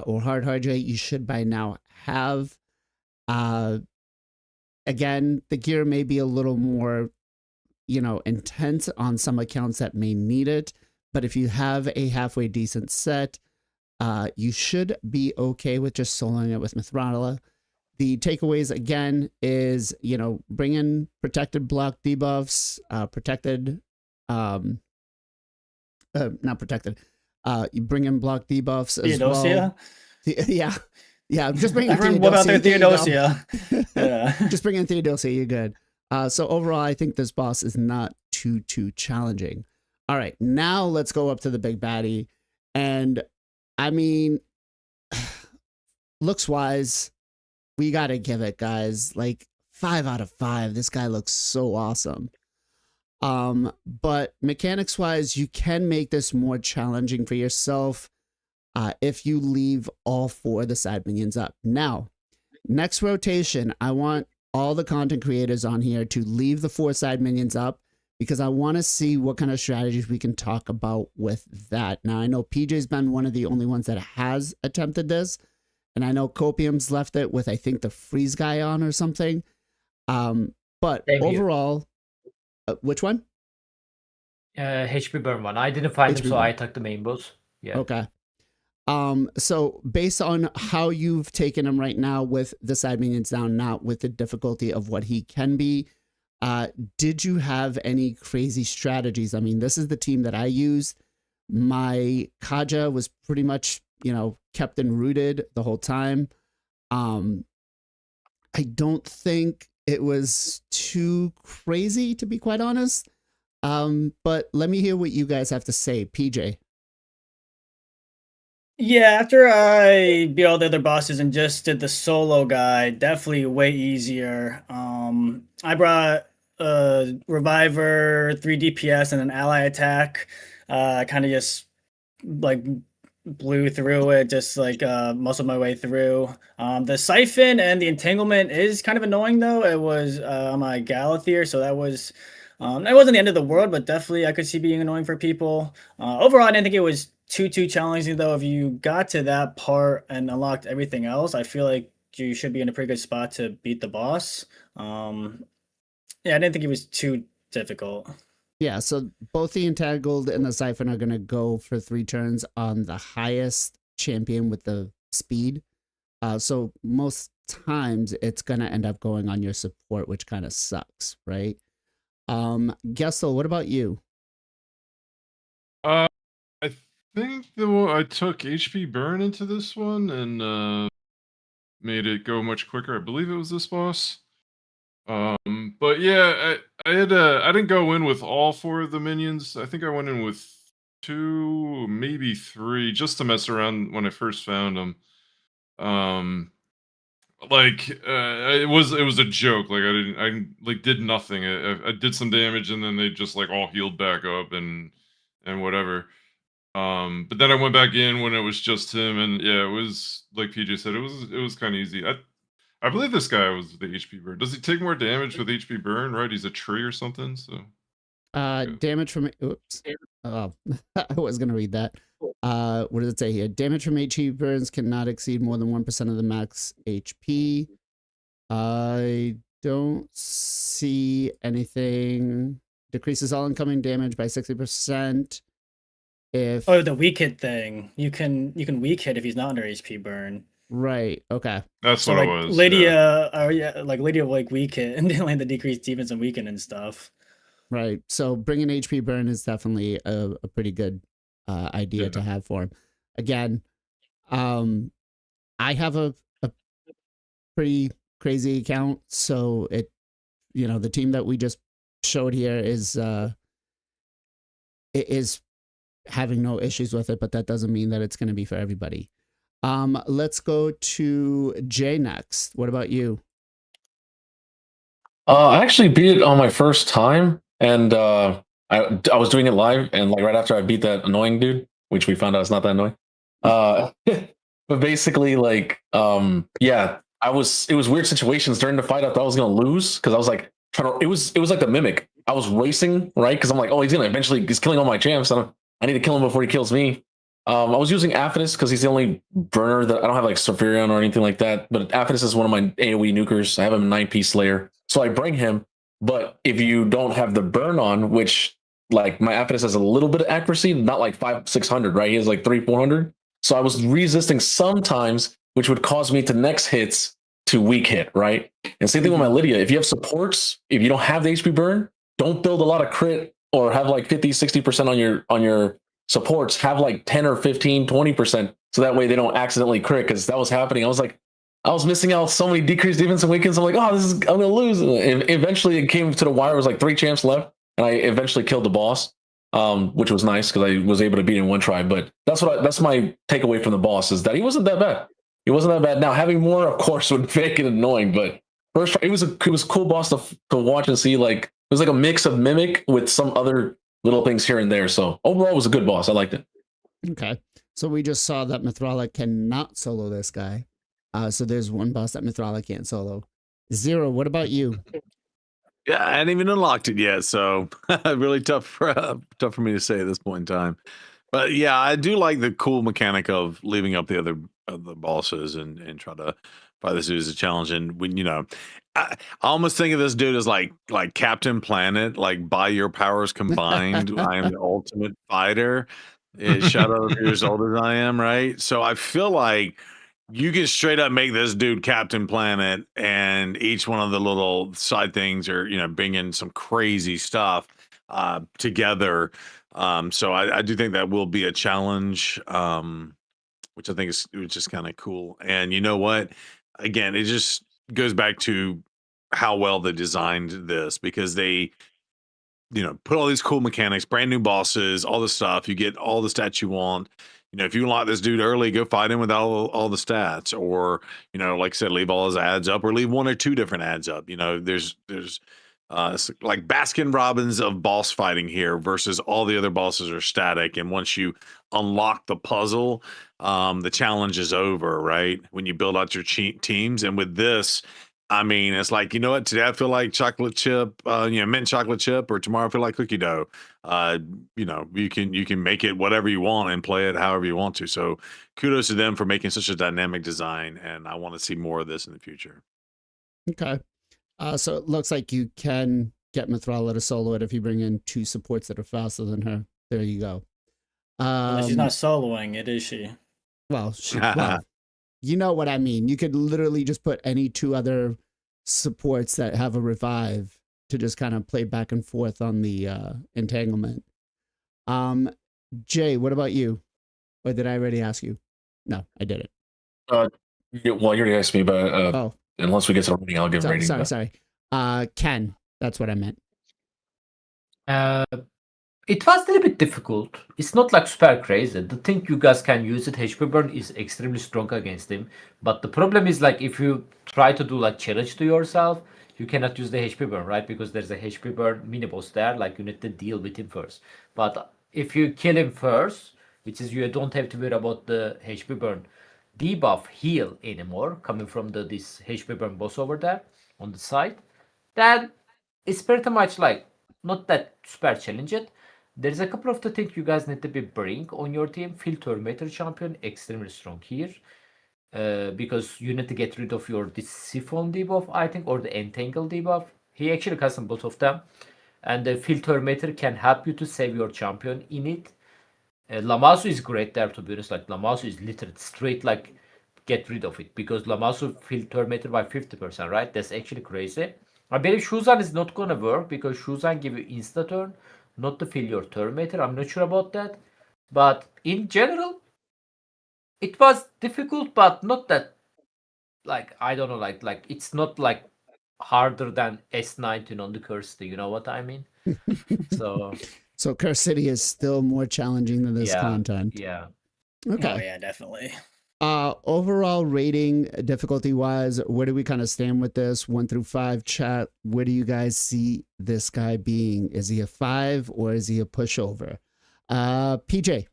or hard Hydra, you should by now have. Again, the gear may be a little more, you know, intense on some accounts that may need it. But if you have a halfway decent set, you should be okay with just soloing it with Mithrala. The takeaways, again, is, you know, bring in protected block debuffs, not protected. You bring in block debuffs as Theodosia? well. Yeah, just bring in Everyone, what about their Theodosia? Yeah. Just bring in Theodosia, you're good. So overall, I think this boss is not too challenging. All right, now let's go up to the big baddie. And I mean, looks-wise, we got to give it, guys, like 5 out of 5. This guy looks so awesome. But mechanics-wise, you can make this more challenging for yourself if you leave all 4 of the side minions up. Now, next rotation, I want all the content creators on here to leave the 4 side minions up, because I want to see what kind of strategies we can talk about with that. Now, I know PJ's been one of the only ones that has attempted this. And I know Copium's left it with, I think, the freeze guy on or something. But overall, which one? HP burn one. I didn't find him, so I took the main boss. Yeah. Okay. So based on how you've taken him right now with the side minions down, not with the difficulty of what he can be, did you have any crazy strategies? I mean, this is the team that I used. My Kaja was pretty much, you know, kept and rooted the whole time. I don't think it was too crazy, to be quite honest. But let me hear what you guys have to say. PJ. Yeah, after I beat all the other bosses and just did the solo guy, definitely way easier. I brought Reviver, 3 DPS, and an ally attack. Kind of just like blew through it, just like muscled my way through. The Siphon and the Entanglement is kind of annoying, though. It was on my Galathier, so that was... that wasn't the end of the world, but definitely I could see being annoying for people. Overall, I didn't think it was too challenging, though. If you got to that part and unlocked everything else, I feel like you should be in a pretty good spot to beat the boss. Yeah, I didn't think it was too difficult. Yeah, so both the Entangled and the Siphon are going to go for 3 turns on the highest champion with the speed. So most times it's gonna end up going on your support, which kind of sucks, right? Gessel, what about you? I think I took HP burn into this one and made it go much quicker. I believe it was this boss. But yeah, I didn't go in with all 4 of the minions. I think I went in with 2, maybe 3, just to mess around when I first found them. It was a joke. Like I like did nothing. I did some damage and then they just like all healed back up and whatever. But then I went back in when it was just him, and yeah, it was like PJ said, it was kind of easy. I believe this guy was the HP burn. Does he take more damage with HP burn? Right, he's a tree or something. So yeah. Damage from oops. Oh, I was gonna read that. What does it say here? Damage from HP burns cannot exceed more than 1% of the max HP. I don't see anything. Decreases all incoming damage by 60%. If the weak hit thing. You can weak hit if he's not under HP burn. right, okay. That's So what like it was. Lydia, like Lydia will like weak hit and then like the decreased defense and weaken and stuff. Right. So bringing HP burn is definitely a pretty good idea to have for him. Again, I have a pretty crazy account, so the team that we just showed here is having no issues with it, but that doesn't mean that it's going to be for everybody. Let's go to Jay next. What about you? I actually beat it on my first time, and I was doing it live, and like right after I beat that annoying dude, which we found out it's not that annoying. But basically, like, yeah, it was weird situations during the fight. I thought I was gonna lose because I was like trying to. It was like the mimic. I was racing, right? Because I'm like, oh, he's killing all my champs. I need to kill him before he kills me. I was using Aphanus because he's the only burner that I don't have like Surferion or anything like that. But Aphanus is one of my AoE nukers. I have him 9-piece Slayer. So I bring him, but if you don't have the burn on, which like my Aphanus has a little bit of accuracy, not like 500-600, right? He has like 300-400. So I was resisting sometimes, which would cause me to next hits to weak hit, right? And same thing with my Lydia. If you have supports, if you don't have the HP burn, don't build a lot of crit or have like 50-60% on your supports. Have like 10 or 15, 20%. So that way they don't accidentally crit, because that was happening. I was missing out so many decreased defense and weakens. I'm like, I'm gonna lose. And eventually it came to the wire. It was like 3 champs left, and I eventually killed the boss, which was nice because I was able to beat it in one try. But that's my takeaway from the boss, is that he wasn't that bad. He wasn't that bad. Now having more, of course, would make it annoying. But first try, it was a cool boss to watch and see. Like it was like a mix of mimic with some other little things here and there. So overall, it was a good boss. I liked it. Okay, so we just saw that Mithrala cannot solo this guy. So there's one boss that Mithrala can't solo. Zero, what about you? Yeah, I hadn't even unlocked it yet, so really tough for me to say at this point in time. But yeah, I do like the cool mechanic of leaving up the other bosses and try to fight this dude as a challenge. And when I almost think of this dude as like Captain Planet, like by your powers combined, I am the ultimate fighter. Shadow you're as old as I am, right? So I feel like you can straight up make this dude Captain Planet, and each one of the little side things are, bring in some crazy stuff together. So I do think that will be a challenge, which I think is just kind of cool. And you know what? Again, it just goes back to how well they designed this, because they put all these cool mechanics, brand new bosses, all the stuff. You get all the stats you want. If you unlock this dude early, go fight him with all the stats, or like I said, leave all his ads up, or leave 1 or 2 different ads up. There's like Baskin Robbins of boss fighting here versus all the other bosses are static. And once you unlock the puzzle, the challenge is over, right? When you build out your teams. And with this, I mean, it's like, you know what? Today I feel like chocolate chip, mint chocolate chip, or tomorrow I feel like cookie dough. You can make it whatever you want and play it however you want to. So kudos to them for making such a dynamic design, and I want to see more of this in the future. Okay. So it looks like you can get Mithrala to solo it if you bring in 2 supports that are faster than her. There you go. She's not soloing it, is she? Well, you know what I mean. You could literally just put any 2 other supports that have a revive to just kind of play back and forth on the entanglement. Jay, what about you? Or did I already ask you? No, I didn't. Well, you already asked me, but Oh, unless we get to the rating, I'll give sorry, rating. sorry, but- sorry. Ken, that's what I meant. It was a little bit difficult. It's not like super crazy. The thing you guys can use it, HP burn is extremely strong against him. But the problem is like if you try to do like challenge to yourself, you cannot use the HP burn, right? Because there's a HP burn mini boss there. Like you need to deal with him first. But if you kill him first, which is you don't have to worry about the HP burn debuff heal anymore coming from this HP burn boss over there on the side, then it's pretty much like not that super challenging. There's a couple of the things you guys need to be bring on your team. Filter meter champion extremely strong here. Because you need to get rid of this siphon debuff, I think, or the entangle debuff. He actually custom both of them. And the filter meter can help you to save your champion in it. Lamasu is great there, to be honest. Like Lamasu is literally straight like get rid of it because Lamasu filter meter by 50%, right? That's actually crazy. I believe Shuzan is not gonna work because Shuzan give you insta turn, not to fill your turn meter. I'm not sure about that. But in general, it was difficult, but not that like I don't know, like it's not like harder than S19 on the Cursed, you know what I mean? So So Curse City is still more challenging than this yeah, content. yeah. Okay. Oh yeah, definitely. Overall rating difficulty wise, where do we kind of stand with this? 1 through 5 chat. Where do you guys see this guy being? Is he a 5 or is he a pushover? PJ.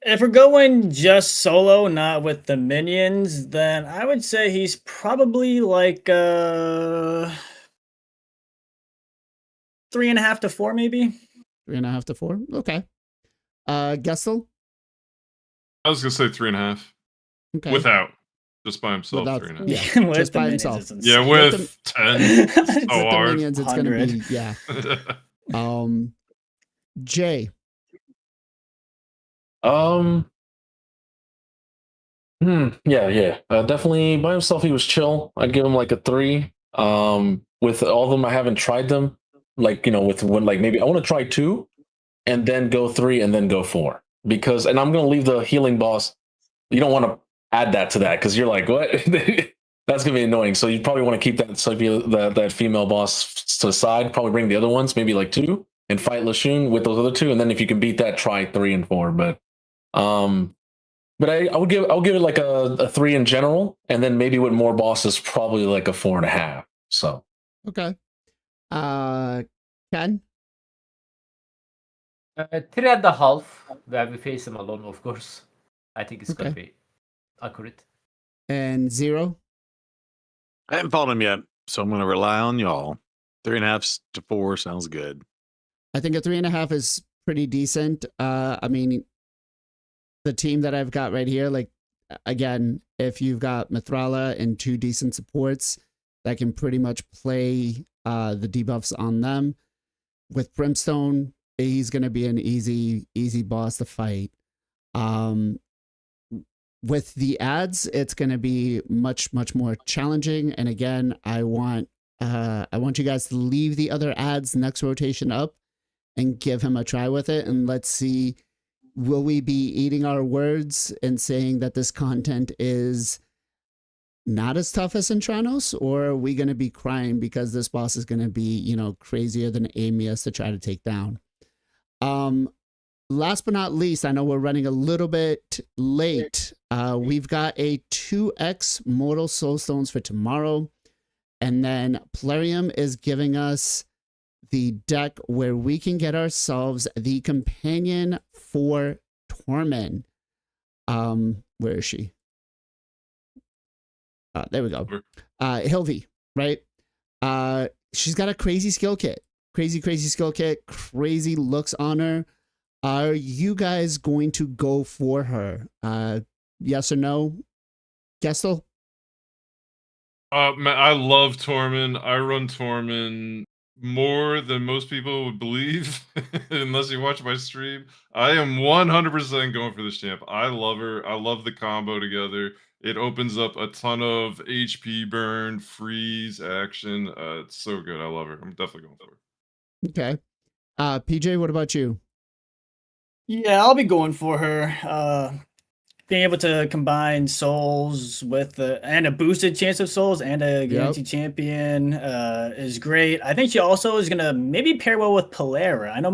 If we're going just solo, not with the minions, then I would say he's probably like 3.5 to 4, maybe. 3.5 to 4. Okay. Gessel. I was gonna say 3.5. Okay. Without. Just by himself, Without- 3.5. yeah. With just the by minions, himself. it's Yeah, insane. with With 10. It's So With the hard. minions, it's gonna 100. be Jay. Yeah. Definitely by himself, he was chill. I'd give him like a 3. With all of them, I haven't tried them. Like, with one, like maybe I want to try 2 and then go 3 and then go 4 because, and I'm going to leave the healing boss. You don't want to add that to that because you're like, what? That's going to be annoying. So you probably want to keep that female boss to the side, probably bring the other ones, maybe like 2 and fight Lashun with those other 2. And then if you can beat that, try 3 and 4. But I'll give it like a 3 in general, and then maybe with more bosses, probably like a 4.5. So Okay. Ken. 3.5 where we face him alone, of course. I think it's gonna Okay. be accurate. And 0. I haven't fought him yet, so I'm going to rely on y'all. 3.5 to 4 sounds good. I think a 3.5 is pretty decent. I mean, the team that I've got right here, like, again, if you've got Mithrala and 2 decent supports that can pretty much play the debuffs on them, with Brimstone, he's going to be an easy boss to fight. With the ads, it's going to be much more challenging. And again, I want you guys to leave the other ads next rotation up and give him a try with it, and let's see, will we be eating our words and saying that this content is not as tough as Entranos, or are we going to be crying because this boss is going to be, crazier than Amius to try to take down? Last but not least, I know we're running a little bit late. We've got a 2x Mortal Soulstones for tomorrow, and then Plarium is giving us the deck where we can get ourselves the companion for Torment. Where is she? There we go. Hilvi, right? She's got a crazy skill kit. Crazy skill kit. Crazy looks on her. Are you guys going to go for her? Yes or no? Gestel? Man, I love Tormund. I run Tormund more than most people would believe, unless you watch my stream. I am 100% going for this champ. I love her. I love the combo together. It opens up a ton of HP burn, freeze action. It's so good. I love her. I'm definitely going for it. Okay. PJ, what about you? Yeah, I'll be going for her. Being able to combine souls with and a boosted chance of souls and a guaranteed champion is great. I think she also is gonna maybe pair well with Polera. I know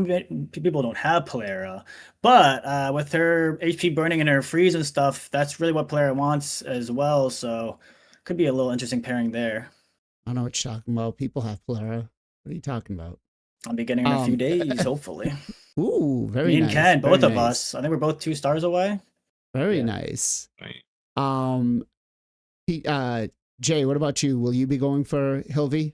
people don't have Polera, but with her HP burning and her freeze and stuff, that's really what Polera wants as well. So could be a little interesting pairing there. I don't know what you're talking about. People have Polera. What are you talking about? I'll be getting her in a few days, hopefully. Ooh, very Me and nice. Ken, both very of nice. us. I think we're both 2 stars away. Very Yeah. nice. Right. Jay, what about you? Will you be going for Hilvy?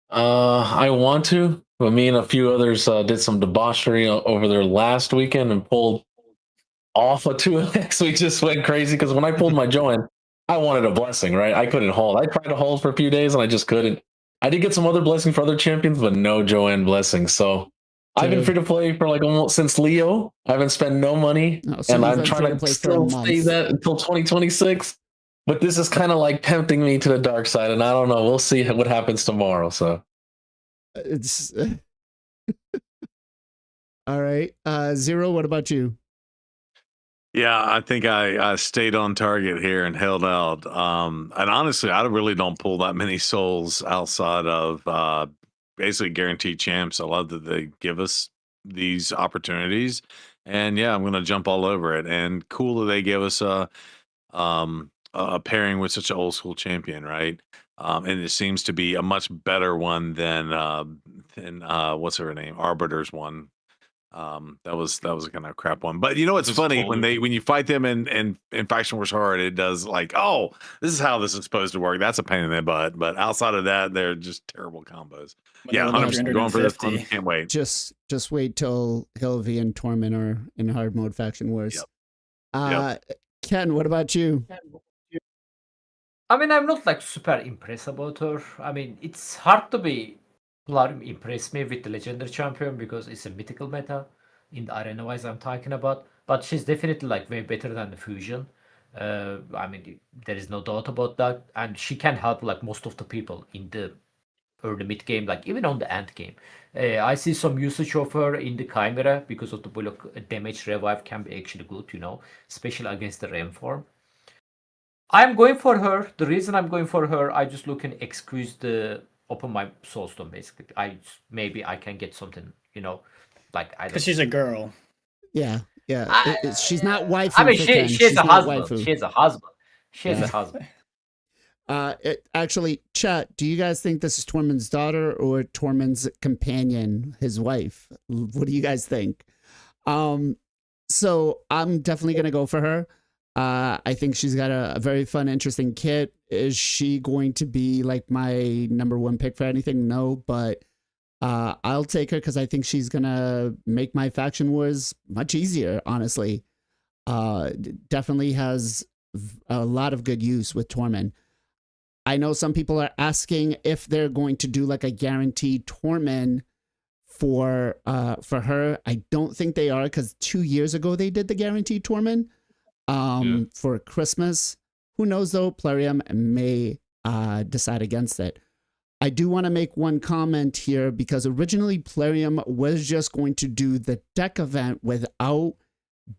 I want to, but me and a few others did some debauchery over their last weekend and pulled off a 2x. We just went crazy because when I pulled my join, I wanted a blessing, right? I couldn't hold. I tried to hold for a few days and I just couldn't. I did get some other blessing for other champions, but no Joanne blessing. So I've been free to play for like almost since Leo. I haven't spent no money, so and you've I'm been free trying to to play for a still stay month. that until 2026. But this is kind of like tempting me to the dark side, and I don't know. We'll see what happens tomorrow. So It's all right. Zero, what about you? Yeah, I think I stayed on target here and held out. And honestly, I really don't pull that many souls outside of basically guaranteed champs. I love that they give us these opportunities, and yeah, I'm gonna jump all over it. And cool that they give us a pairing with such an old school champion, right? And it seems to be a much better one than what's her name, Arbiter's one. That was a kind of crap one. But you know, it's Just funny pull it. when you fight them in Faction Wars Hard, it does like, oh, this is how this is supposed to work. That's a pain in the butt. But outside of that, they're just terrible combos. Yeah, 100% going for this one. Can't wait. Just wait till Hilvy and Torment are in hard mode Faction Wars. Ken, what about you? I mean, I'm not like super impressed about her. I mean, it's hard to be impress me with the legendary champion because it's a mythical meta in the arena wise I'm talking about. But she's definitely like way better than the fusion. I mean, there is no doubt about that, and she can help like most of the people in the early mid game, like even on the end game. I see some usage of her in the Chimera because of the block damage revive can be actually good, especially against the Rem form. I'm going for her. The reason I'm going for her, I just look and excuse the open my soulstone basically. Maybe I can get something, like I don't. Because she's a girl. Yeah. She's not waifu. I mean, for Ken. she's a husband. Waifu. She's a husband. She's a husband. Actually, chat, do you guys think this is Tormund's daughter or Tormund's companion, his wife? What do you guys think? So I'm definitely gonna go for her. I think she's got a very fun, interesting kit. Is she going to be like my number one pick for anything? No, but I'll take her because I think she's gonna make my Faction Wars much easier, honestly. Definitely has a lot of good use with Torment. I know some people are asking if they're going to do like a guaranteed Torment for her. I don't think they are because 2 years ago they did the guaranteed Torment for Christmas. Who knows though? Plarium may decide against it. I do want to make one comment here because originally Plarium was just going to do the deck event without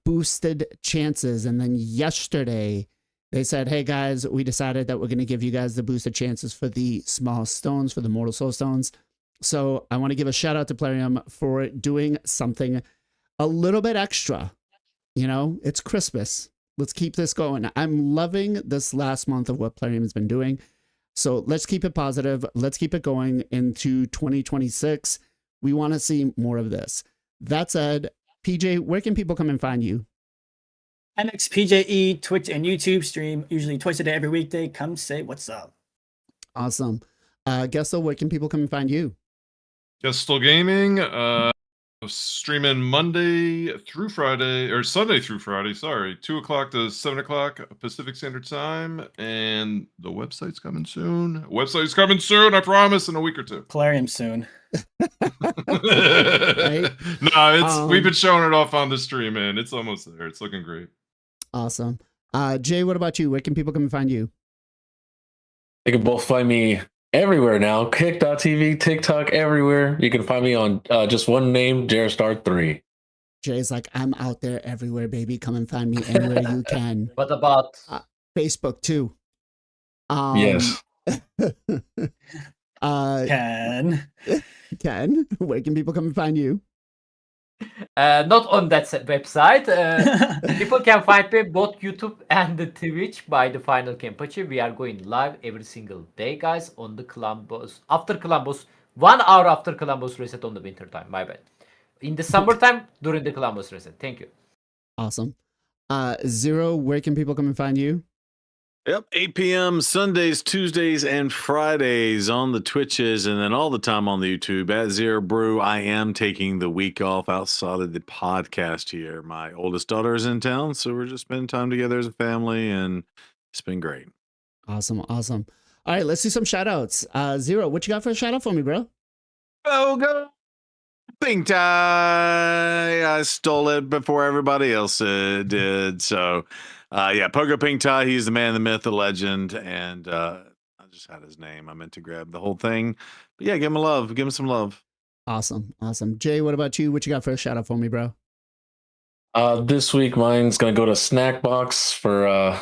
boosted chances, and then yesterday they said, hey guys, we decided that we're going to give you guys the boosted chances for the small stones, for the mortal soul stones. So I want to give a shout out to Plarium for doing something a little bit extra. It's Christmas. Let's keep this going. I'm loving this last month of what Plarium has been doing. So let's keep it positive. Let's keep it going into 2026. We want to see more of this. That said, PJ, where can people come and find you? MXPJE, Twitch and YouTube stream, usually twice a day every weekday. Come say what's up. Awesome. Gessel, where can people come and find you? Gestel Gaming. Streaming Monday through Friday, or Sunday through Friday, sorry, 2 o'clock to 7 o'clock Pacific Standard Time. And the website's coming soon. Website's coming soon, I promise, in a week or two. Clarium soon. Right? No, we've been showing it off on the stream, man. It's almost there. It's looking great. Awesome. Jay, what about you? Where can people come and find you? They can both find me everywhere now. Kick.tv, TikTok, everywhere. You can find me on just one name, Jarestar3. Jay's like, I'm out there everywhere, baby. Come and find me anywhere you can. What about Facebook too. Yes. Ken, where can people come and find you? not on that website. People can find me both YouTube and the Twitch by the Final Kenpachi. We are going live every single day, guys, on the Columbus after Columbus, 1 hour after Columbus reset on the winter time. My bad. In the summertime during the Columbus reset. Thank you. Awesome. Zero, where can people come and find you? Yep, 8 p.m. Sundays, Tuesdays, and Fridays on the Twitches, and then all the time on the YouTube at Zero Brew. I am taking the week off outside of the podcast here. My oldest daughter is in town, so we're just spending time together as a family, and it's been great. Awesome. All right, let's do some shout outs. Zero, what you got for a shout out for me, bro? Go Pink Tie. I stole it before everybody else did. So, yeah, Pogo Pink Tie. He's the man, the myth, the legend. And I just had his name. I meant to grab the whole thing. But yeah, give him a love. Give him some love. Awesome. Jay, what about you? What you got for a shout out for me, bro? This week, mine's going to go to Snackbox for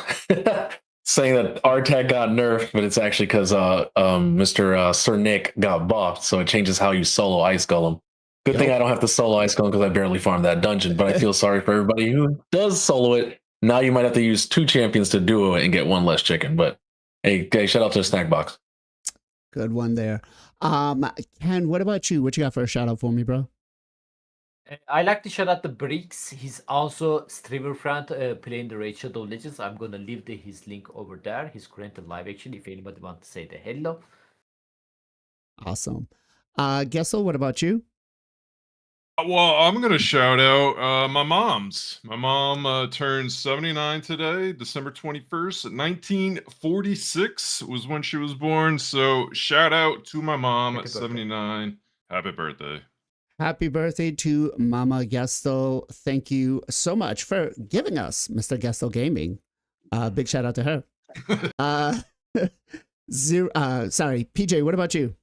saying that R-Tag got nerfed, but it's actually because Mr. Sir Nick got buffed, so it changes how you solo Ice Golem. Good thing I don't have to solo Ice Golem because I barely farmed that dungeon, but I feel sorry for everybody who does solo it. Now you might have to use 2 champions to duo it and get 1 less chicken, but hey, shout out to Snackbox. Good one there. Ken, what about you? What you got for a shout out for me, bro? I like to shout out the Bricks. He's also streamer friend playing the Raid Shadow Legends. I'm gonna leave his link over there. He's currently live actually. If anybody wants to say the hello. Awesome. Gessel, what about you? Well, I'm gonna shout out my mom's. My mom turned 79 today, December 21st, 1946 was when she was born. So shout out to my mom at 79. Happy birthday. Happy birthday to Mama Gestel. Thank you so much for giving us Mr. Gestel Gaming. Big shout out to her. Sorry, PJ, what about you?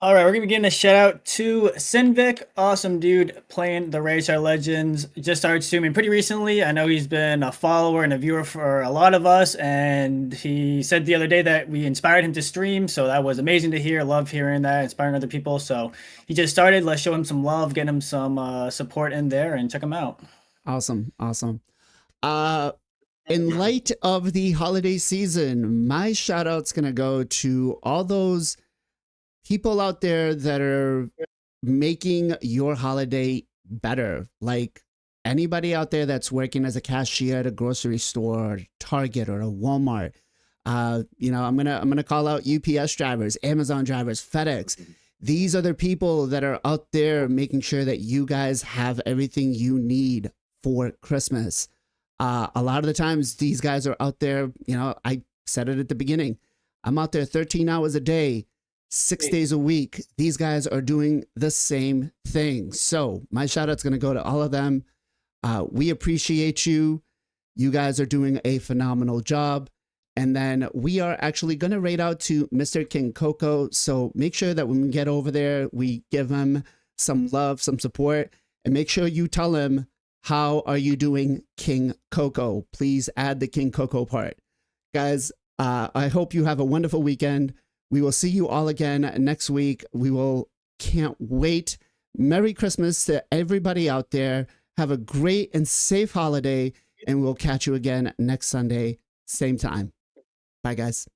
All right, we're going to be giving a shout out to Sinvic. Awesome dude playing the Raid Shadow Legends. Just started streaming pretty recently. I know he's been a follower and a viewer for a lot of us, and he said the other day that we inspired him to stream, so that was amazing to hear. Love hearing that, inspiring other people. So he just started. Let's show him some love, get him some support in there, and check him out. Awesome. In light of the holiday season, my shout out's going to go to all those people out there that are making your holiday better. Like anybody out there that's working as a cashier at a grocery store, or Target, or a Walmart. I'm gonna call out UPS drivers, Amazon drivers, FedEx. These are the people that are out there making sure that you guys have everything you need for Christmas. A lot of the times these guys are out there, I said it at the beginning. I'm out there 13 hours a day, 6 days a week. These guys are doing the same thing. So my shout out's going to go to all of them. We appreciate you. You guys are doing a phenomenal job. And then we are actually going to raid out to Mr. King Coco. So make sure that when we get over there, we give him some love, some support, and make sure you tell him, how are you doing, King Coco? Please add the King Coco part. Guys, I hope you have a wonderful weekend. We will see you all again next week. Can't wait. Merry Christmas to everybody out there. Have a great and safe holiday, and we'll catch you again next Sunday, same time. Bye, guys.